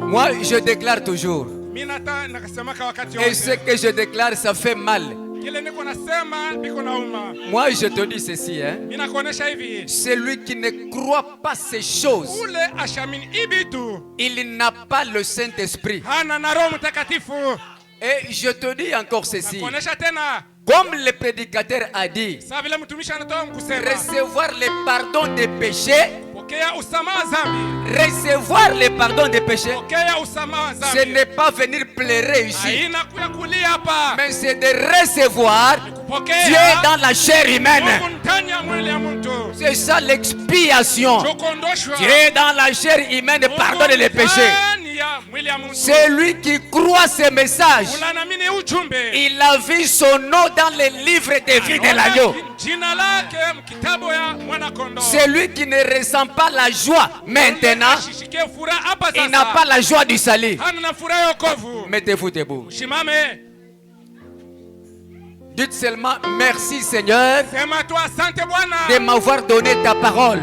Moi, je déclare toujours. Et ce que je déclare, ça fait mal. Moi, je te dis ceci, hein. Celui qui ne croit pas ces choses, il n'a pas le Saint-Esprit. Et je te dis encore ceci. Comme le prédicateur a dit, recevoir le pardon des péchés, recevoir le pardon des péchés, ce n'est pas venir pleurer ici, mais c'est de recevoir Dieu dans la chair humaine. C'est ça l'expiation. Dieu dans la chair humaine pardonne les péchés. Celui qui croit ce message, il a vu son nom dans le livre de vie de l'agneau. Celui qui ne ressent pas la joie maintenant, il n'a pas la joie du salut. Mettez-vous debout. Dites seulement merci Seigneur de m'avoir donné ta parole.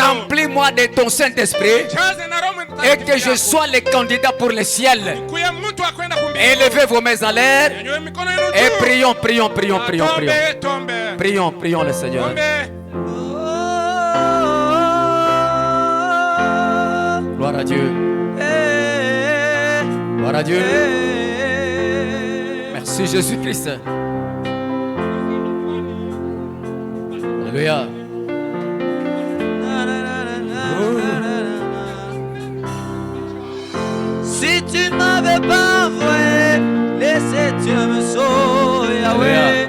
Remplis-moi de ton Saint-Esprit et que je sois le candidat pour le ciel. Élevez vos mains en l'air et prions, prions, prions, prions, prions. Prions, prions le Seigneur. Gloire à Dieu. Gloire à Dieu. Merci Jésus-Christ. Alléluia. Si tu ne m'avais pas envoyé, laissez Dieu me sauver, Yahweh.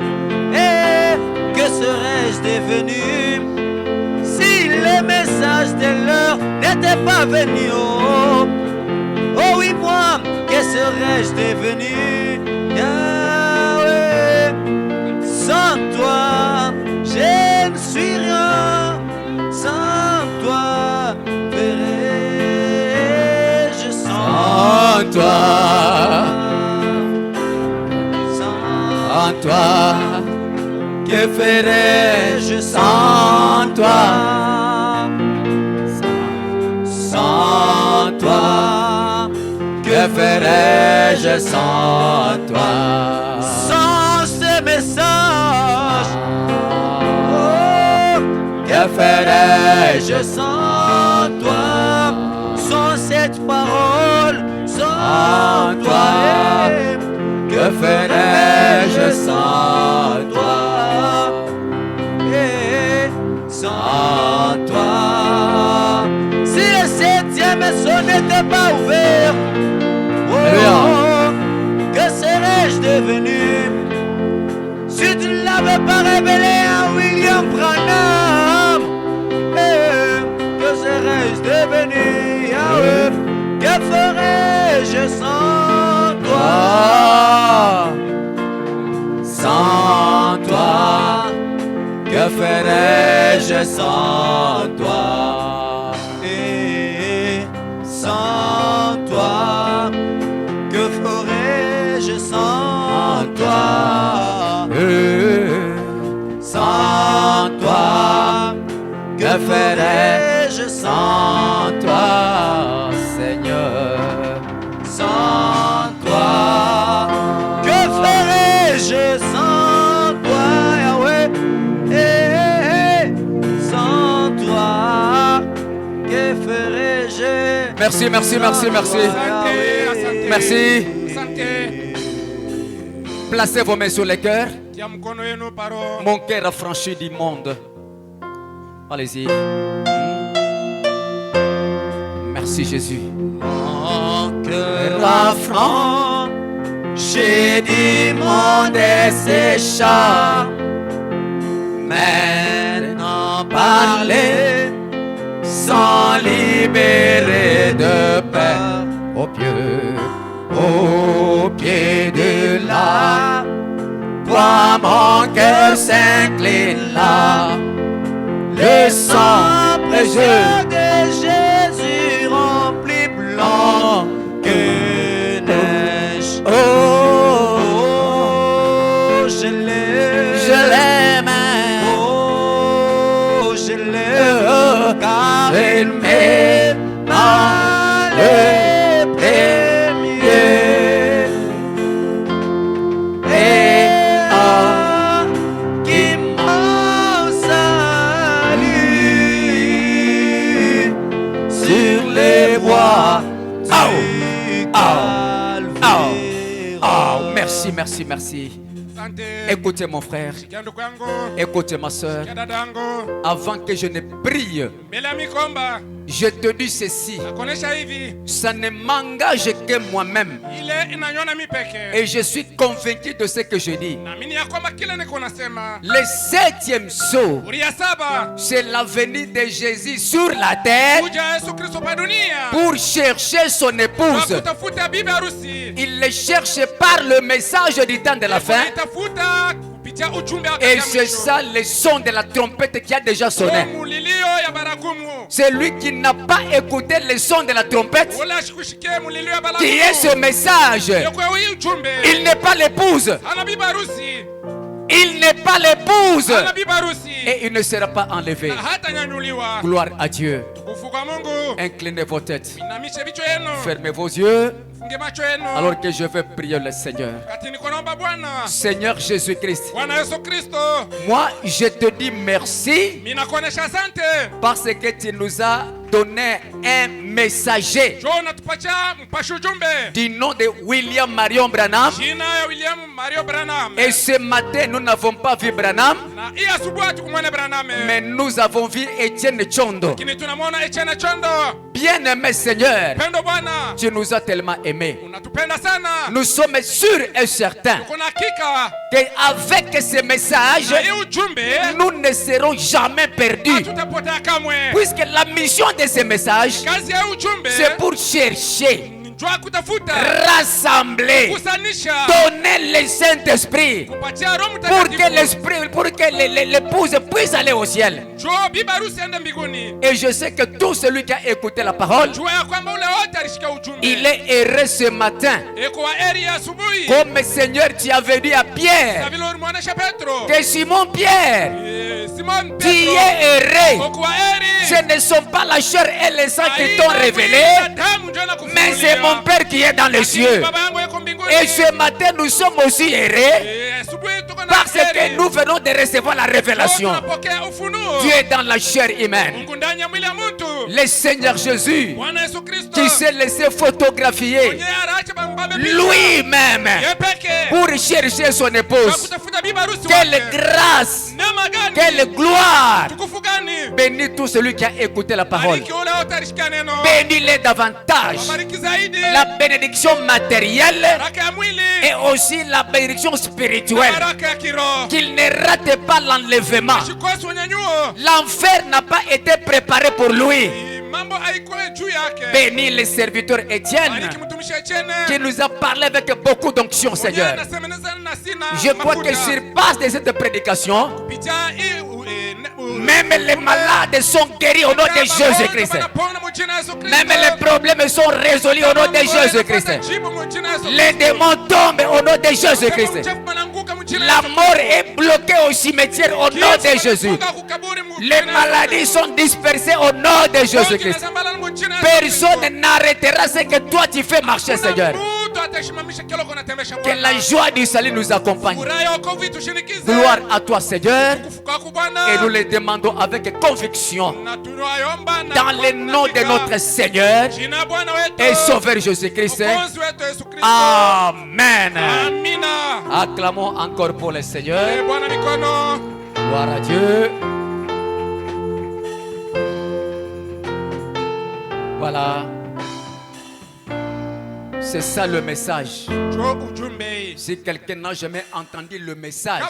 Et que serais-je devenu si le message de l'heure n'était pas venu? Oh, oh oui, moi, que serais-je devenu? Yahweh, sans toi, je ne suis rien. Sans toi, ferai-je sans toi? Sans toi, que ferais-je sans toi? Sans toi, que ferais-je sans toi? Sans ce message, oh, que ferais-je sans toi? Sans cette parole, sans toi, que ferais-je sans toi? Sans toi, si le septième son n'était pas ouvert, oh, que serais-je devenu si tu ne l'avais pas révélé à William Branham? Que serais-je devenu, Yahweh? Que ferais-je sans toi? Sans toi, que ferais-je sans toi? Et sans toi, que ferais-je sans toi? Sans toi, que ferais-je sans toi, Seigneur? Sans toi, que ferais-je sans toi, Yahweh? Sans toi, que ferais-je? Merci, merci, merci, merci. Merci. Placez vos mains sur les cœurs. Mon cœur affranchi du monde. Allez-y. Merci Jésus. Mon cœur affranchi du monde et ses chars. Maintenant parler sans libérer de paix au pied de la croix, mon cœur s'incline là. Le sang précieux de Jésus remplit blanc que neige. Oh, je l'aime. Oh, je l'aime, car il m'aime le premier. Merci, merci, merci. Asante. Écoutez mon frère, Sikia ndugu yangu. écoutez ma soeur. Sikia dada yangu. Avant que je ne prie, Mbele ya mikomba. je te dis ceci. Nakuonesha hivi. Ça ne m'engage que moi-même. Ile inanyona mi peke. Et je suis convaincu de ce que je dis. Naamini ya kwamba kile niko nasema. Le 7e saut, Uri ya 7. c'est la venue de Jésus sur la terre Kuja Yesu Kristo pa dunia. pour chercher son épouse. Kutafuta bibi harusi. Il le cherche par le message du temps de la fin. Tafuta kupitia ujumbe wa Et c'est ça le son de la trompette qui a déjà sonné. mulilio ya baragumu. C'est lui qui n'a pas écouté le son de la trompette, Wala shikushikie mulilio ya baragumu. qui est ce message. Yoko hii ujumbe. Il n'est pas l'épouse. Ana bibi harusi. Il n'est pas l'épouse. Ana bibi harusi. Et il ne sera pas enlevé. Na hata nyanyuliwa. Gloire à Dieu. Tukufu kwa Mungu. Inclinez vos têtes. Inamishe vichwa yenu. Fermez vos yeux. Funge macho yenu. Alors que je vais prier le Seigneur. Kati niko naomba Bwana. Seigneur Jésus-Christ, Bwana Yesu Kristo. moi je te dis merci Mimi nakuonesha asante. parce que tu nous as donné un messager Njoo natupatia mpasha ujumbe. du nom de William Marion Branham. Jina ya William Mario Branham. Et ce matin, nous n'avons pas vu Branham, Na hii asubuhi hatukumwona Branham. mais nous avons vu Étienne Chondo. Lakini tunamwona Etienne Chondo. Bien-aimé Seigneur, Pendo Bwana. tu nous as tellement aimés. Unatupenda sana. Nous sommes sûrs et certains Kuna hakika. qu'avec ce message, Na hii ujumbe. nous ne serons jamais perdus. Hatutapotea kamwe. Puisque la mission de ce message, Kazi ya ujumbe. c'est pour chercher, Njoo kutafuta. rassembler, Kusanisha. donner le Saint-Esprit Kupatia Roho pour que Mtakatifu. l'esprit, pour que l'épouse puisse aller au ciel. Njoo bibi harusi aende mbinguni. Et je sais que tout celui qui a écouté la parole, Jua ya kwamba ule wote alishika ujumbe. il est heureux ce matin. Eko wa heri ya asubuhi. Comme Seigneur, tu as dit à Na Pierre, vile ulimwonesha Petro. que Simon Pierre, Simon tu Petro. es heureux. Oko wa heri. Ce ne sont pas la chair et le sang qui t'ont révélé, mais c'est mon Père qui est dans les cieux. Et ce matin, nous sommes aussi heureux parce que nous venons de recevoir la révélation. Dieu est dans la chair humaine. Le Seigneur Jésus, qui s'est laissé photographier lui-même pour chercher son épouse. Quelle grâce, quelle gloire. Bénis tout celui qui a écouté la parole. Bénis-les davantage. La bénédiction matérielle et aussi la bénédiction spirituelle. Qu'il ne rate pas l'enlèvement. L'enfer n'a pas été préparé pour lui. Bénis le serviteur Étienne qui nous a parlé avec beaucoup d'onction, Seigneur. Je crois que sur base de cette prédication, même les malades sont guéris au nom de Jésus-Christ. Même les problèmes sont résolus au nom de Jésus-Christ. Les démons tombent au nom de Jésus-Christ. La mort est bloquée au cimetière au nom de Jésus. Les maladies sont dispersées au nom de Jésus-Christ. Personne n'arrêtera ce que toi tu fais marcher, Seigneur. Que la joie du salut nous accompagne. Gloire à toi, Seigneur. Et nous le demandons avec conviction. Dans le nom de notre Seigneur et Sauveur Jésus-Christ. Amen. Acclamons encore pour le Seigneur. Gloire à Dieu. Voilà. C'est ça le message. Si quelqu'un n'a jamais entendu le message,